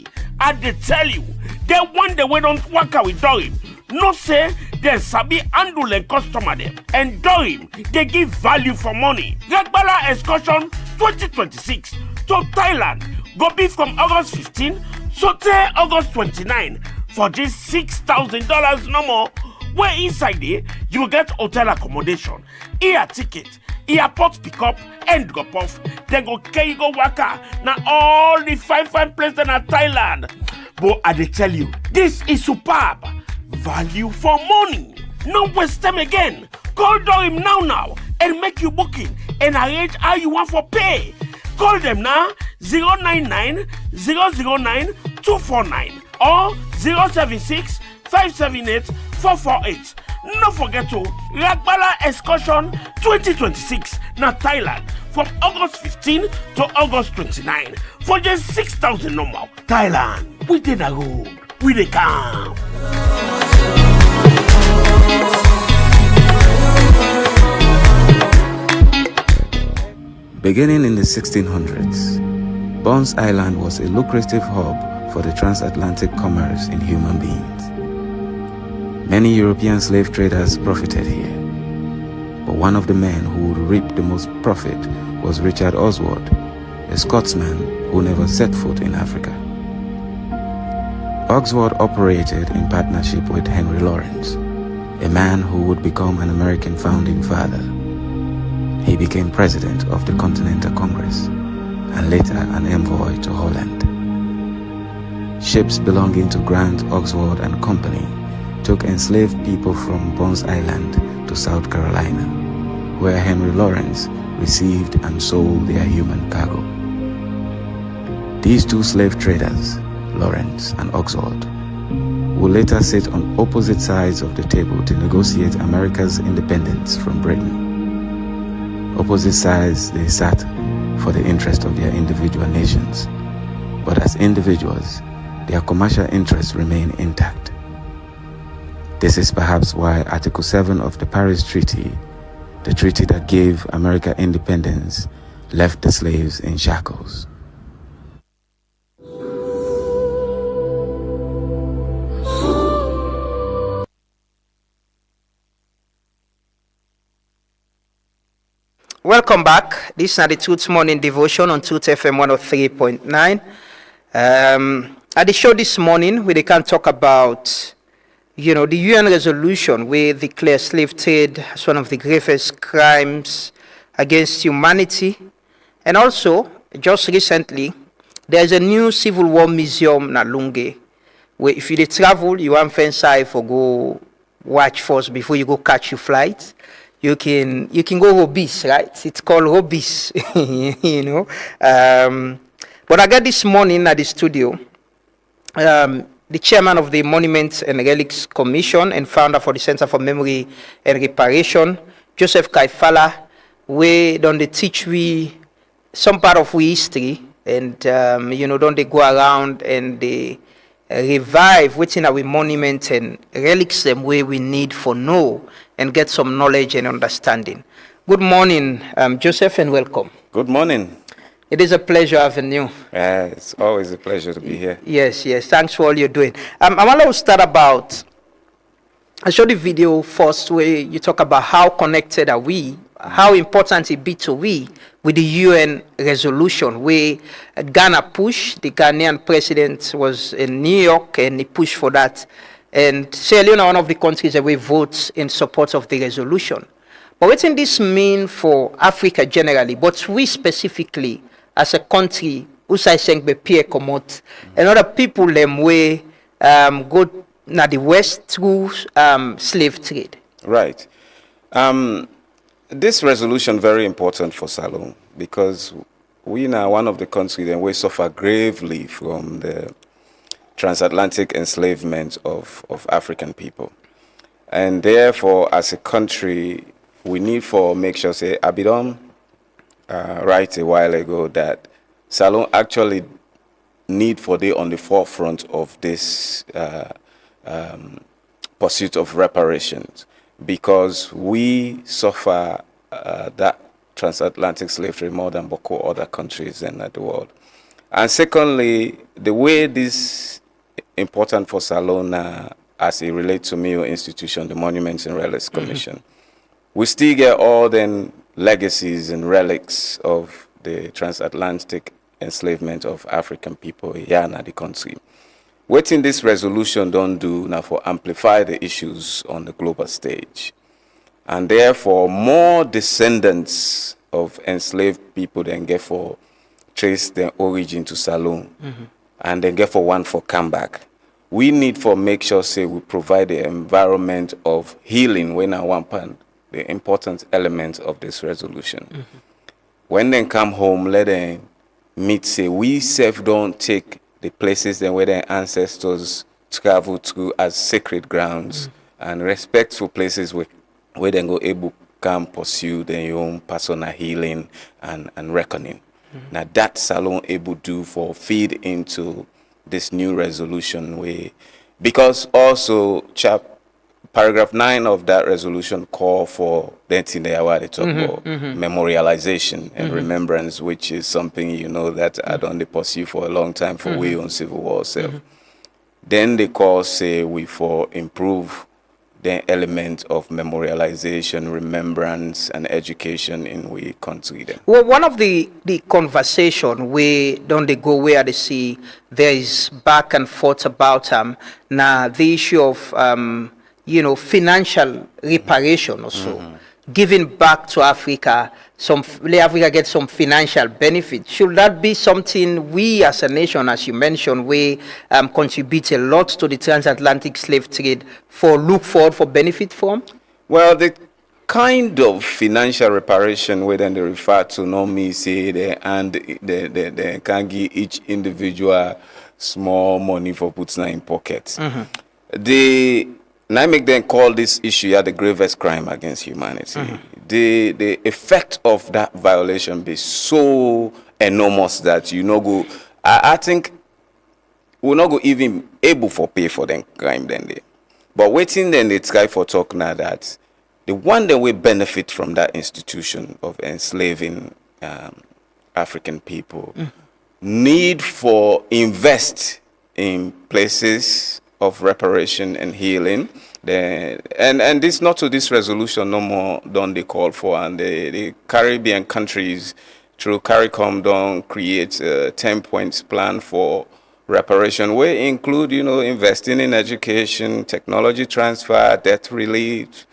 And they tell you, they want the way don't work out with Dorim. No say they sabi handle and customer them. And Dorim, they give value for money. Rakbala Excursion 2026 to Thailand go be from August 15 to August 29 for just $6,000 no more. Where inside there you will get hotel accommodation, air ticket, airport pickup and drop off. Then go carry go waka. Now all the fine places in Thailand. But I dey tell you, this is superb value for money. No waste time again. Call them now and make you booking and arrange how you want for pay. Call them now 099 009 249 or 076 578 448. No forget to Rakbala Excursion 2026 na Thailand from August 15 to August 29 for just 6,000 normal. Thailand, we did a road, we dey come.
Beginning in the 1600s, Bones Island was a lucrative hub for the transatlantic commerce in human beings. Many European slave traders profited here, but one of the men who would reap the most profit was Richard Oswald, a Scotsman who never set foot in Africa. Oswald operated in partnership with Henry Lawrence, a man who would become an American founding father. He became president of the Continental Congress and later an envoy to Holland. Ships belonging to Grant, Oswald and Company took enslaved people from Bones Island to South Carolina, where Henry Lawrence received and sold their human cargo. These two slave traders, Lawrence and Oswald, would later sit on opposite sides of the table to negotiate America's independence from Britain. Opposite sides they sat for the interest of their individual nations, but as individuals, their commercial interests remain intact. This is perhaps why Article 7 of the Paris Treaty, the treaty that gave America independence, left the slaves in shackles.
Welcome back. This is the Tooth Morning Devotion on Tooth FM 103.9. At the show this morning, we can talk about, the UN resolution where declares slave trade as one of the gravest crimes against humanity. And also, just recently, there's a new Civil War museum na Lungi, where if you dey travel, you want to for go watch first before you go catch your flight. You can go Hobbies, right? It's called Hobbies, you know. But I got this morning at the studio, the chairman of the Monuments and Relics Commission and founder for the Center for Memory and Reparation, Joseph Kaifala, where don't they teach we some part of we history, and you know, don't they go around and they revive within our monuments and relics them where we need for know and get some knowledge and understanding. Good morning, Joseph, and welcome.
Good morning.
It is a pleasure having you.
It's always a pleasure to be here.
Yes, yes. Thanks for all you're doing. I want to start about, I showed the video first where you talk about how connected are we, how important it be to we with the UN resolution where Ghana pushed, the Ghanaian president was in New York and he pushed for that. And Sierra Leone, one of the countries that we vote in support of the resolution. But what does this mean for Africa generally, but we specifically as a country, who say be peer commot, and other people them way go na the West through slave trade.
Right. This resolution very important for Salone because we now one of the countries that we suffer gravely from the transatlantic enslavement of African people. And therefore, as a country, we need for make sure, say, Abidon, right a while ago, that Salone actually need for they on the forefront of this pursuit of reparations because we suffer that transatlantic slavery more than Boko other countries in the world. And secondly, the way this important for Salone as it relates to MEO institution, the Monuments and Relics Commission, we still get all the legacies and relics of the transatlantic enslavement of African people here in the country. What in this resolution don't do now for amplify the issues on the global stage. And therefore, more descendants of enslaved people then get for trace their origin to Salone and then get for one for comeback. We need for make sure, say, we provide the environment of healing when I want the important element of this resolution. When they come home, let them meet, say, we self don't take the places then where their ancestors travel to as sacred grounds and respectful places where they go able can pursue their own personal healing and reckoning. Now that Salone able do for feed into this new resolution way, because also paragraph 9 of that resolution call for that in the they talk about memorialization and remembrance, which is something you know that I don't pursue for a long time for we on civil war self. Then they call say we for improve the element of memorialization, remembrance, and education in we country. Then.
Well, one of the conversation where don't they go where they see there is back and forth about now the issue of you know, financial reparation also, giving back to Africa, let Africa get some financial benefit. Should that be something we as a nation, as you mentioned, we contribute a lot to the transatlantic slave trade for look forward for benefit from?
Well, the kind of financial reparation where then they refer to normally say they can give each individual small money for putting in pockets. And I make them call this issue the gravest crime against humanity. The effect of that violation be so enormous that you know go. I think we're not go even able for pay for them crime then they. But waiting then they try for talk now that the one that will benefit from that institution of enslaving African people need for invest in places of reparation and healing. And this not to this resolution no more don't they call for, and the Caribbean countries through CARICOM don't create a 10 points plan for reparation where include investing in education, technology transfer, debt relief,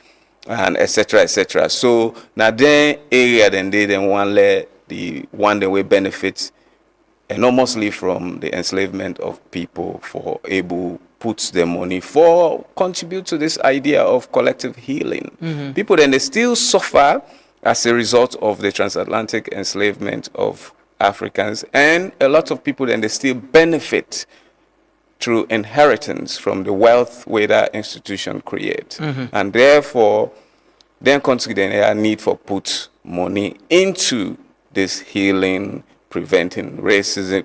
and etc. So now then area then they then want let the one that will benefit enormously from the enslavement of people for able puts their money for contribute to this idea of collective healing.
Mhm.
People then they still suffer as a result of the transatlantic enslavement of Africans, and a lot of people then they still benefit through inheritance from the wealth where that institution create.
Mhm.
And therefore, then country then a need for put money into this healing, preventing racism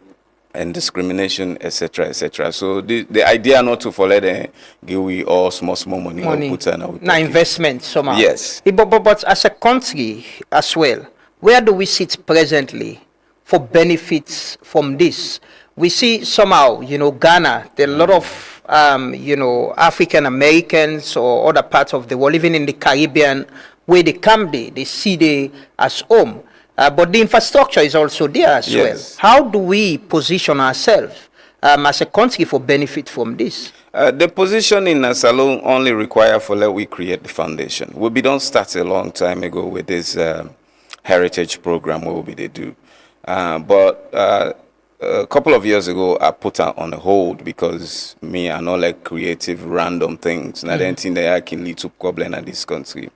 and discrimination, etc., etc. So the idea not to follow the give we all small money,
Money.
or put in our
Now investment somehow.
Yes.
But as a country as well, where do we sit presently for benefits from this? We see somehow, Ghana, there are a lot of, African Americans or other parts of the world, even in the Caribbean, where they come there, they see they as home. But the infrastructure is also there as
Yes.
well. How do we position ourselves as a country for benefit from this?
The position in a salon only require for let we create the foundation. We don't start a long time ago with this heritage program where we they do. But a couple of years ago, I put it on hold because I know like creative random things. And I didn't think that I can lead to problem in this country.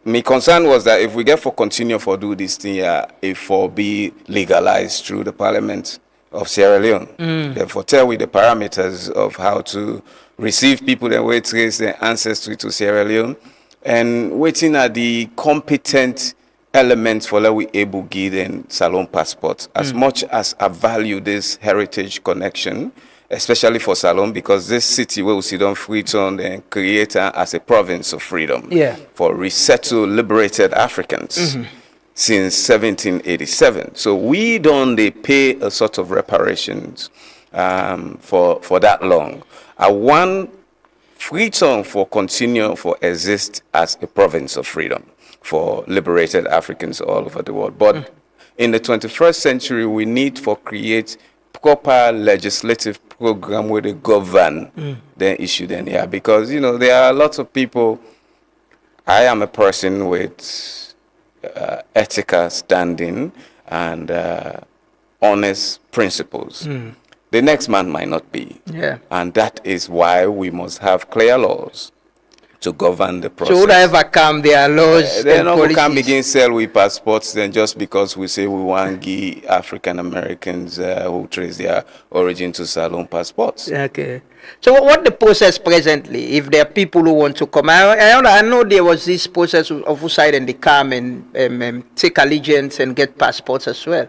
My concern was that if we get for continue for do this thing, if for be legalized through the Parliament of Sierra Leone, therefore tell we the parameters of how to receive people and wait trace their ancestry to Sierra Leone, and waiting at the competent elements for that we able give them Salon passports. As much as I value this heritage connection, especially for Salon, because this city where we sit on Freetown and create as a province of freedom for resettled, liberated Africans since 1787. So we don't they pay a sort of reparations for that long. I want Freetown for continue for exist as a province of freedom for liberated Africans all over the world. But in the 21st century, we need for create proper legislative program where they govern the issue then, because, there are lots of people. I am a person with ethical standing and honest principles. The next man might not be.
Yeah.
And that is why we must have clear laws to govern the process.
So whatever come, there are laws
They're
and
not going to
policies.
begin sell with passports then just because we say we want to give African Americans who trace their origin to Salon passports.
Okay. So what the process presently, if there are people who want to come? I know there was this process of who side and they come and take allegiance and get passports as well.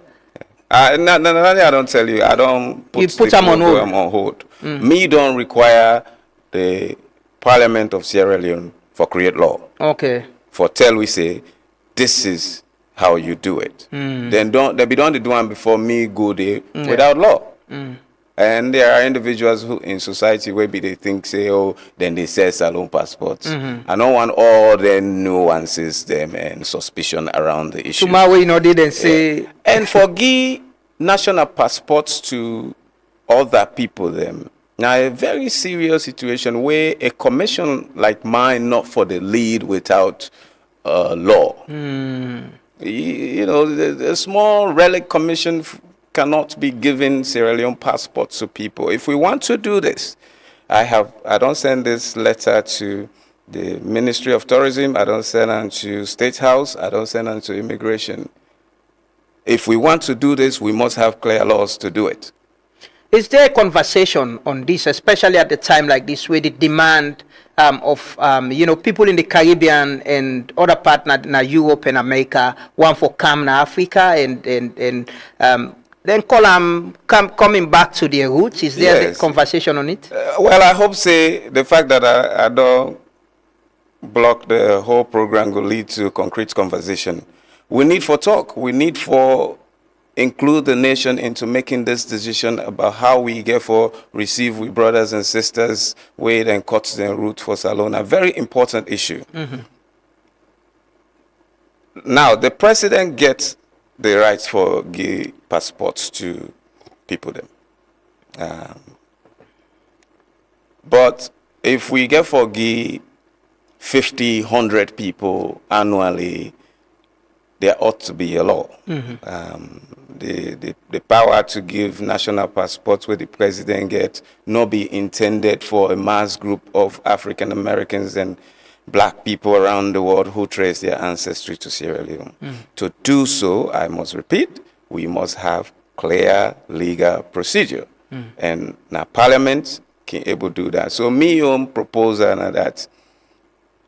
I don't tell you. I don't put,
put
the
them on hold.
program on hold. Me don't require the Parliament of Sierra Leone for create law.
Okay.
For tell we say, this is how you do it. Then they be done the one before me go there without law. And there are individuals who in society where they think say, then they say Salon passports. I don't want all the nuances them and suspicion around the issue.
Tomorrow, didn't say.
And for give national passports to other people them. Now, a very serious situation where a commission like mine not for the lead without law. The small relic commission cannot be given Sierra Leone passports to people. If we want to do this, I don't send this letter to the Ministry of Tourism. I don't send it to State House. I don't send it to Immigration. If we want to do this, we must have clear laws to do it.
Is there a conversation on this, especially at a time like this, where the demand of people in the Caribbean and other partners in Europe and America want for come to Africa and then coming back to their roots? Is there a conversation on it?
Well, I hope say the fact that I don't block the whole program will lead to concrete conversation. We need for talk. We need for include the nation into making this decision about how we get for receive we brothers and sisters wait and cut the route for Salon. A very important issue. Now, the president gets the rights for give passports to people them. But if we get for give 50, 100 people annually, there ought to be a law.
the power to give national passports where the president get not be intended for a mass group of African Americans and black people around the world who trace their ancestry to Sierra Leone. To do so, I must repeat, we must have clear legal procedure. And now Parliament can able to do that. So me own proposal na that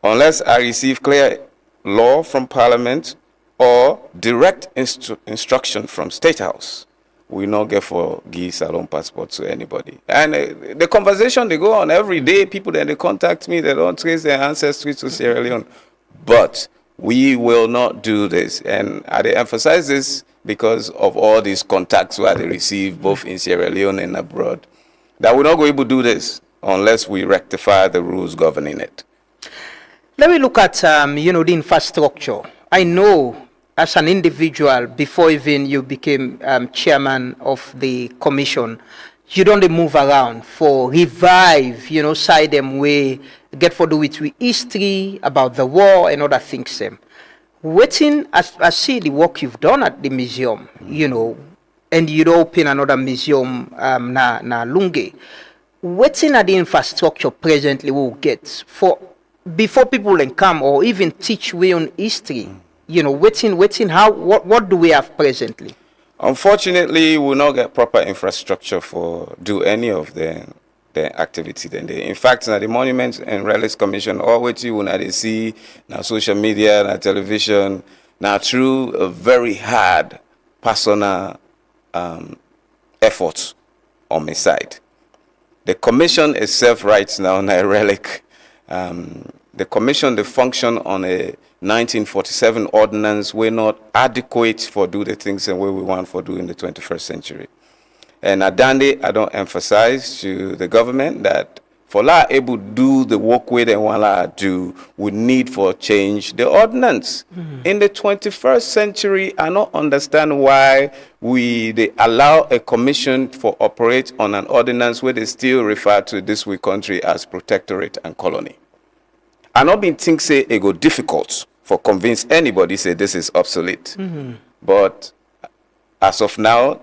unless I receive clear law from Parliament or direct instruction from State House, we not get for give salon passport to anybody. And the conversation they go on every day, people that they contact me, they don't trace their ancestry to Sierra Leone. But we will not do this. And I emphasize this because of all these contacts where they receive both in Sierra Leone and abroad, that we're not going to do this unless we rectify the rules governing it.
Let me look at, the infrastructure. I know as an individual, before even you became chairman of the commission, you don't move around for revive, side them way, get for do with history, about the war and other things. Waiting, I see the work you've done at the museum, and you'd open another museum na Lungi. Waiting at the infrastructure presently will get for before people can come or even teach we on history. Waiting how what do we have presently?
Unfortunately, we will not get proper infrastructure for do any of the activity. In fact, now the Monuments and Relics Commission, all what you when they see now social media, now television, now through a very hard personal effort on my side. The commission itself right now on a relic. The commission, the function on a 1947 ordinance were not adequate for do the things and what we want for do in the 21st century. And at Dande, I don't emphasize to the government that for la able to do the work with and want la do, we need for change the ordinance. In the 21st century, I don't understand why they allow a commission for operate on an ordinance where they still refer to this we country as protectorate and colony. I not been think say it go difficult for convince anybody say this is obsolete. But as of now,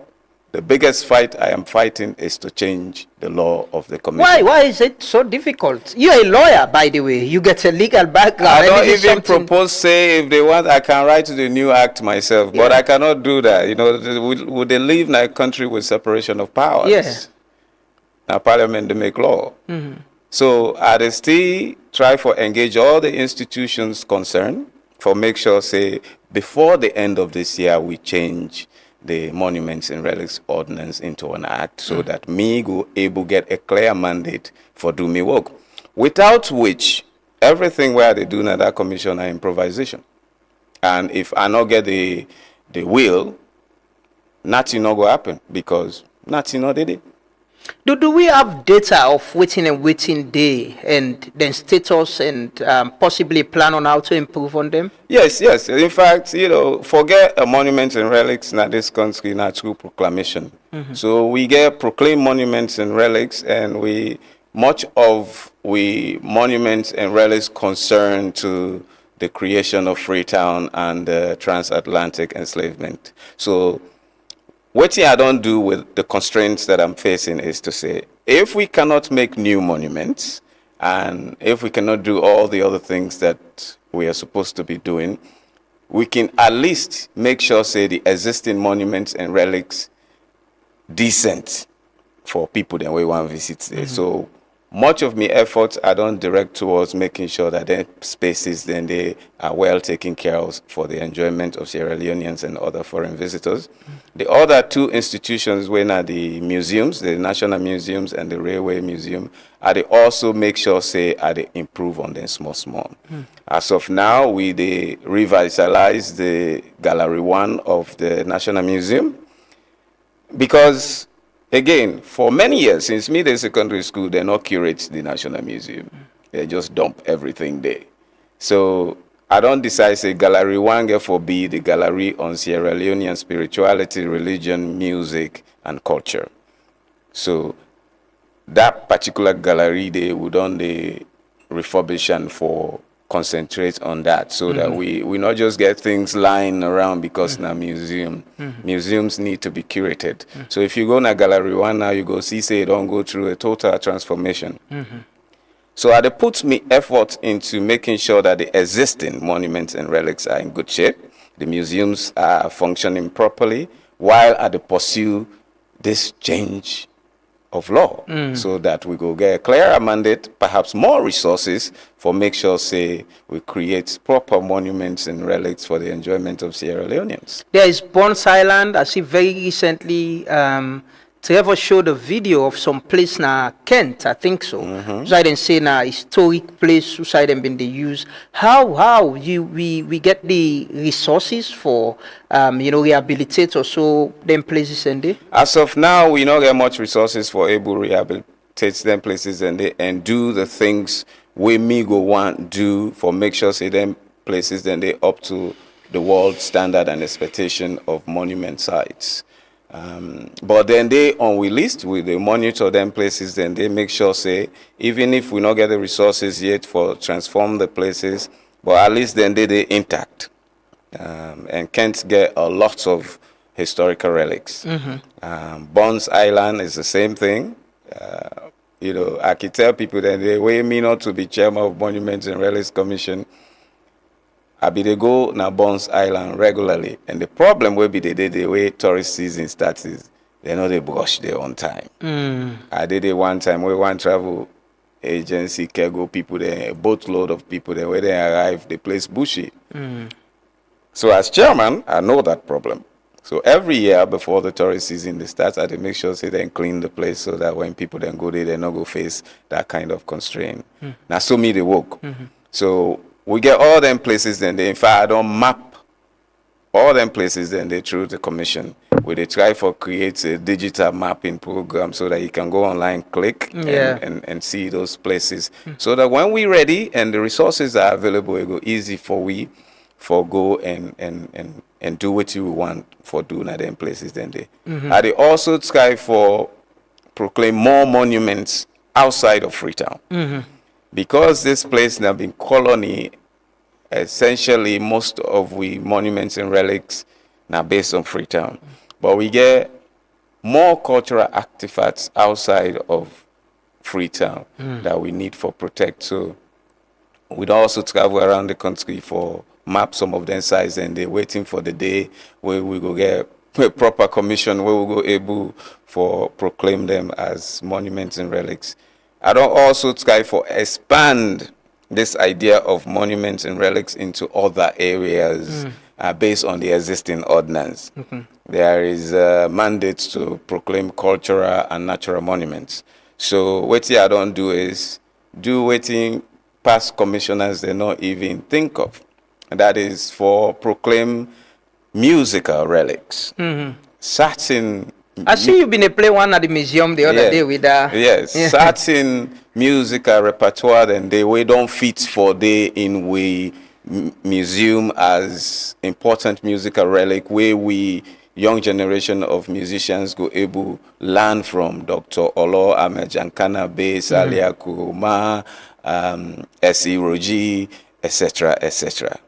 the biggest fight I am fighting is to change the law of the commission.
Why is it so difficult? You're a lawyer, by the way. You get a legal background.
I don't even propose say if they want I can write the new act myself, but I cannot do that. Would they live in a country with separation of powers?
Yes.
Now Parliament they make law. So I still try for engage all the institutions concerned for make sure say before the end of this year we change the Monuments and Relics Ordinance into an act so that me go able get a clear mandate for do me work. Without which everything where they do in that commission are improvisation. And if I not get the will, nothing not go happen because nothing not did it.
Do we have data of waiting day and then status and possibly plan on how to improve on them?
Yes. In fact, forget a monuments and relics in this country now through proclamation. So we get proclaimed monuments and relics, and much of monuments and relics concern to the creation of Freetown and transatlantic enslavement. So what I don't do with the constraints that I'm facing is to say, if we cannot make new monuments, and if we cannot do all the other things that we are supposed to be doing, we can at least make sure, say, the existing monuments and relics decent for people that we want to visit there. So much of my efforts I don't direct towards making sure that their spaces then they are well taken care of for the enjoyment of Sierra Leoneans and other foreign visitors. The other two institutions when are the museums, the National Museums and the Railway Museum, are they also make sure say are they improve on them small. As of now, they revitalize the Gallery 1 of the National Museum because again, for many years, since middle secondary school, they not curate the National Museum. They just dump everything there. So I don't decide, say, Gallery 1 therefore be the gallery on Sierra Leonean spirituality, religion, music, and culture. So that particular gallery, they would on the refurbishment for concentrate on that so that we not just get things lying around because now museums need to be curated. So if you go na gallery one now, you go see say don't go through a total transformation. So I put me effort into making sure that the existing monuments and relics are in good shape, the museums are functioning properly, while I pursue this change of law so that we go get a clearer mandate, perhaps more resources for make sure, say, we create proper monuments and relics for the enjoyment of Sierra Leoneans.
There is Bones Island. I see very recently Trevor showed a video of some place na Kent, I think so. So I didn't say na historic place who them been they use. How we get the resources for rehabilitate or so them places and they?
As of now, we don't get much resources for able rehabilitate them places and do the things we me go want do for make sure say them places then they up to the world standard and expectation of monument sites. But then they on we list with the monitor them places, then they make sure say even if we not get the resources yet for transform the places, but at least then they intact and can't get a lot of historical relics. Bones Island is the same thing. I can tell people that they way me not to be chairman of Monuments and Relics Commission. They go na Bones Island regularly, and the problem will be the way tourist season starts is they know they brush there on time. I did it one time where one travel agency cargo people there, a boatload of people there. When they arrive, the place bushy. So as chairman, I know that problem. So every year before the tourist season starts, I make sure say they clean the place so that when people then go there, they not go face that kind of constraint. Now so me they work. So we get all them places then in fact I don't map all them places then they through the commission where they try for create a digital mapping program so that you can go online, click and see those places. So that when we ready and the resources are available, it go easy for we for go and do what you want for doing at them places then they. They also try for proclaim more monuments outside of Freetown. Because this place now been colony, essentially most of we monuments and relics now based on Freetown. But we get more cultural artifacts outside of Freetown that we need for protect. So we'd also travel around the country for map some of them sites and they're waiting for the day where we go get a proper commission where we go able for proclaim them as monuments and relics. I don't also try for expand this idea of monuments and relics into other areas based on the existing ordinance. There is mandates to proclaim cultural and natural monuments. So what I don't do is do waiting past commissioners they not even think of. And that is for proclaim musical relics. Certain
I see you've been a play one at the museum the other day with
certain musical repertoire and we don't fit for the in we museum as important musical relic where we young generation of musicians go able learn from Dr. Olo Amejankana Bass, Alia Kuruma, S.E. Roji, etc., etc.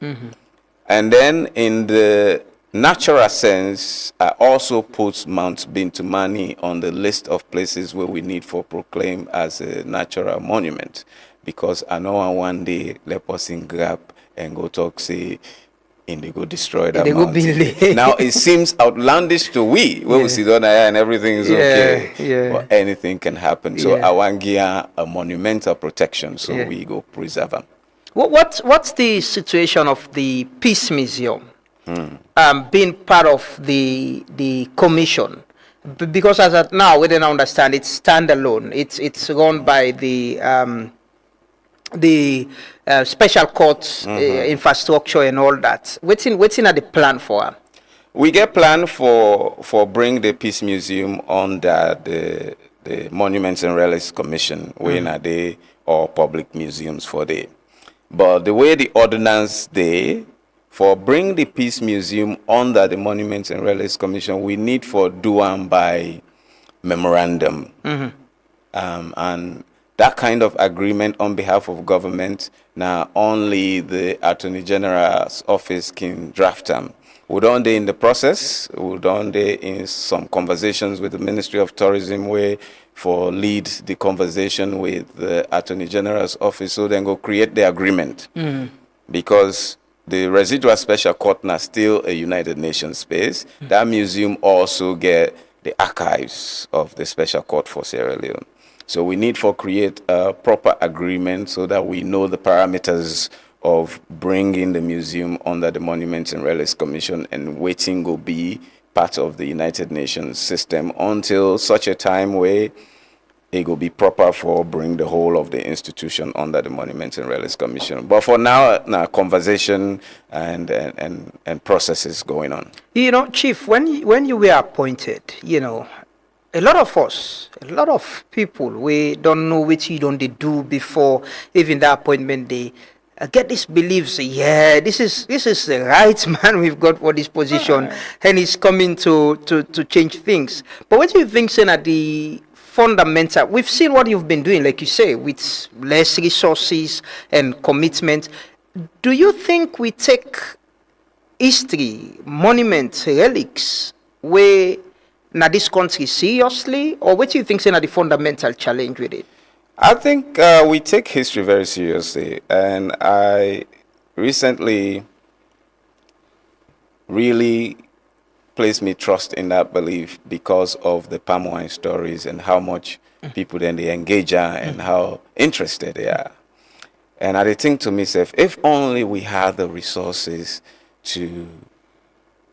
And then in the natural sense, I also put Mount Bintumani on the list of places where we need for proclaim as a natural monument, because I know one day let person grab and go talk say and they go destroy that mountain. Now it seems outlandish to we when we sit down there and everything is okay, but anything can happen. So I want gear a monumental protection, so we go preserve them.
What's the situation of the Peace Museum? Being part of the commission, because as of now we don't understand it's standalone. It's run by the special courts, infrastructure and all that. What's in the plan for?
We get plan for bring the Peace Museum under the Monuments and Relics Commission, when are they or public museums for they. But the way the ordinance they for bring the Peace Museum under the Monuments and Relics Commission, we need for do by memorandum. And that kind of agreement on behalf of government, now only the Attorney General's office can draft them. We done in the process, we done in some conversations with the Ministry of Tourism where for lead the conversation with the Attorney General's office, so then go create the agreement. Because the residual special court now still a United Nations space. That museum also get the archives of the special court for Sierra Leone. So we need for create a proper agreement so that we know the parameters of bringing the museum under the Monuments and Relics Commission, and waiting will be part of the United Nations system until such a time where it will be proper for bring the whole of the institution under the Monuments and Relics Commission. But for now, conversation and processes going on.
You know, Chief, when you were appointed, you know, a lot of us, a lot of people, we don't know which you don't do before even the appointment day. I get this belief, say, yeah, this is the right man we've got for this position, and he's coming to change things. But what do you think, saying at the fundamental, we've seen what you've been doing, like you say, with less resources and commitment. Do you think we take history, monuments, relics, where now this country seriously, or what do you think, saying at the fundamental challenge with it?
I think we take history very seriously, and I recently really placed me trust in that belief because of the palm wine stories and how much people then they engage and how interested they are. And I think to myself, if only we had the resources to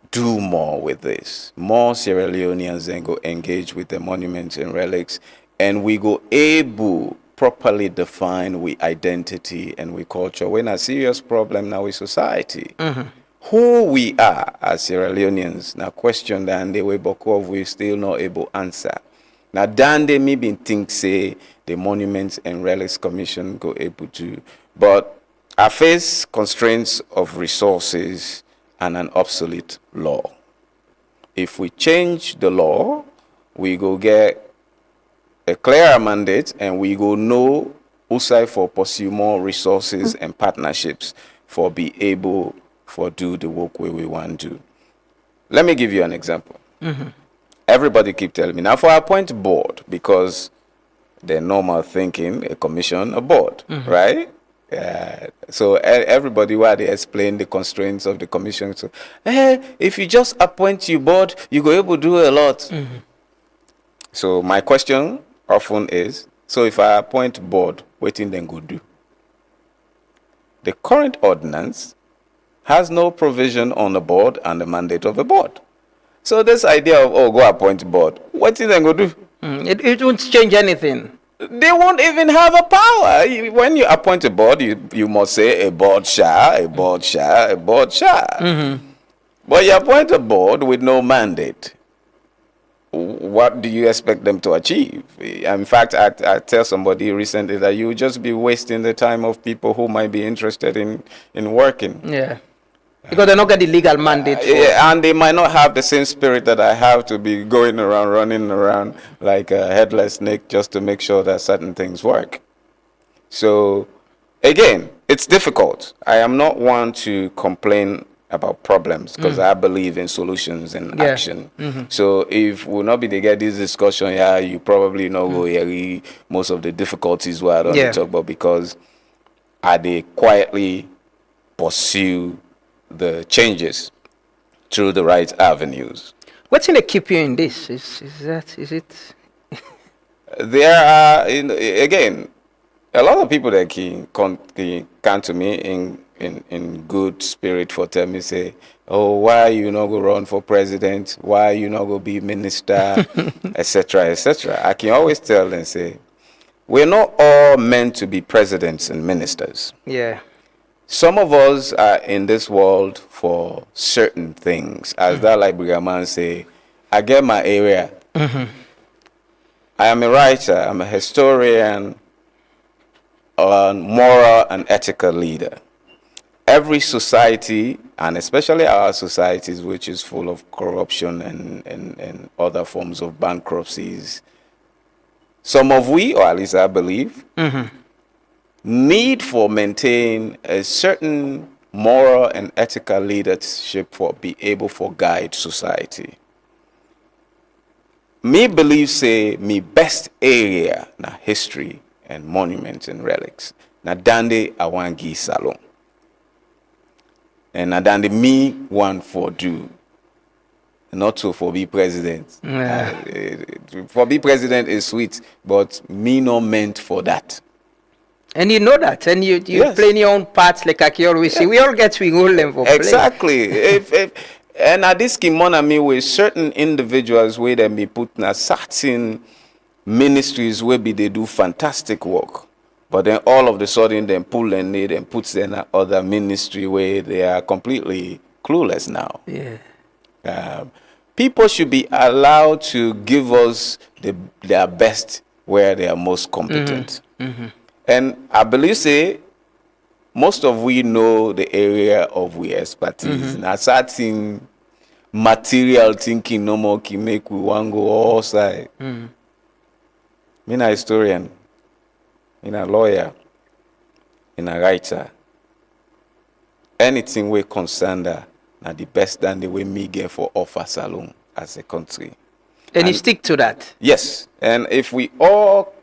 do more with this, more Sierra Leoneans then go engage with the monuments and relics, and we go able properly define we identity and we culture. When a serious problem now with society, who we are as Sierra Leoneans, now question that and the way Bokov we still not able to answer. Now then they may be think say the Monuments and Relics Commission go able to, but I face constraints of resources and an obsolete law. If we change the law, we go get a clearer mandate, and we go know also for pursue more resources and partnerships for be able for do the work where we want to. Let me give you an example. Everybody keep telling me now for appoint board, because the normal thinking a commission, a board, right? So everybody while they explain the constraints of the commission, so if you just appoint your board, you go able to do a lot. So my question often is, so if I appoint board, what thing then go do? The current ordinance has no provision on the board and the mandate of the board. So this idea of, go appoint board, what thing then go do?
It won't change anything.
They won't even have a power. When you appoint a board, you must say a board shall, a board shall, a board shall. But you appoint a board with no mandate. What do you expect them to achieve? In fact, I tell somebody recently that you will just be wasting the time of people who might be interested in working.
Yeah. Because they don't get the legal mandate.
And they might not have the same spirit that I have to be going around, running around like a headless snake just to make sure that certain things work. So, again, it's difficult. I am not one to complain about problems because I believe in solutions and action. So if we'll not be to get this discussion, you probably know most of the difficulties where I don't talk about, because they quietly pursue the changes through the right avenues.
What's going to keep you in this? Is it?
There are, again, a lot of people that can come to me in good spirit for tell me, say, why you not go run for president? Why you not go be minister, etc., etc. I can always tell them, say, we're not all meant to be presidents and ministers.
Yeah.
Some of us are in this world for certain things. As that like Brigaman say, I get my area. I am a writer, I'm a historian, a moral and ethical leader. Every society, and especially our societies, which is full of corruption and other forms of bankruptcies, some of we, or at least I believe, need for maintain a certain moral and ethical leadership for be able for guide society. Me believe say me best area na history and monuments and relics. Na dande awangi salon. And na dande me one for do. Not to for be president. For be president is sweet, but me not meant for that.
And you know that, and you
Yes.
play your own parts, like I always say. We all get to go them for
Exactly. if and at this kimona me with certain individuals where they be put in a certain ministries where be they do fantastic work, but then all of the sudden them pull and need and puts in other ministry where they are completely clueless now.
Yeah.
People should be allowed to give us their best where they are most competent. And I believe say most of we know the area of we expertise. Now certain material thinking no more can make we want go all side. Me a historian, me a lawyer, me a writer. Anything we concern that now the best than the way me get for offer salon as a country.
And you stick to that?
Yes. And if we all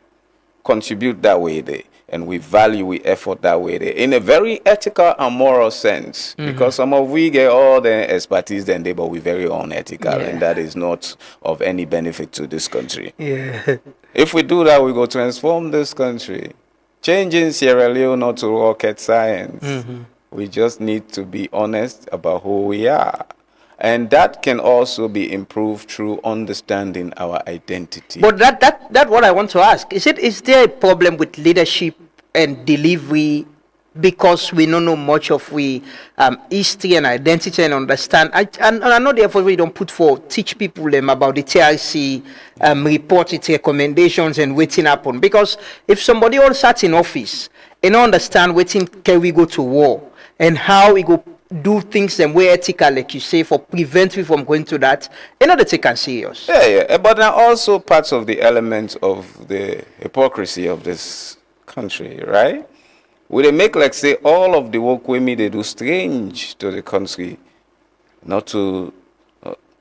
contribute that way there, and we value we effort that way there, in a very ethical and moral sense, because some of we get all the expertise then they, but we very unethical, and that is not of any benefit to this country.
Yeah.
If we do that, we go transform this country. Changing Sierra Leone not to rocket science. We just need to be honest about who we are. And that can also be improved through understanding our identity.
But that what I want to ask. Is there a problem with leadership and delivery because we don't know much of we history and identity and understand? And I know therefore we don't teach people them about the TRC report, its recommendations and waiting happen. Because if somebody all sat in office and understand waiting can we go to war and how we go do things and way ethical, like you say, for prevent me from going to that, you know, they take it serious.
Yeah. But now also parts of the elements of the hypocrisy of this country, right? Would they make like say all of the work we me they do strange to the country, not to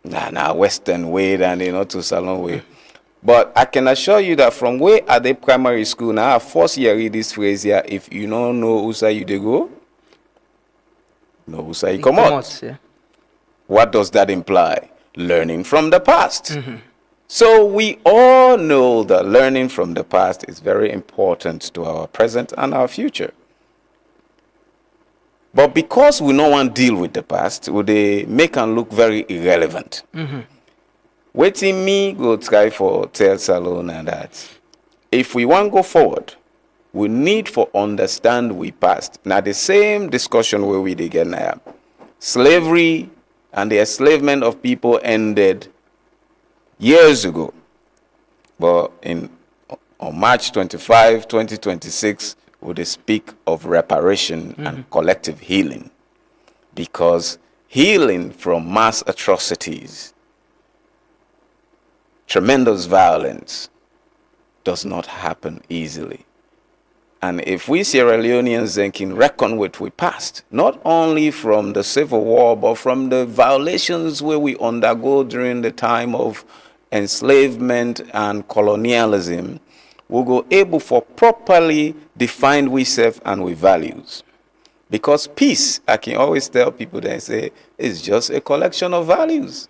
Western way and not to Salon way. But I can assure you that from where at the primary school now, first year read this phrase here, if you don't know who say you they go, no who say you come out.
Yeah.
What does that imply? Learning from the past. So we all know that learning from the past is very important to our present and our future. But because we no want to deal with the past, would they make and look very irrelevant? Waiting me go try for tell Salon and that. If we want to go forward, we need for understand we past. Now the same discussion where we did get now. Slavery and the enslavement of people ended years ago. But on March 25, 2026, we they speak of reparation and collective healing. Because healing from mass atrocities, tremendous violence, does not happen easily. And if we Sierra Leoneans then can reckon with we past, not only from the Civil War, but from the violations where we undergo during the time of enslavement and colonialism, we'll go able for properly define we self and we values. Because peace, I can always tell people that say, is just a collection of values.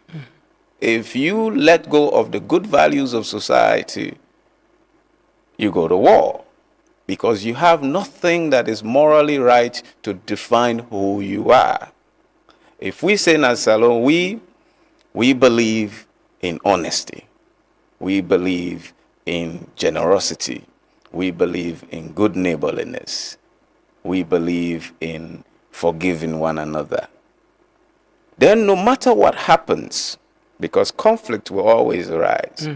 If you let go of the good values of society, you go to war. Because you have nothing that is morally right to define who you are. If we say in Salon, we believe in honesty. We believe in generosity. We believe in good neighborliness. We believe in forgiving one another. Then no matter what happens, because conflict will always arise,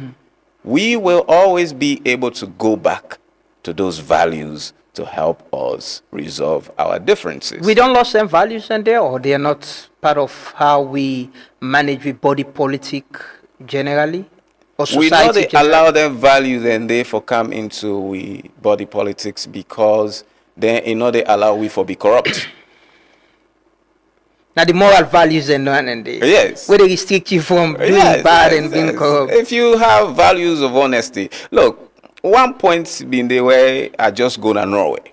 we will always be able to go back to those values to help us resolve our differences.
We don't lose them values in there, or they are not part of how we manage with body politic generally? Or
we know they
society generally?
allow them values and they for come into we body politics because then they allow we for be corrupt.
Now the moral values and the
Yes.
where they restrict you from doing bad and being corrupt.
If you have values of honesty, look, one point being the way I just go to Norway.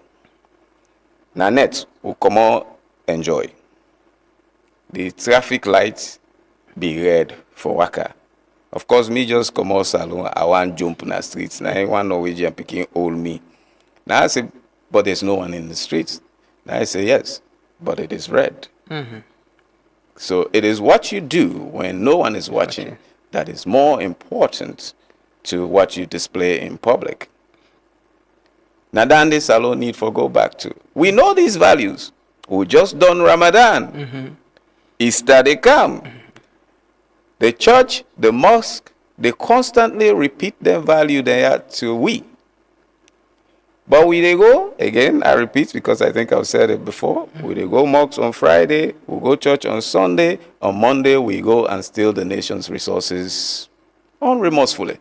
Now net will come on enjoy. The traffic lights be red for waka. Of course, me just come out salon. I want jump in the streets. Now one Norwegian picking hold me. Now I say, but there's no one in the streets. Now I say yes, but it is red.
Mm-hmm.
So it is what you do when no one is watching that is more important to what you display in public. Now then this alone need for go back to. We know these values. We just done Ramadan.
Mm-hmm.
Easter they come. The church, the mosque, they constantly repeat their value there to we. But we they go, again, I repeat because I think I've said it before, we they go mosque on Friday, we go church on Sunday, on Monday we go and steal the nation's resources unremorsefully.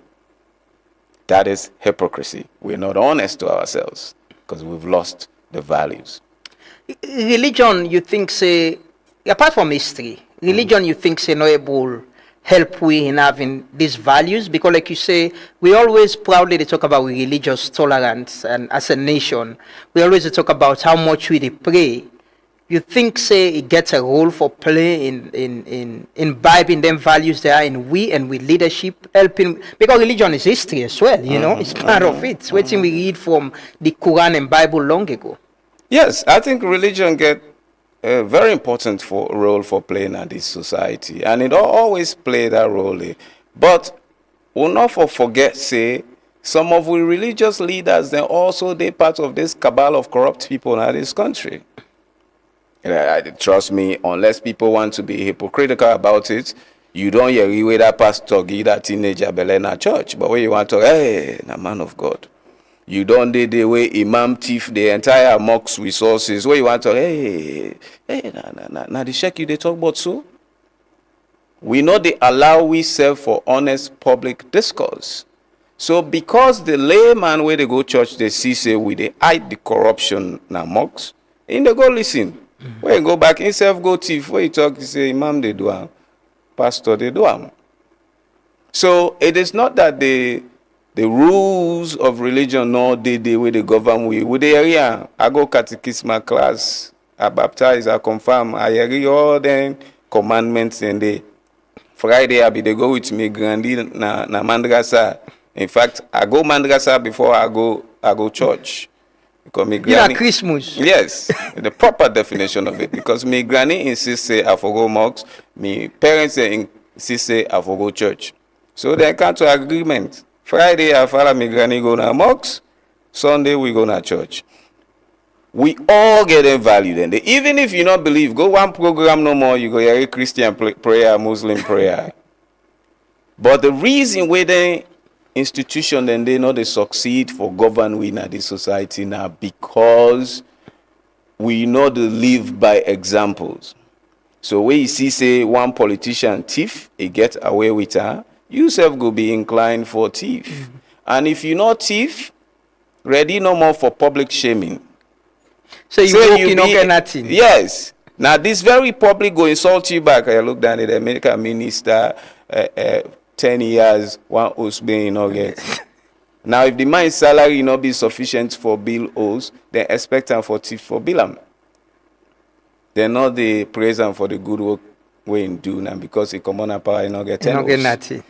That is hypocrisy. We're not honest to ourselves because we've lost the values.
Religion, you think, say, apart from history, religion, you think, say, no able help we in having these values? Because like you say, we always proudly talk about religious tolerance, and as a nation, we always talk about how much we pray. You think, say, it gets a role for play in imbibing them values there in we and with leadership, helping, because religion is history as well, you know, it's part of it. It's what we read from the Quran and Bible long ago.
Yes, I think religion get a very important role for playing in this society, and it always play that role. But we'll not forget, say, some of we religious leaders, then also they part of this cabal of corrupt people in this country. Trust me, unless people want to be hypocritical about it, you don't hear you that pastor give that teenager Belena church. But when you want to, hey, na man of God. You don't do the way Imam thief the entire mosque resources. Where you want to, hey, now the sheikh you they talk about so. We know they allow we serve for honest public discourse. So because the layman where they go church, they see say we they hide the corruption na mosques, and they go listen. When you go back, himself go thief. Where you talk, you say Imam they do am, pastor they do am. So it is not that the rules of religion nor they way they govern we. With the area, I go catechism class, I baptize, I confirm, I agree all the commandments and the Friday I be they go with me grandi na mandrasa. In fact, I go mandrasa before I go church. Because me granny,
Christmas.
Yes, the proper definition of it. Because me granny insists say I forgo mosque, me parents insist say I forgo church. So they come to agreement. Friday I follow me granny go na mosque, Sunday we go na church. We all get them value then. Even if you not believe, go one program no more, you go hear Christian prayer, Muslim prayer. But the reason why the institution then they know they succeed for govern we in this society now because we know to live by examples. So when you see say one politician thief, he get away with her, you self go be inclined for thief. Mm-hmm. And if you not thief, ready no more for public shaming.
So you not get nothing.
Yes. Now this very public go insult you back. I look down at the American minister 10 years, one host being not get. Now if the man's salary not be sufficient for bill host, then expect him for thief for bill him. They're not the praise him for the good work we in do now because he come on a power not get 10
nothing.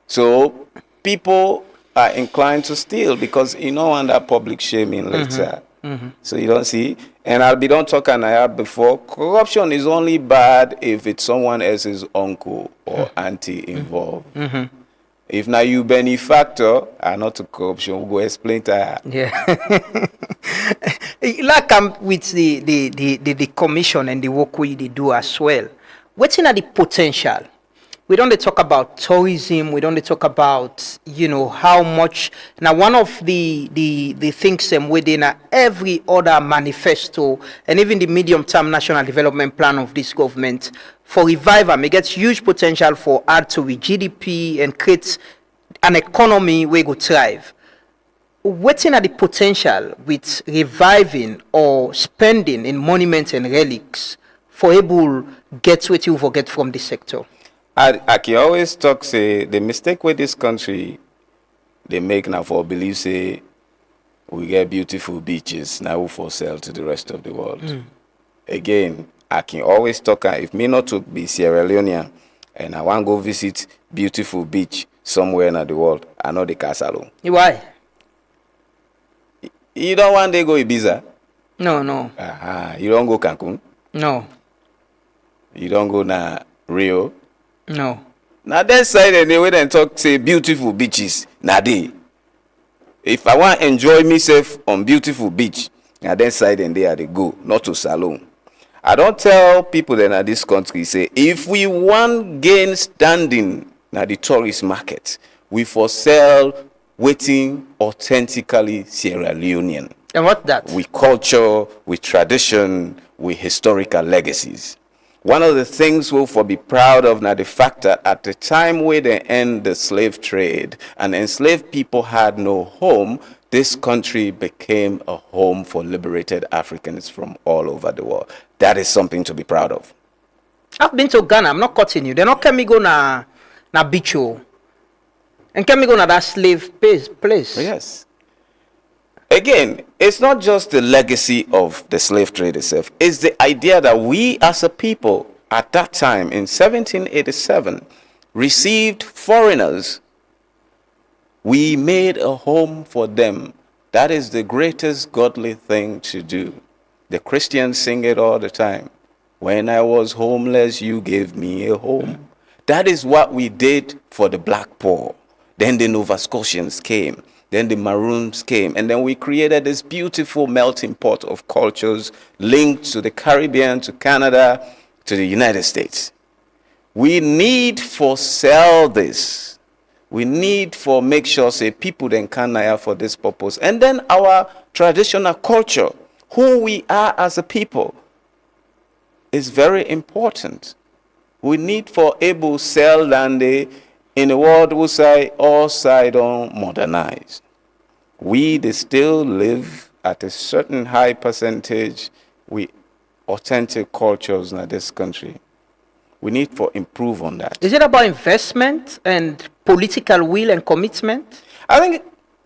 So people are inclined to steal because you know under public shaming later. Mm-hmm. So you don't see, and I'll be don't talk and I have before. Corruption is only bad if it's someone else's uncle or auntie involved. Mm-hmm. If now you benefactor are not to corruption, we'll go explain to her.
Yeah. Like with the commission and the work we do as well. What's in the potential? We don't talk about tourism. We don't talk about, how much. Now, one of the things within every other manifesto and even the medium-term national development plan of this government for revival, it gets huge potential for add to the GDP and create an economy we go thrive. Waiting at the potential with reviving or spending in monuments and relics for able get what you forget from the sector.
I can always talk say the mistake with this country they make now for believe say we get beautiful beaches now for sale to the rest of the world. Again, I can always talk if me not to be Sierra Leonean and I want to go visit beautiful beach somewhere in the world, I know the castle.
Why?
You don't want to go Ibiza?
No.
You don't go Cancun?
No.
You don't go na Rio?
No.
Now that side and they wait and talk say beautiful beaches. Now they. If I want to enjoy myself on beautiful beach, now that side and there they go, not to Salon. I don't tell people that in this country say if we want gain standing na the tourist market, we for sell waiting authentically Sierra Leonean.
And what that?
With culture, with tradition, with historical legacies. One of the things we'll for be proud of now the fact that at the time where they end the slave trade and enslaved people had no home, this country became a home for liberated Africans from all over the world. That is something to be proud of.
I've been to Ghana. I'm not cutting you. They're not can me go na bicho. And can me go na that slave place.
Yes. Again, it's not just the legacy of the slave trade itself. It's the idea that we as a people at that time in 1787 received foreigners. We made a home for them. That is the greatest godly thing to do. The Christians sing it all the time. When I was homeless, you gave me a home. That is what we did for the black poor. Then the Nova Scotians came. Then the Maroons came. And then we created this beautiful melting pot of cultures linked to the Caribbean, to Canada, to the United States. We need for sell this. We need for make sure say people then can hire for this purpose. And then our traditional culture, who we are as a people, is very important. We need for able sell land in a world we say all side on modernized. We they still live at a certain high percentage with authentic cultures in this country. We need for improve on that.
Is it about investment and political will and commitment?
I think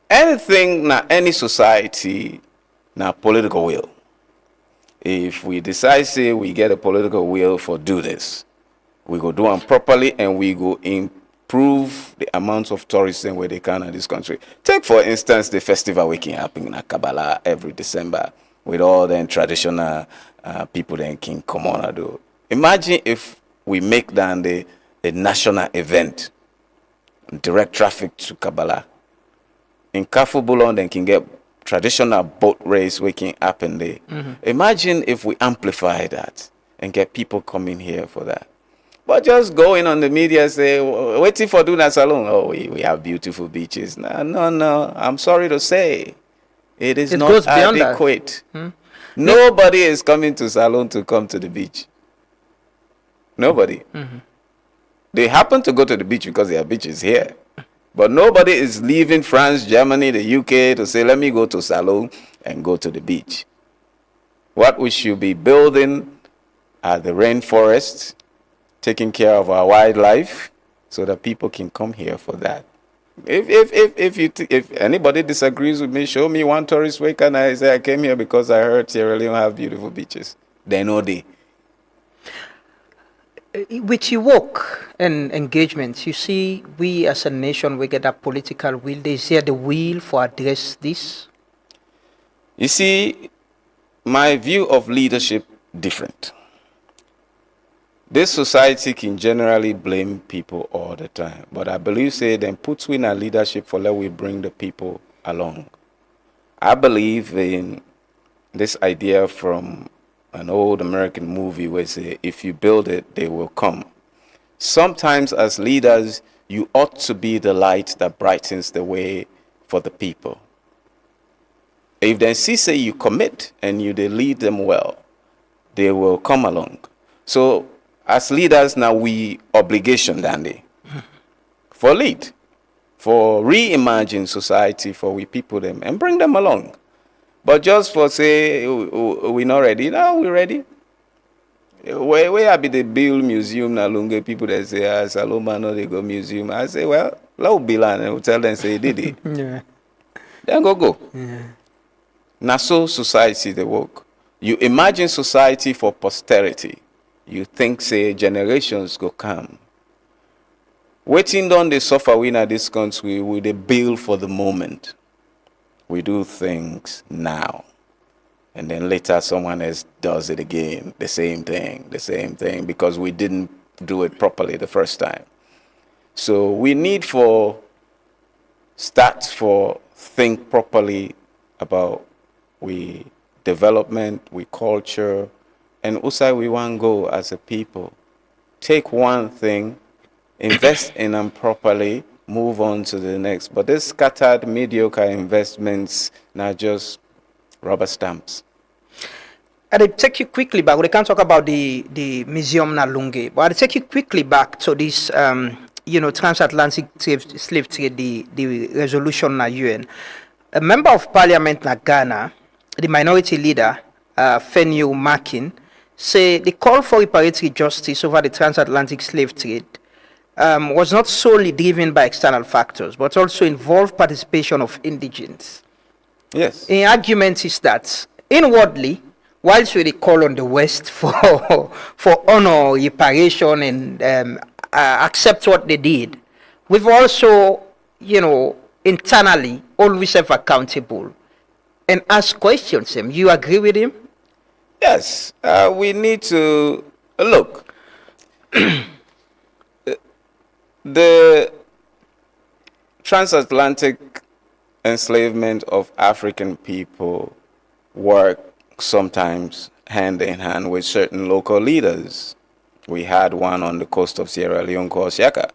anything na any society na political will. If we decide say we get a political will for do this, we go do them properly and we go improve the amount of tourism where they can in this country. Take for instance the festival we can happen in Kabbalah every December with all the traditional people that can come on and do. Imagine if we make that a national event, direct traffic to Kabbalah. In Kafubulon, they can get traditional boat race we can happen there. Imagine if we amplify that and get people coming here for that. But just going on the media say, waiting for doing that salon. Oh, we have beautiful beaches. No. I'm sorry to say, it is not adequate. Nobody is coming to Salon to come to the beach. Nobody. They happen to go to the beach because there are beaches here. But nobody is leaving France, Germany, the UK to say, let me go to Salon and go to the beach. What we should be building are the rainforests, taking care of our wildlife so that people can come here for that. If anybody disagrees with me, show me one tourist where can I say I came here because I heard Sierra Leone have beautiful beaches. They know they.
With your work and engagements, you see, we as a nation, we get a political will. Is there the will for address this?
You see, my view of leadership different. This society can generally blame people all the time, but I believe say then puts in our leadership for let we bring the people along. I believe in this idea from an old American movie where say if you build it, they will come. Sometimes as leaders, you ought to be the light that brightens the way for the people. If they see say you commit and you they lead them well, they will come along. So as leaders now we obligation, Dandy, for for reimagine society for we people them and bring them along. But just for say we not ready, now we ready. Where I be the build museum na Lungi people that say Saloma no they go museum. I say well, let Bill and we'll tell them say did it.
Yeah.
Then go.
Yeah.
Now so society they work. You imagine society for posterity. You think say generations go come. Waiting on the suffer we in this country with the bill for the moment. We do things now. And then later someone else does it again. The same thing, because we didn't do it properly the first time. So we need for think properly about we development, we culture, and also we want to go as a people. Take one thing, invest in them properly, move on to the next. But this scattered, mediocre investments, not just rubber stamps.
I'll take you quickly back. We can't talk about the museum na Lungi, but I'll take you quickly back to this, transatlantic slave trade, the resolution na UN. A member of parliament na Ghana, the minority leader, Fenio Makin, say the call for reparatory justice over the transatlantic slave trade was not solely driven by external factors, but also involved participation of indigents.
Yes.
The argument is that inwardly, whilst we call on the West for honor, reparation, and accept what they did, we've also, internally always have accountable and ask questions. You agree with him?
Yes. We need to look. The transatlantic enslavement of African people work sometimes hand in hand with certain local leaders. We had one on the coast of Sierra Leone called Siaka,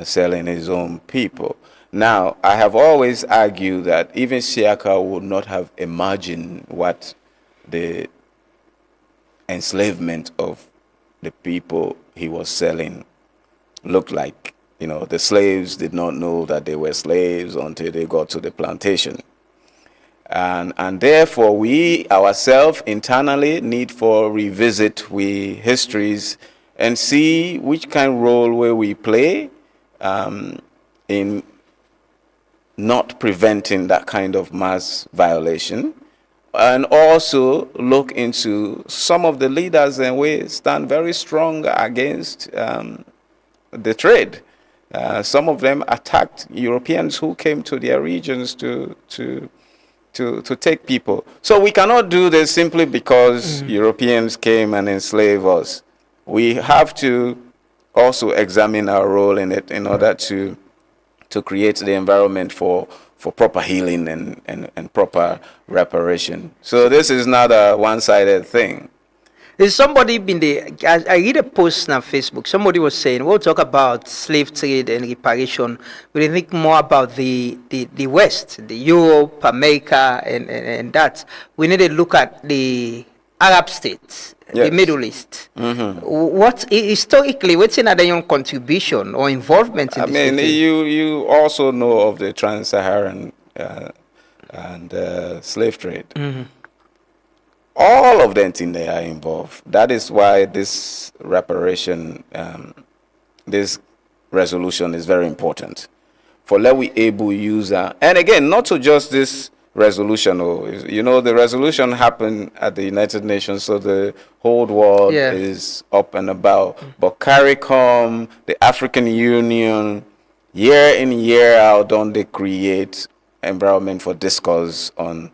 selling his own people. Now, I have always argued that even Siaka would not have imagined what the enslavement of the people he was selling looked like. The slaves did not know that they were slaves until they got to the plantation. And therefore, we ourselves internally need for revisit we histories and see which kind of role where we play in not preventing that kind of mass violation, and also look into some of the leaders and we stand very strong against the trade. Some of them attacked Europeans who came to their regions to take people. So we cannot do this simply because Europeans came and enslaved us. We have to also examine our role in it in order to create the environment for proper healing and proper reparation. So this is not a one-sided thing.
There's somebody been there. I read a post on Facebook. Somebody was saying, we'll talk about slave trade and reparation. We think more about the West, the Europe, America, and that. We need to look at the Arab states,
Yes.
the Middle East.
Mm-hmm.
What historically, what's another young contribution or involvement in this?
You also know of the trans-Saharan and slave trade.
Mm-hmm.
All of them in there are involved. That is why this reparation, this resolution is very important. For let we able use, and again, not to just this resolution. The resolution happened at the United Nations, so the whole world is up and about. But CARICOM, the African Union, year in, year out, don't they create environment for discourse on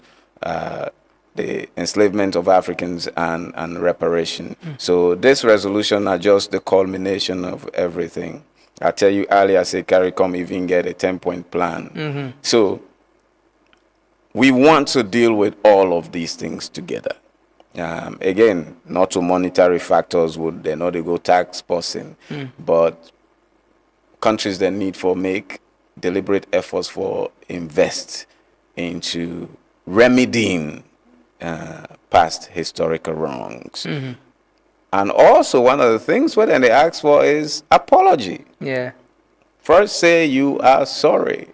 the enslavement of Africans and reparation. So this resolution are just the culmination of everything. I tell you earlier, I say CARICOM even get a 10-point plan.
Mm-hmm.
So we want to deal with all of these things together. Again, not to monetary factors, they know they go tax posting, but countries that need for make deliberate efforts for invest into remedying past historical wrongs.
Mm-hmm.
And also one of the things what they ask for is apology.
Yeah.
First say you are sorry.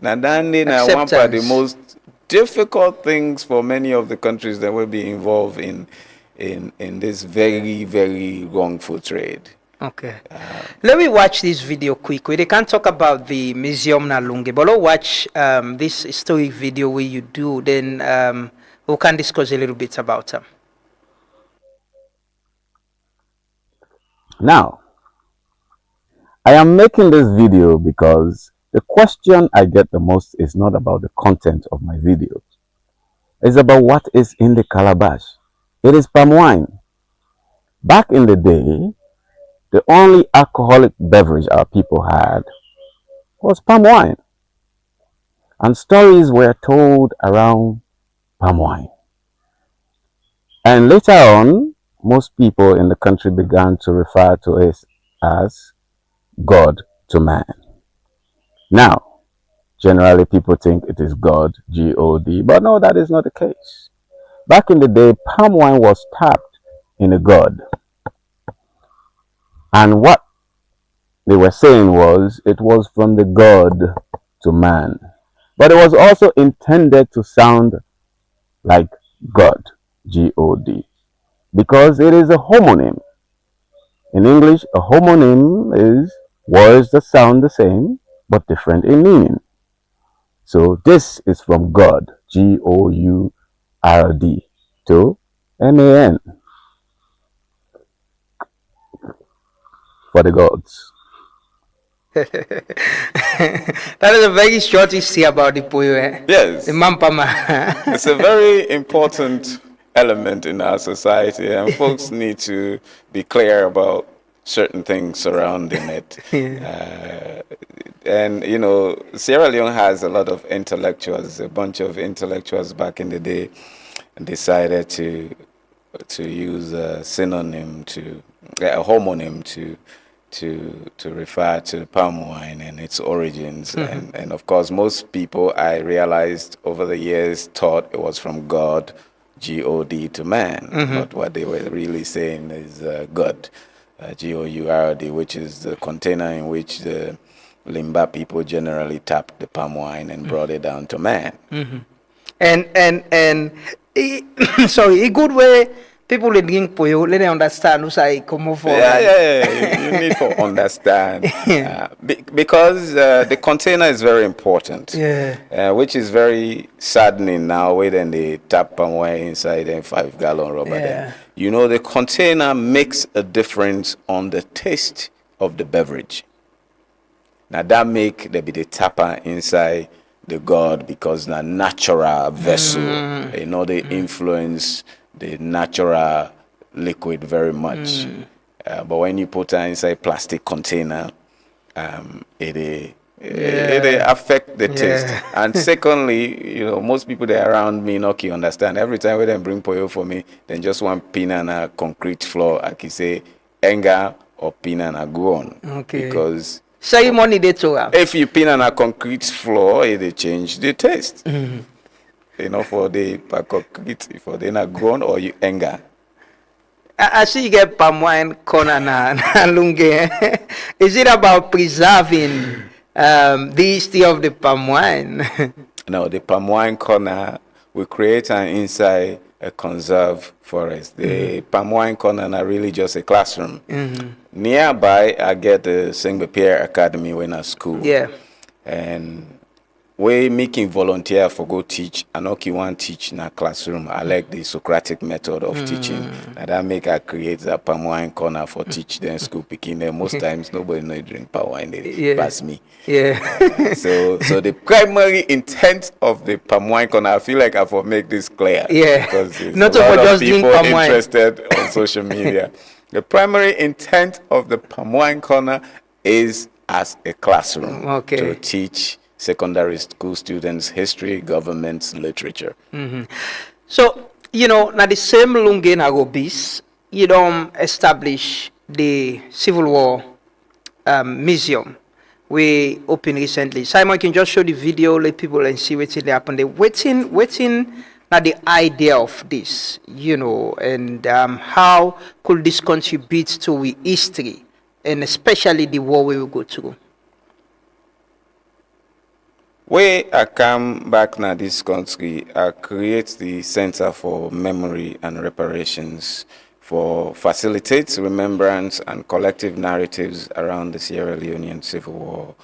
Now, one of the
Acceptance.
most difficult things for many of the countries that will be involved in this very, very wrongful trade.
Okay. Let me watch this video quickly. They can't talk about the museum na Lungi, but let's watch this historic video where you do. Then we can discuss a little bit about them.
Now, I am making this video because the question I get the most is not about the content of my videos. It's about what is in the calabash. It is palm wine. Back in the day, the only alcoholic beverage our people had was palm wine. And stories were told around palm wine. And later on, most people in the country began to refer to it as God to man. Now, generally people think it is God, G-O-D, but no, that is not the case. Back in the day, palm wine was tapped in a god. And what they were saying was, it was from the god to man. But it was also intended to sound like God, G-O-D, because it is a homonym. In English, a homonym is words that sound the same, but different in meaning. So this is from God, G-O-U-R-D, to M-A-N, for the gods.
That is a very short history about the Puyo.
Yes.
The Mampama.
It's a very important element in our society, and folks need to be clear about certain things surrounding it. And, you know, Sierra Leone has a lot of intellectuals, a bunch of intellectuals back in the day decided to use a synonym a homonym to refer to palm wine and its origins. And of course, most people, I realized over the years, thought it was from God, G-O-D, to man. But what they were really saying is God, G-O-U-R-D, which is the container in which the Limba people generally tapped the palm wine and brought it down to man.
Sorry, a good way people will drink Puyo, let them understand who's I come over.
Yeah. You need to understand. Because the container is very important. Which is very saddening now, when they tap palm wine inside a 5-gallon rubber. Then. You know, the container makes a difference on the taste of the beverage. Now that make the tapper inside the god, because the natural vessel, you know, they influence the natural liquid very much. But when you put it inside plastic container, it affect the taste. And secondly, you know, most people that are around me not can understand. Every time when they bring Puyo for me, then just one pin and a concrete floor, I can say enga or pin and a grown. Because
ceremony they too.
If you pin on a concrete floor, it change the taste. You know, for the concrete, for the not grown or you anger.
I see you get palm wine corner na Lungi. Is it about preserving the history of the palm wine?
No, the palm wine corner we create an inside a conserve forest. The palm wine corner are really just a classroom. Nearby, I get the St. Pierre Academy when I school. And we making volunteer for go teach. I know you want teach in a classroom. I like the Socratic method of teaching. And that make I create that palm wine corner for teach then school picking there. Most times nobody know drink palm wine. They pass me. So the primary intent of the palm wine corner, I feel like I will make this clear. Because
not
a lot
for
of
just
people
drink palm wine.
interested on social media. The primary intent of the palm wine corner is as a classroom to teach secondary school students history, government, literature.
So, you know, now the same Lungi Nagobis, you don't establish the Civil War museum we opened recently. Simon can just show the video, let people and see what's happened. Waiting now the idea of this, you know, and how could this contribute to the history and especially the war we will go through?
When I come back na this country, I create the Center for Memory and Reparations for facilitate remembrance and collective narratives around the Sierra Leonean Civil War.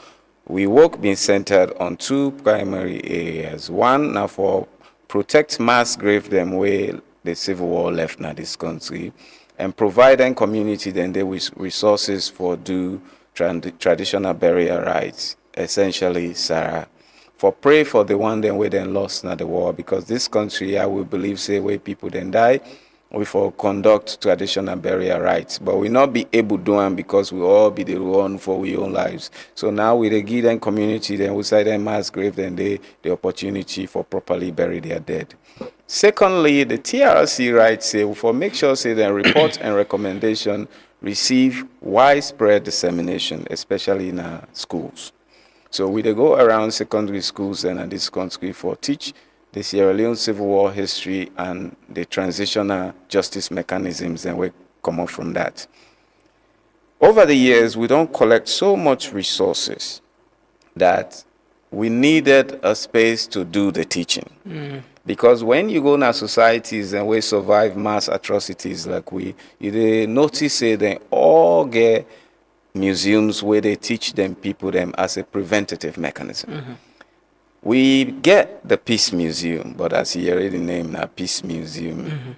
We work being centered on two primary areas. One now for protect mass grave them where the Civil War left na this country, and providing community then they with resources for do traditional burial rites, essentially Sarah. For pray for the one then we then lost na the war, because this country I will believe say where people then die, we for conduct traditional burial rites, but we not be able to do them because we all be the one for we own lives. So now we the give them community then we say them mass grave then they the opportunity for properly bury their dead. Secondly, the TRC rights say for make sure say the report and recommendation receive widespread dissemination, especially in our schools. So we dey go around secondary schools and in this country for teach the Sierra Leone Civil War history and the transitional justice mechanisms, and we come up from that. Over the years, we don't collect so much resources that we needed a space to do the teaching. Because when you go in societies and we survive mass atrocities like you dey notice say they all get museums where they teach them people them as a preventative mechanism. We get the Peace Museum, but as you already named now, Peace Museum.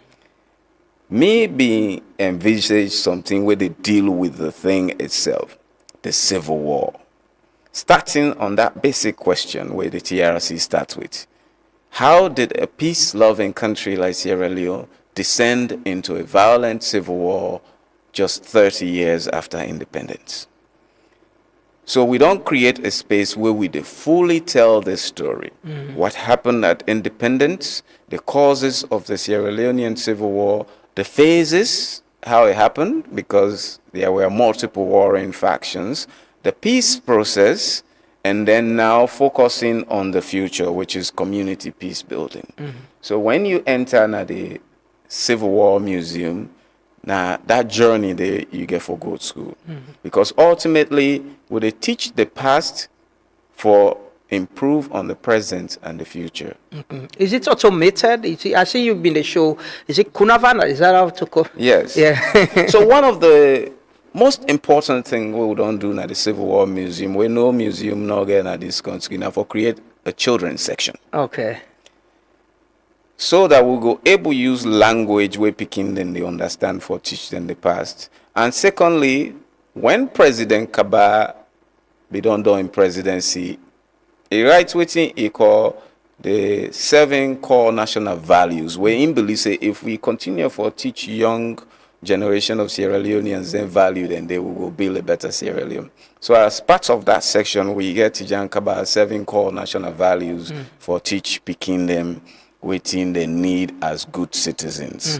Maybe envisage something where they deal with the thing itself, the Civil War. Starting on that basic question where the TRC starts with. How did a peace-loving country like Sierra Leone descend into a violent civil war just 30 years after independence? So we don't create a space where we fully tell this story. What happened at independence, the causes of the Sierra Leonean Civil War, the phases, how it happened, because there were multiple warring factions, the peace process, and then now focusing on the future, which is community peace building. So when you enter the Civil War Museum, now that journey there you get for good school. Because ultimately, we they teach the past for improve on the present and the future.
Is it automated? I see you've been the show. Is it Kunavan? Is that how to call?
Yes.
Yeah.
So one of the most important thing we don't do at the Civil War Museum, we no museum no get at this country now for create a children's section.
Okay.
So that we go able use language where picking them they understand for teach them the past. And secondly, when President Kaba be done in presidency, he writes within he call the 7 core national values, where in believe say if we continue for teach young generation of Sierra Leoneans then value, then they will go build a better Sierra Leone. So as part of that section, we get Tijan Kaba 7 core national values for teach picking them within the need as good citizens.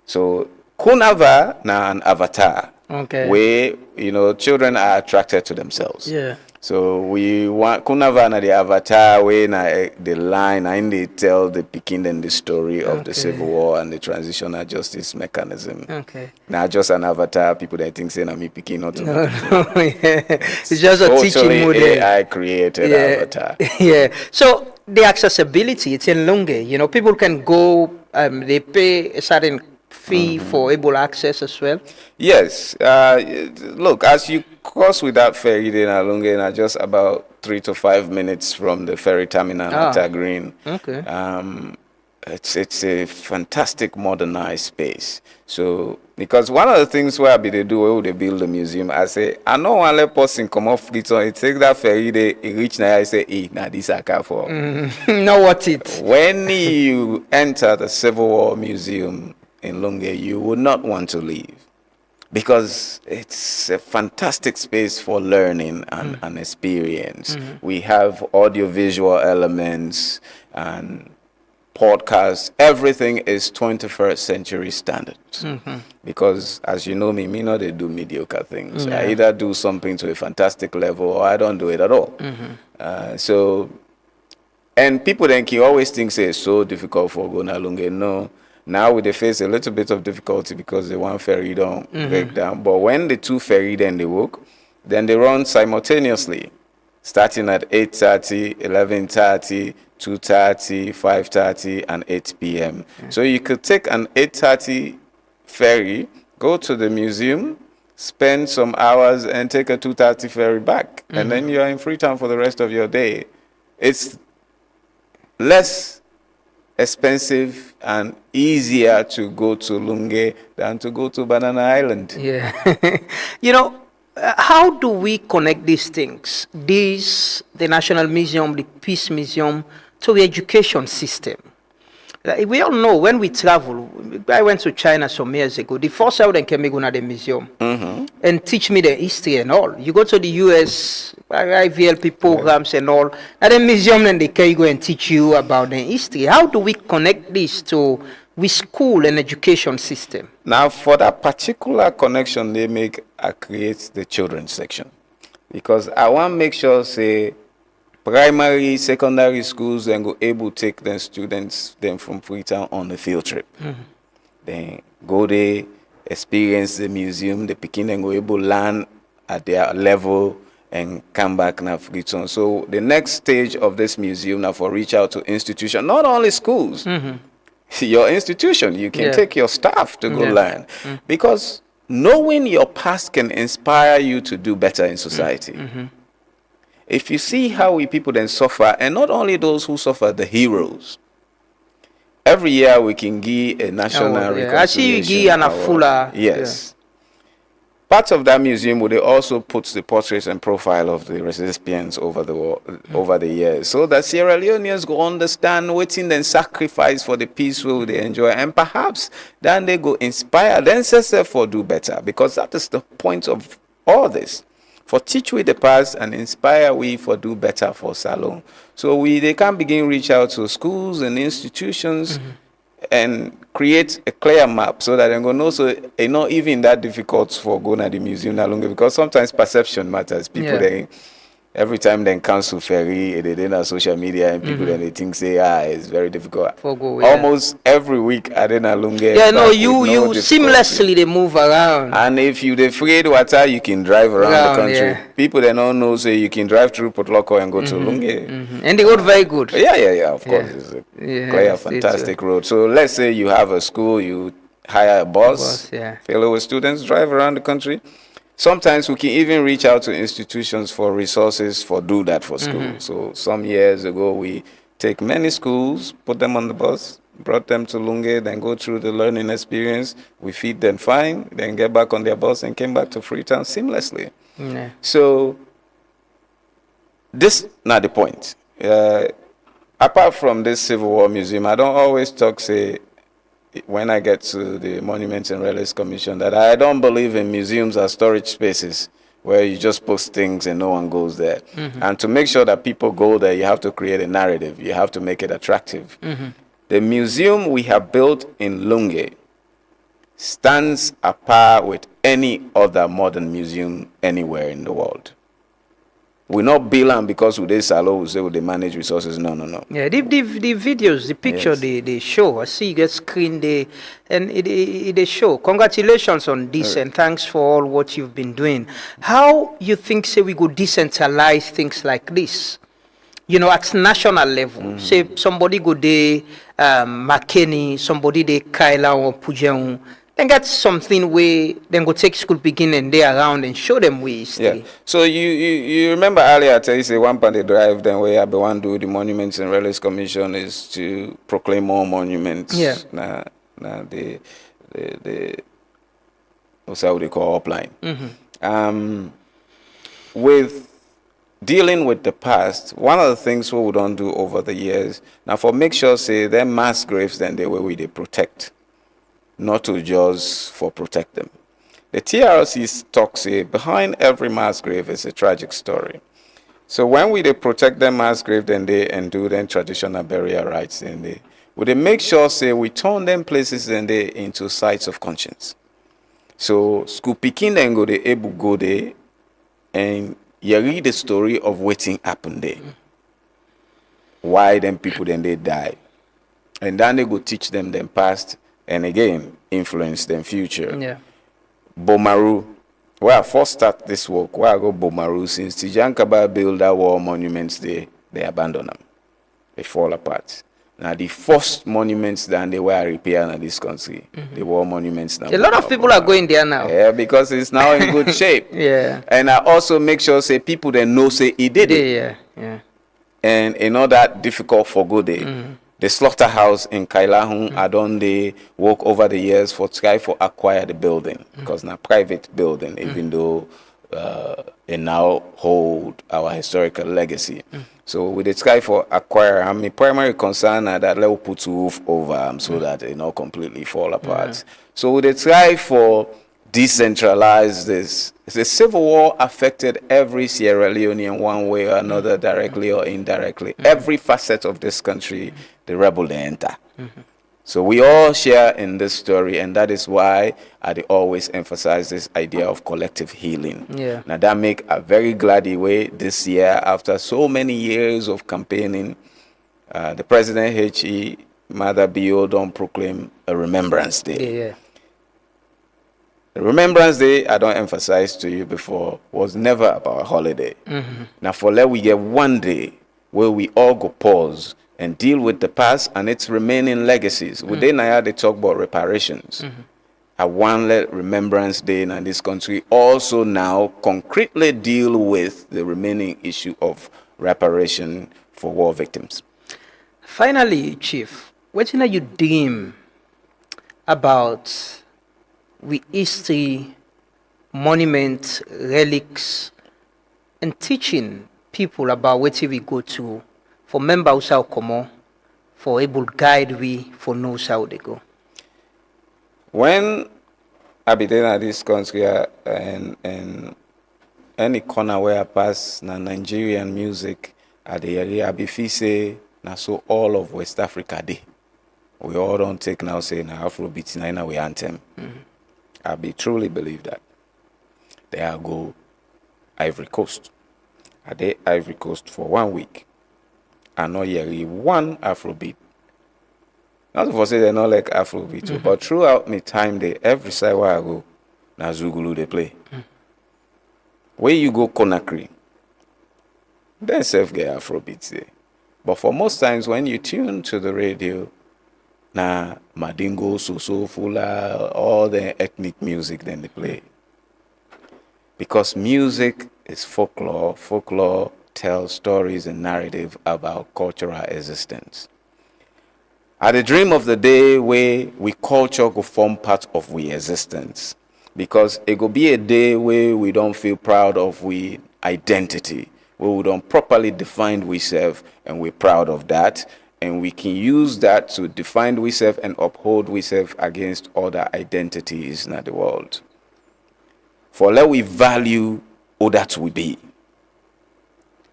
So Kunava na an avatar.
Okay.
Where children are attracted to themselves.
Yeah.
So we want Kunava na the avatar where na the line and they tell the Peking and the story of the Civil War and the transitional justice mechanism.
Okay.
Now just an avatar, people that think say na me Peking not to.
No, yeah. It's just a teaching model.
AI created avatar.
Yeah. So the accessibility, it's in Lungi. People can go, they pay a certain fee for able access as well.
Yes. Look, as you cross with that ferry in Lungi, na just about 3 to 5 minutes from the ferry terminal at Green.
Okay.
It's a fantastic modernized space. So because one of the things where they do where they build the museum, I say I know one let person come off fleet on it take that ferry they reach now I say now this I can for.
Know what it.
When you enter the Civil War Museum in Lungi, you would not want to leave. Because it's a fantastic space for learning and experience. We have audiovisual elements and podcasts. Everything is 21st century standards. Because as you know me not they do mediocre things. I either do something to a fantastic level or I don't do it at all. And people then can always think say it's so difficult for going to Lungi. No. Now they face a little bit of difficulty because the one ferry don't break down. But when the 2 ferry then they work, then they run simultaneously. starting at 8:30, 11:30, 2:30, 5:30, and 8 p.m. So you could take an 8:30 ferry, go to the museum, spend some hours, and take a 2:30 ferry back. And then you're in Freetown for the rest of your day. It's less expensive and easier to go to Lungi than to go to Banana Island.
Yeah. How do we connect these things? The National Museum, the Peace Museum, to the education system? We all know when we travel, I went to China some years ago, the first out and came to the museum and teach me the history and all. You go to the US, IVLP programs and all, at the museum and they can go and teach you about the history. How do we connect this to with school and education system?
Now, for that particular connection they make, I create the children's section. Because I want to make sure, say, primary, secondary schools then go able to take their students then from Freetown on a field trip. Then go there, experience the museum, the Peking then go able to learn at their level and come back now Freetown. So the next stage of this museum now for reach out to institutions, not only schools, your institution, you can take your staff to go learn. Because knowing your past can inspire you to do better in society. If you see how we people then suffer, and not only those who suffer, the heroes. Every year we can give a national reconciliation.
I see you give an fuller.
Yes. Part of that museum would also put the portraits and profile of the recipients over the years, so that Sierra Leoneans go understand what in then sacrifice for the peace will they enjoy, and perhaps then they go inspire themselves for do better, because that is the point of all this. For teach we the past and inspire we for do better for Salon. So they can begin reach out to schools and institutions and create a clear map so that they're going to know, so it's not even that difficult for going to the museum that longer, because sometimes perception matters. People they every time they cancel ferry, they did on social media, and people then they think say it's very difficult. Almost every I did not Lungi.
You seamlessly they move around.
And if you afraid water, you can drive around the country. People they don't know say you can drive through Port Loko and go to Lungi.
And the road very good.
Yeah. Of course, it's a clear, fantastic road. So let's say you have a school, you hire a bus, fill with students, drive around the country. Sometimes we can even reach out to institutions for resources for do that for school. So some years ago, we take many schools, put them on the bus, brought them to Lungi, then go through the learning experience. We feed them fine, then get back on their bus and came back to Freetown seamlessly. So this not the point. Apart from this Civil War Museum, I don't always talk, say, when I get to the Monuments and Relics Commission, that I don't believe in museums as storage spaces where you just post things and no one goes there. And to make sure that people go there, you have to create a narrative. You have to make it attractive. The museum we have built in Lungi stands apart with any other modern museum anywhere in the world. We not build them because we salo, we say they manage resources. No.
Yeah, the videos, the picture they show. I see you get screen they and they show. Congratulations on this and thanks for all what you've been doing. How you think say we go decentralize things like this? At national level. Say somebody go there, Makeni, somebody they Kaila or Pujeon. Then get something where then go take school beginning there around and show them where history.
Yeah. So you remember earlier I tell you say one part they drive then where I be one do the Monuments and Relics Commission is to proclaim more monuments.
Yeah.
Now the what's how they call upline. With dealing with the past, one of the things we don't do over the years now for make sure say them mass graves then the way we they protect. Not to just for protect them. The TRC talks say behind every mass grave is a tragic story. So when they protect them mass grave, then they and do them traditional burial rites, then they make sure say we turn them places then they into sites of conscience. So school picking then go they able go there and you read the story of what happened there. Why them people then they die. And then they go teach them past. And again, influence them future.
Yeah.
Bomaru, where I first start this work, where I go Bomaru, since Tijankaba build that war monuments, they abandon them. They fall apart. Now the first monuments that they were repaired in this country, the war monuments now.
A lot of people are going there now.
Yeah, because it's now in good shape.
Yeah.
And I also make sure say people that know say he did it.
Yeah.
And it's not that difficult for good day. The slaughterhouse in Kailahun, I done they work over the years for try for acquire the building because now private building, even though it now hold our historical legacy. So with the try for acquire, I mean primary concern are that level put roof over so that it not completely fall apart. So with the try for decentralize this. The civil war affected every Sierra Leone in one way or another, directly or indirectly. Every facet of this country, the rebel they enter. So we all share in this story, and that is why I always emphasize this idea of collective healing.
Yeah.
Now that make a very glad way this year, after so many years of campaigning, the President H.E. Mother Bio don't proclaim a Remembrance Day.
Yeah.
The Remembrance Day, I don't emphasize to you before, was never about a holiday. Now, for let we get one day where we all go pause and deal with the past and its remaining legacies. Within Naya, they talk about reparations. A one let Remembrance Day in this country also now concretely deal with the remaining issue of reparation for war victims.
Finally, Chief, what do you dream about with history, monument, relics, and teaching people about what we go to for members how come for able guide we for knows how they go.
When I be there in this country and any corner where I pass na Nigerian music at the area, I be feel say na so all of West Africa dey. We all don't take now say na Afrobeat na we anthem. I be truly believe that. There I go Ivory Coast. I dey Ivory Coast for 1 week. I know hear one Afrobeat. Not for say they not like Afrobeat, but throughout my time there, every side where I go, na Zugulu they play. Where you go Conakry, they self get Afrobeats there. But for most times when you tune to the radio, na Madingo, Soso, Fula, all the ethnic music then they play. Because music is folklore. Folklore tells stories and narrative about cultural existence. I dey dream of the day where we culture go form part of we existence. Because it go be a day where we don't feel proud of we identity, where we don't properly define we self and we're proud of that. And we can use that to define we self and uphold we self against other identities in the world. For let we value all that we be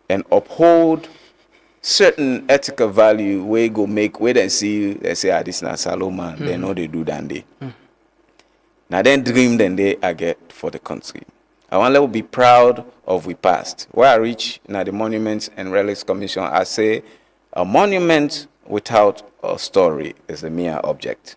and uphold certain ethical value where go make where they see they say this na Salomon, they know they do than they. Now then dream then they I get for the country. I want to be proud of we past. Where I reach now the Monuments and Relics Commission, I say a monument without a story is a mere object.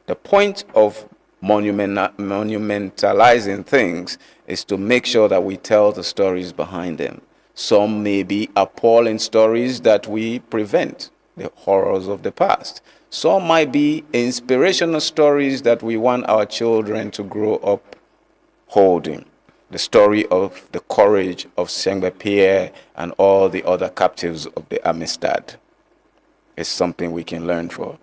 The point of monumentalizing things is to make sure that we tell the stories behind them. Some may be appalling stories that we prevent, the horrors of the past. Some might be inspirational stories that we want our children to grow up holding. The story of the courage of Sengbe Pierre and all the other captives of the Amistad is something we can learn from.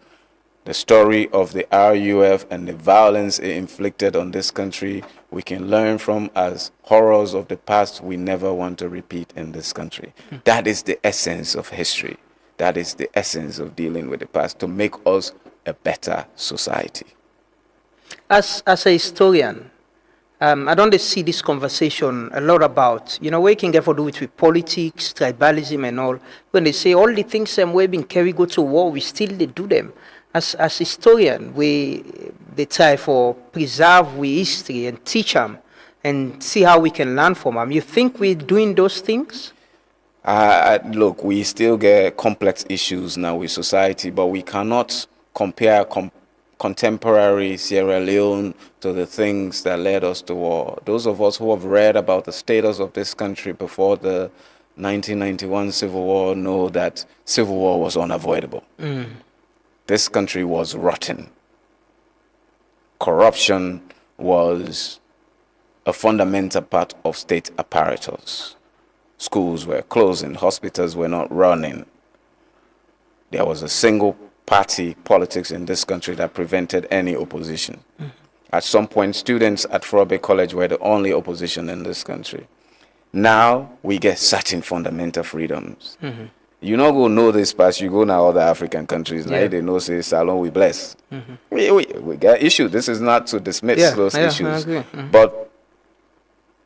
The story of the RUF and the violence it inflicted on this country, we can learn from as horrors of the past we never want to repeat in this country. That is the essence of history. That is the essence of dealing with the past, to make us a better society.
As a historian, I don't see this conversation a lot about, where you can get for do it with politics, tribalism and all. When they say all the things we've been carried go to war, we still they do them. As historian, they try for preserve we history and teach them and see how we can learn from them. You think we're doing those things?
Look, we still get complex issues now with society, but we cannot compare contemporary Sierra Leone to the things that led us to war. Those of us who have read about the status of this country before the 1991 Civil War know that civil war was unavoidable. This country was rotten. Corruption was a fundamental part of state apparatus. Schools were closing, hospitals were not running. There was a single party politics in this country that prevented any opposition. At some point, students at Frobe College were the only opposition in this country. Now, we get certain fundamental freedoms. You not go know this past, you go now other African countries, now they know say Salon we bless. We get issues. This is not to dismiss those issues.
I agree.
But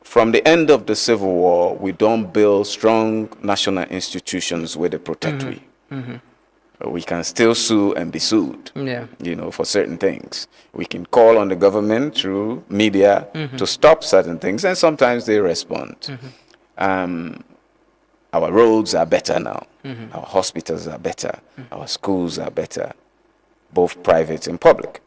from the end of the Civil War, we don't build strong national institutions where they protect we. We can still sue and be sued, for certain things. We can call on the government through media to stop certain things, and sometimes they respond. Our roads are better now. Our hospitals are better. Our schools are better, both private and public.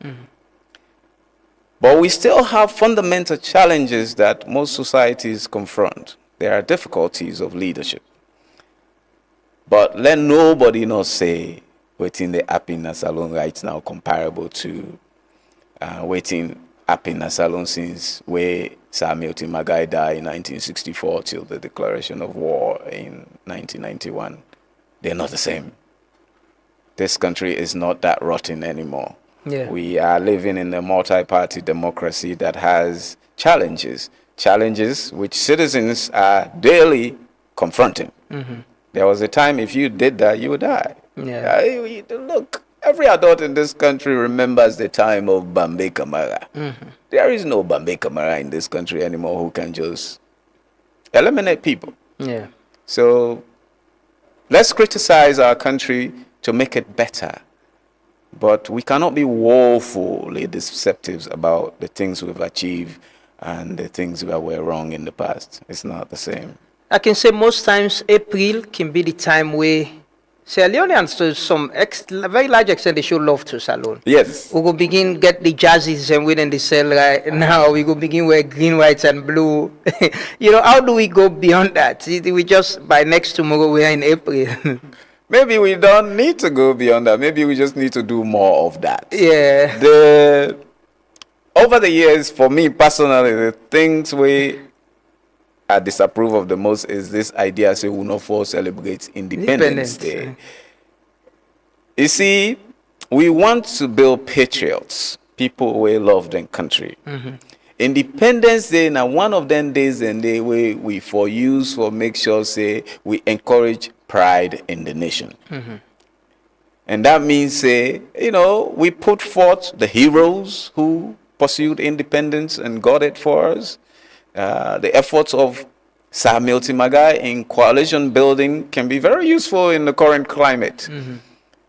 But we still have fundamental challenges that most societies confront. There are difficulties of leadership. But let nobody not say waiting the happiness alone right now comparable to waiting happiness alone since where Samuel Magai died in 1964 till the declaration of war in 1991. They're not the same. This country is not that rotten anymore. We are living in a multi-party democracy that has challenges which citizens are daily confronting. There was a time if you did that, you would die. Look, every adult in this country remembers the time of Bambe Kamara. There is no Bambe Kamara in this country anymore who can just eliminate people. So let's criticize our country to make it better. But we cannot be woefully deceptive about the things we've achieved and the things that were wrong in the past. It's not the same.
I can say most times April can be the time where Sierra Leoneans to some very large extent they show love to Salon.
Yes.
We go begin get the jerseys and within the cell right now. We go begin wear green, white, and blue. How do we go beyond that? We just by next tomorrow we are in April.
Maybe we don't need to go beyond that. Maybe we just need to do more of that. Over the years, for me personally, the things I disapprove of the most is this idea say UNOFO celebrates Independence Day. You see, we want to build patriots, people who love their country. Independence Day now one of them days and day we for use for make sure say we encourage pride in the nation. And that means say, we put forth the heroes who pursued independence and got it for us. The efforts of Samuel Magai in coalition building can be very useful in the current climate.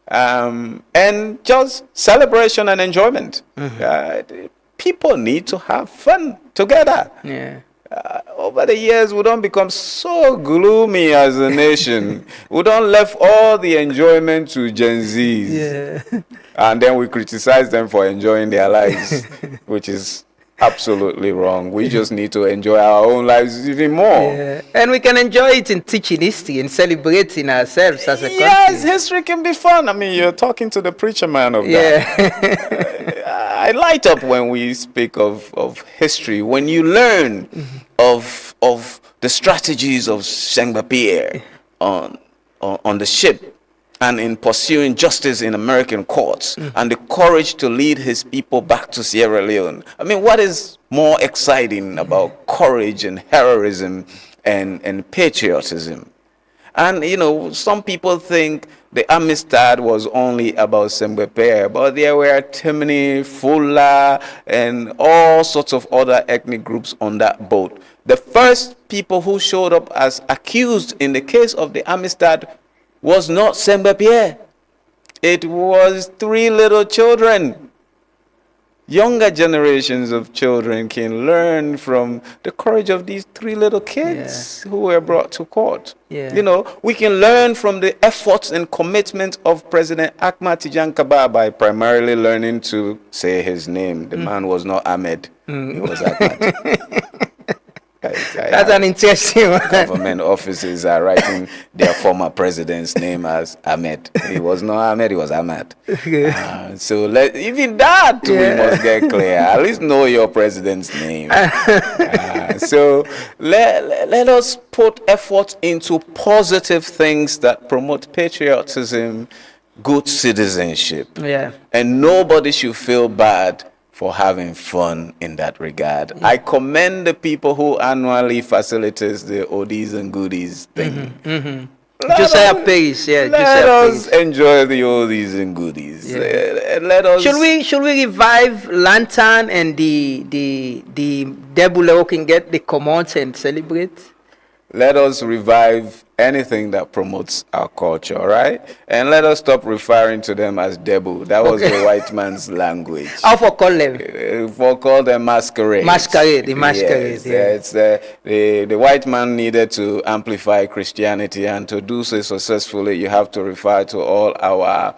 And just celebration and enjoyment. People need to have fun together. Over the years, we don't become so gloomy as a nation. We don't left all the enjoyment to Gen Zs. And then we criticize them for enjoying their lives, which is absolutely wrong. We just need to enjoy our own lives even more.
And we can enjoy it in teaching history and celebrating ourselves as a country.
Yes, history can be fun. I mean, you're talking to the preacher man of that. I light up when we speak of history. When you learn of the strategies of Sengba Pierre on the ship and in pursuing justice in American courts and the courage to lead his people back to Sierra Leone. I mean, what is more exciting about courage and heroism and patriotism? And, some people think the Amistad was only about Sembwepe, but there were Temini, Fula, and all sorts of other ethnic groups on that boat. The first people who showed up as accused in the case of the Amistad was not Sembwepe. It was 3 little children. younger generations of children can learn from the courage of these 3 little kids who were brought to court.
Yeah.
You know, we can learn from the efforts and commitment of President Ahmad Tijan Kaba by primarily learning to say his name. The man was not Ahmed. He was Ahmad.
That's an interesting one.
Government offices are writing their former president's name as Ahmed. He was not Ahmed, he was Ahmad. So even that we must get clear. At least know your president's name. So let us put effort into positive things that promote patriotism, good citizenship.
Yeah.
And nobody should feel bad for having fun in that regard. I commend the people who annually facilitate the oldies and goodies thing.
Josiah Pace,
Let us enjoy the oldies and goodies. Let us.
Should we revive Lantern and the Debule can get the commons and celebrate?
Let us revive anything that promotes our culture, all right? And let us stop referring to them as Debu. That was the white man's language.
How for call them?
For call them masquerade.
Masquerade, the masquerade.
Yes, the white man needed to amplify Christianity, and to do so successfully, you have to refer to all our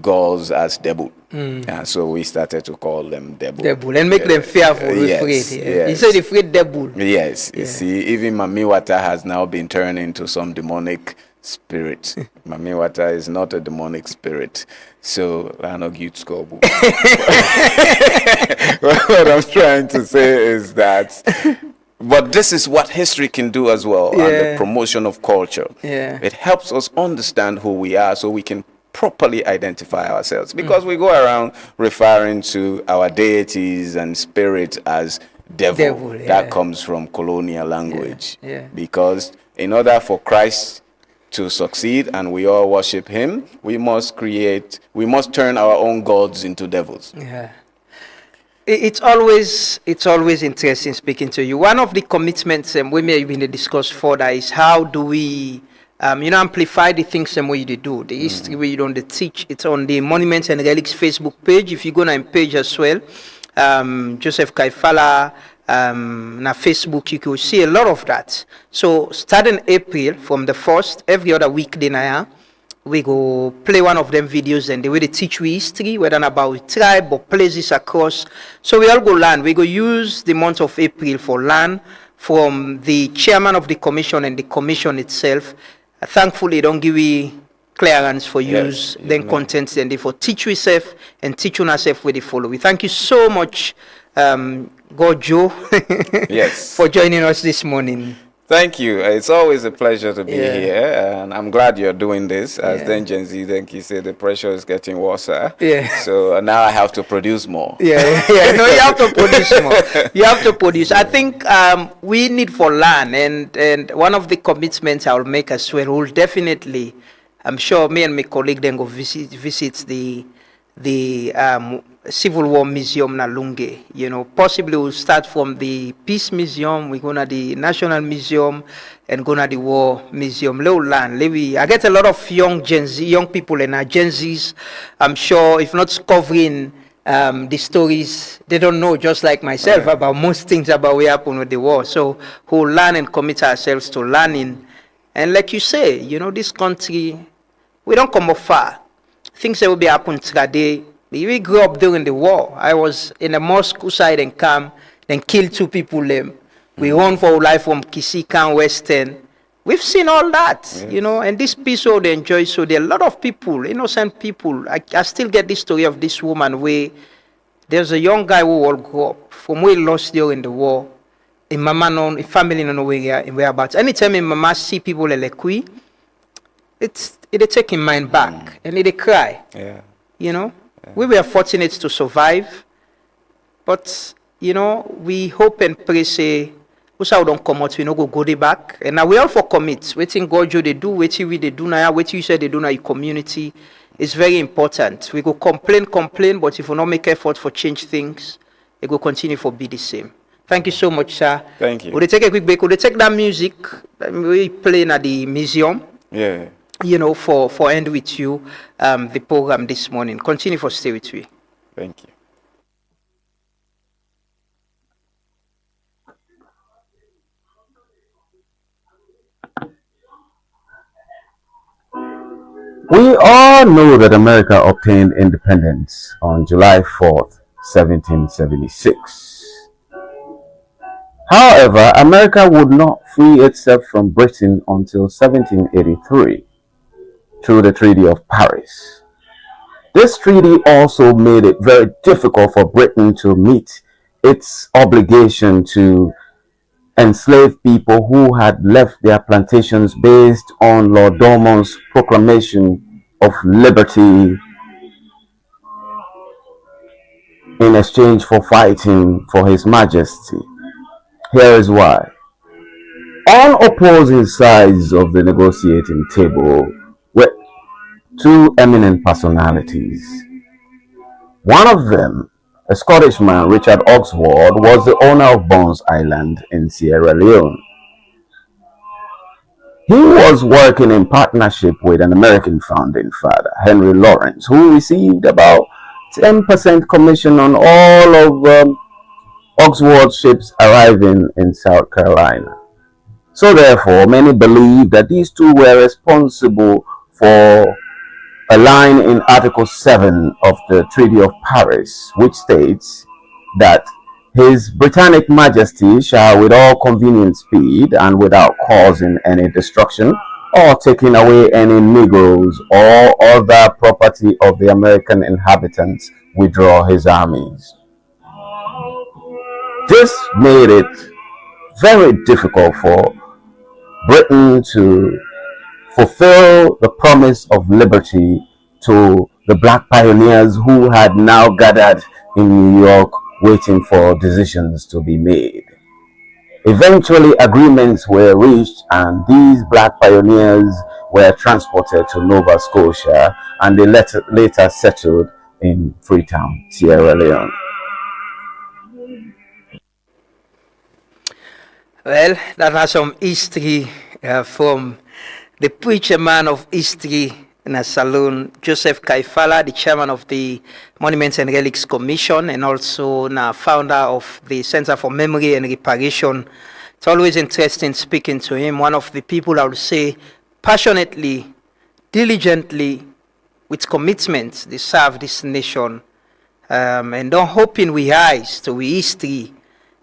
gods as Debu. And so we started to call them Debu.
Debu, and make them fearful, afraid. He said afraid Debu.
Yes, you see, even Mami Wata has now been turned into some demonic spirit. Mami Wata is not a demonic spirit. So, I know you score. What I'm trying to say is that, but this is what history can do as well, and the promotion of culture. It helps us understand who we are so we can properly identify ourselves, because we go around referring to our deities and spirit as devil. That comes from colonial language. Because in order for Christ to succeed and we all worship him, we must turn our own gods into devils.
It's always interesting speaking to you. One of the commitments we may even discuss further is how do we amplify the things the way you do. The history where you don't teach. It's on the Monuments and Relics Facebook page. If you go on page as well, Joseph Kaifala, na Facebook, you could see a lot of that. So starting April, from the 1st, every other weekday now, we go play one of them videos and the way they teach we history, whether about tribe or places across. So we all go learn. We go use the month of April for learn from the chairman of the commission and the commission itself. Thankfully, don't give we clearance for use then contents and therefore teach yourself and teach on ourselves where they follow. We thank you so much, God Joe, for joining us this morning.
Thank you. It's always a pleasure to be here, and I'm glad you're doing this. As then Gen Z, then he said the pressure is getting worse. So now I have to produce more.
No, you have to produce more. You have to produce. I think we need for learn, and one of the commitments I will make as well will definitely, I'm sure me and my colleague then go visit the Civil War Museum na Lungi. You know, possibly we'll start from the Peace Museum, we go to the National Museum, and go to the War Museum. I get a lot of young people and Gen Zs, I'm sure, if not covering the stories, they don't know, just like myself, about most things about what happened with the war. So we'll learn and commit ourselves to learning. And like you say, you know, this country, we don't come up far. Things that will be happening today. We grew up during the war. I was in a mosque side and camp, then killed 2 people. We run for life from Kisikan, Western. We've seen all that, you know, and this peace all they enjoy. So there are a lot of people, innocent people. I still get this story of this woman where there's a young guy who all grew up from where he lost during the war. In mama known, a family no know whereabouts. Anytime in mama see people like we, it take him mind back and it cry. You know. We were fortunate to survive, but you know, we hope and pray say, we don't come out, we no go back. And now we all for commit. Waiting God they do, waiting we they do now, waiting you say they do now your community is very important. We go complain, but if we not make effort for change things, it will continue for be the same. Thank you so much, sir.
Thank you.
We'll take a quick break. We'll take that music we play at the museum. You know, for end with you the program this morning. Continue for stay with me.
Thank you.
We all know that America obtained independence on July 4th, 1776. However, America would not free itself from Britain until 1783 through the Treaty of Paris. This treaty also made it very difficult for Britain to meet its obligation to enslave people who had left their plantations based on Lord Dormont's proclamation of liberty in exchange for fighting for His Majesty. Here is why. On opposing sides of the negotiating table were two eminent personalities. One of them, a Scottishman, Richard Oxford, was the owner of Bones Island in Sierra Leone. He was working in partnership with an American founding father, Henry Lawrence, who received about 10% commission on all of Oxford's ships arriving in South Carolina. So therefore, many believe that these two were responsible for a line in Article 7 of the Treaty of Paris, which states that His Britannic Majesty shall with all convenient speed and without causing any destruction or taking away any negroes or other property of the American inhabitants withdraw his armies. This made it very difficult for Britain to fulfill the promise of liberty to the black pioneers who had now gathered in New York waiting for decisions to be made. Eventually, agreements were reached and these black pioneers were transported to Nova Scotia and they later settled in Freetown, Sierra Leone.
Well, that has some history from the preacher man of history in a saloon, Joseph Kaifala, the chairman of the Monuments and Relics Commission and also now founder of the Center for Memory and Reparation. It's always interesting speaking to him. One of the people I would say passionately, diligently, with commitment, they serve this nation and don't hoping we eyes to we history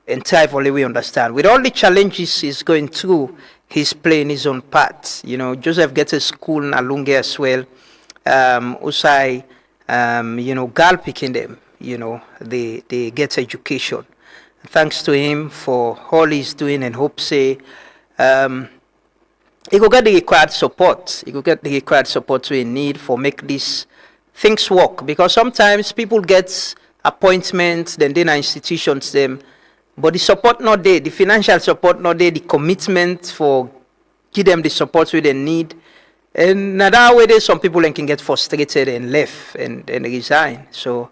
and try for we understand. With all the challenges he's going through, he's playing his own part. You know, Joseph gets a school in Lungi as well. Usai, girl picking them, they get education. Thanks to him for all he's doing and hope say, he will get the required support. He will get the required support we need for make these things work. Because sometimes people get appointments, then they are institutions them, but the support not there, the financial support not there, the commitment for give them the support we they need. And now that way there some people can get frustrated and left and resign. So,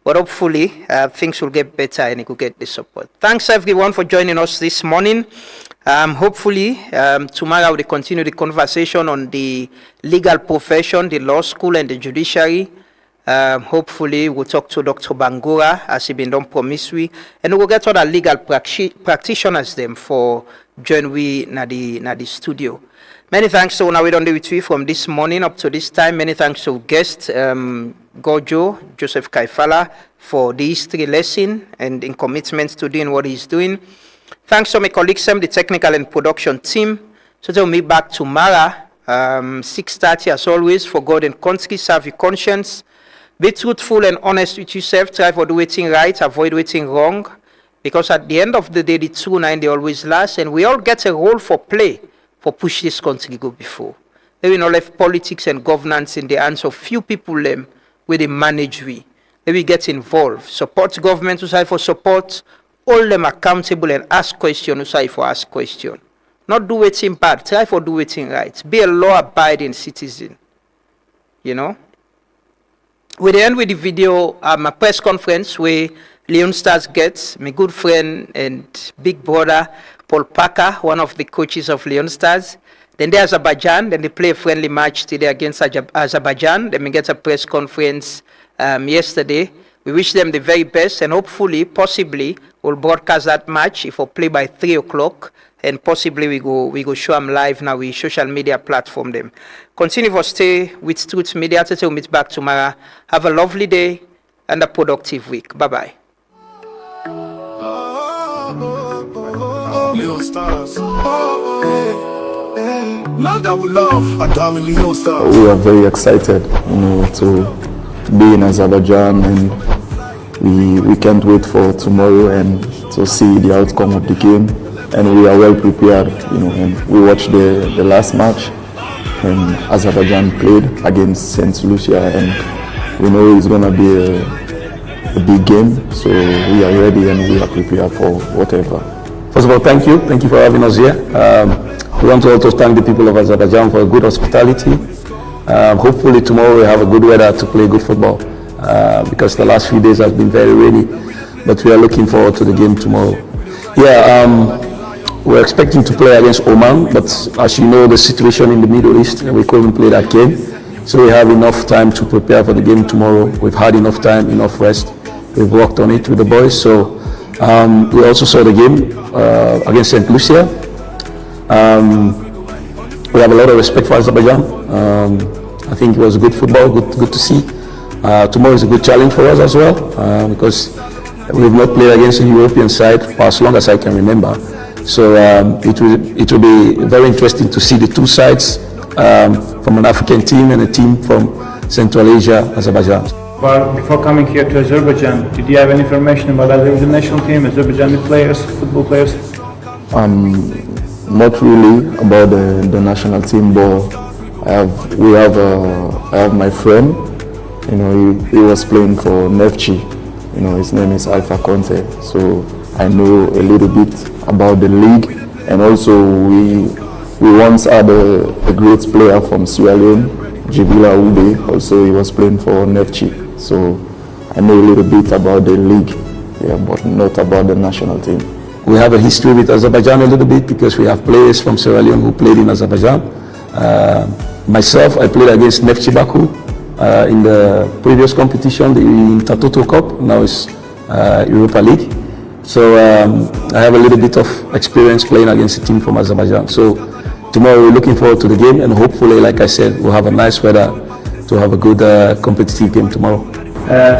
but hopefully things will get better and it will get the support. Thanks everyone for joining us this morning. Hopefully tomorrow we'll continue the conversation on the legal profession, the law school and the judiciary. Hopefully we'll talk to Dr. Bangura as he been done promise we, and we'll get other legal practitioners them for join we na the studio. Many thanks to one we done with you from this morning up to this time. Many thanks to guest Gojo Joseph Kaifala for the history lesson and in commitment to doing what he's doing. Thanks to my colleagues, the technical and production team. So they'll meet back tomorrow 6:30 as always for God and country. Serve your conscience. Be truthful and honest with yourself. Try for do thing right, avoid doing wrong. Because at the end of the day, the true nine, they always last. And we all get a role for play for push this country go before. Maybe not left politics and governance in the hands of few people them where they manage we. Maybe get involved. Support government who say for support. Hold them accountable and ask questions who say for ask question. Not do anything bad. Try for do anything right. Be a law-abiding citizen. You know? We end with the video, a press conference where Leone Stars gets my good friend and big brother Paul Parker, one of the coaches of Leone Stars. Then they Azerbaijan, then they play a friendly match today against Azerbaijan. Then we get a press conference yesterday. We wish them the very best and hopefully, possibly, we'll broadcast that match if we play by 3 o'clock and possibly we go show them live now with social media platform them. Continue to stay with Truth Media till we meet back tomorrow. Have a lovely day and a productive week. Bye-bye.
Leo Stars. Love that we love. A darling Leo Stars.
We are very excited, to be in Azerbaijan, and we can't wait for tomorrow and to see the outcome of the game. And we are well prepared, and we watched the last match, and Azerbaijan played against St. Lucia, and we know it's going to be a big game, so we are ready and we are prepared for whatever.
First of all, thank you for having us here. We want to also thank the people of Azerbaijan for good hospitality. Hopefully tomorrow we have a good weather to play good football, because the last few days has been very rainy, but we are looking forward to the game tomorrow. We're expecting to play against Oman, but as you know, the situation in the Middle East, we couldn't play that game. So we have enough time to prepare for the game tomorrow. We've had enough time, enough rest. We've worked on it with the boys. So we also saw the game against St. Lucia. We have a lot of respect for Azerbaijan. I think it was good football, good to see. Tomorrow is a good challenge for us as well, because we've not played against a European side for as long as I can remember. So it will be very interesting to see the two sides, from an African team and a team from Central Asia, Azerbaijan.
But before coming here to Azerbaijan, did you have any information about the national team, Azerbaijani players, football players?
Not really about the national team, but I have my friend. He was playing for Nefchi. His name is Alpha Conte. So I know a little bit about the league, and also we once had a great player from Sierra Leone, Jibila Ube. Also he was playing for Nefchi. So I know a little bit about the league, but not about the national team.
We have a history with Azerbaijan a little bit because we have players from Sierra Leone who played in Azerbaijan. Myself, I played against Nefchi Baku in the previous competition, the Intertoto Cup. Now it's Europa League. So I have a little bit of experience playing against a team from Azerbaijan. So tomorrow we're looking forward to the game, and hopefully, like I said, we'll have a nice weather to have a good competitive game tomorrow.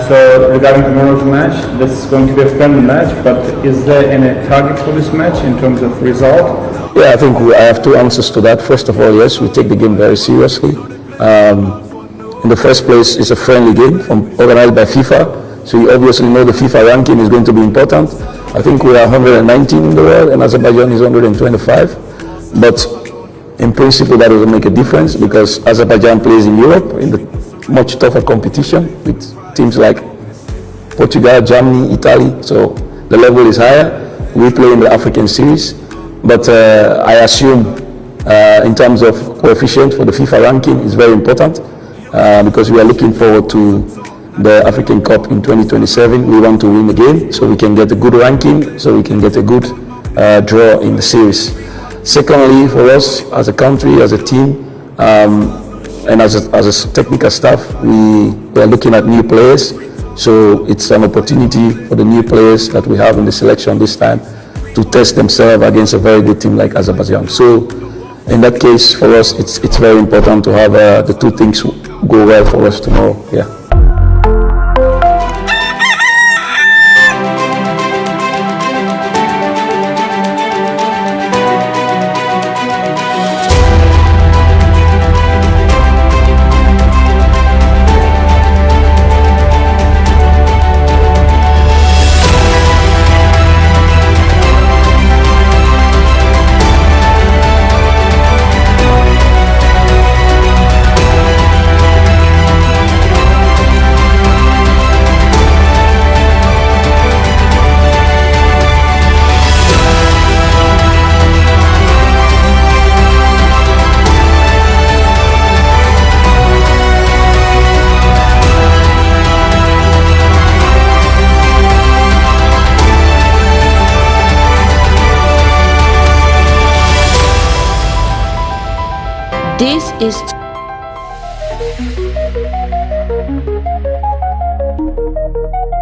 So regarding tomorrow's match, this is going to be a friendly match, but is there any target for this match in terms of result?
Yeah, I think I have two answers to that. First of all, yes, we take the game very seriously. In the first place, it's a friendly game organized by FIFA, so you obviously know the FIFA ranking is going to be important. I think we are 119 in the world and Azerbaijan is 125, but in principle that doesn't make a difference because Azerbaijan plays in Europe in the much tougher competition with teams like Portugal, Germany, Italy, so the level is higher. We play in the African series, but I assume in terms of coefficient for the FIFA ranking is very important because we are looking forward to the African Cup in 2027. We want to win the game so we can get a good ranking, so we can get a good draw in the series. Secondly, for us as a country, as a team, and as a technical staff, we are looking at new players. So it's an opportunity for the new players that we have in the selection this time to test themselves against a very good team like Azerbaijan. So in that case, for us, it's very important to have the two things go well for us tomorrow. Yeah.
This is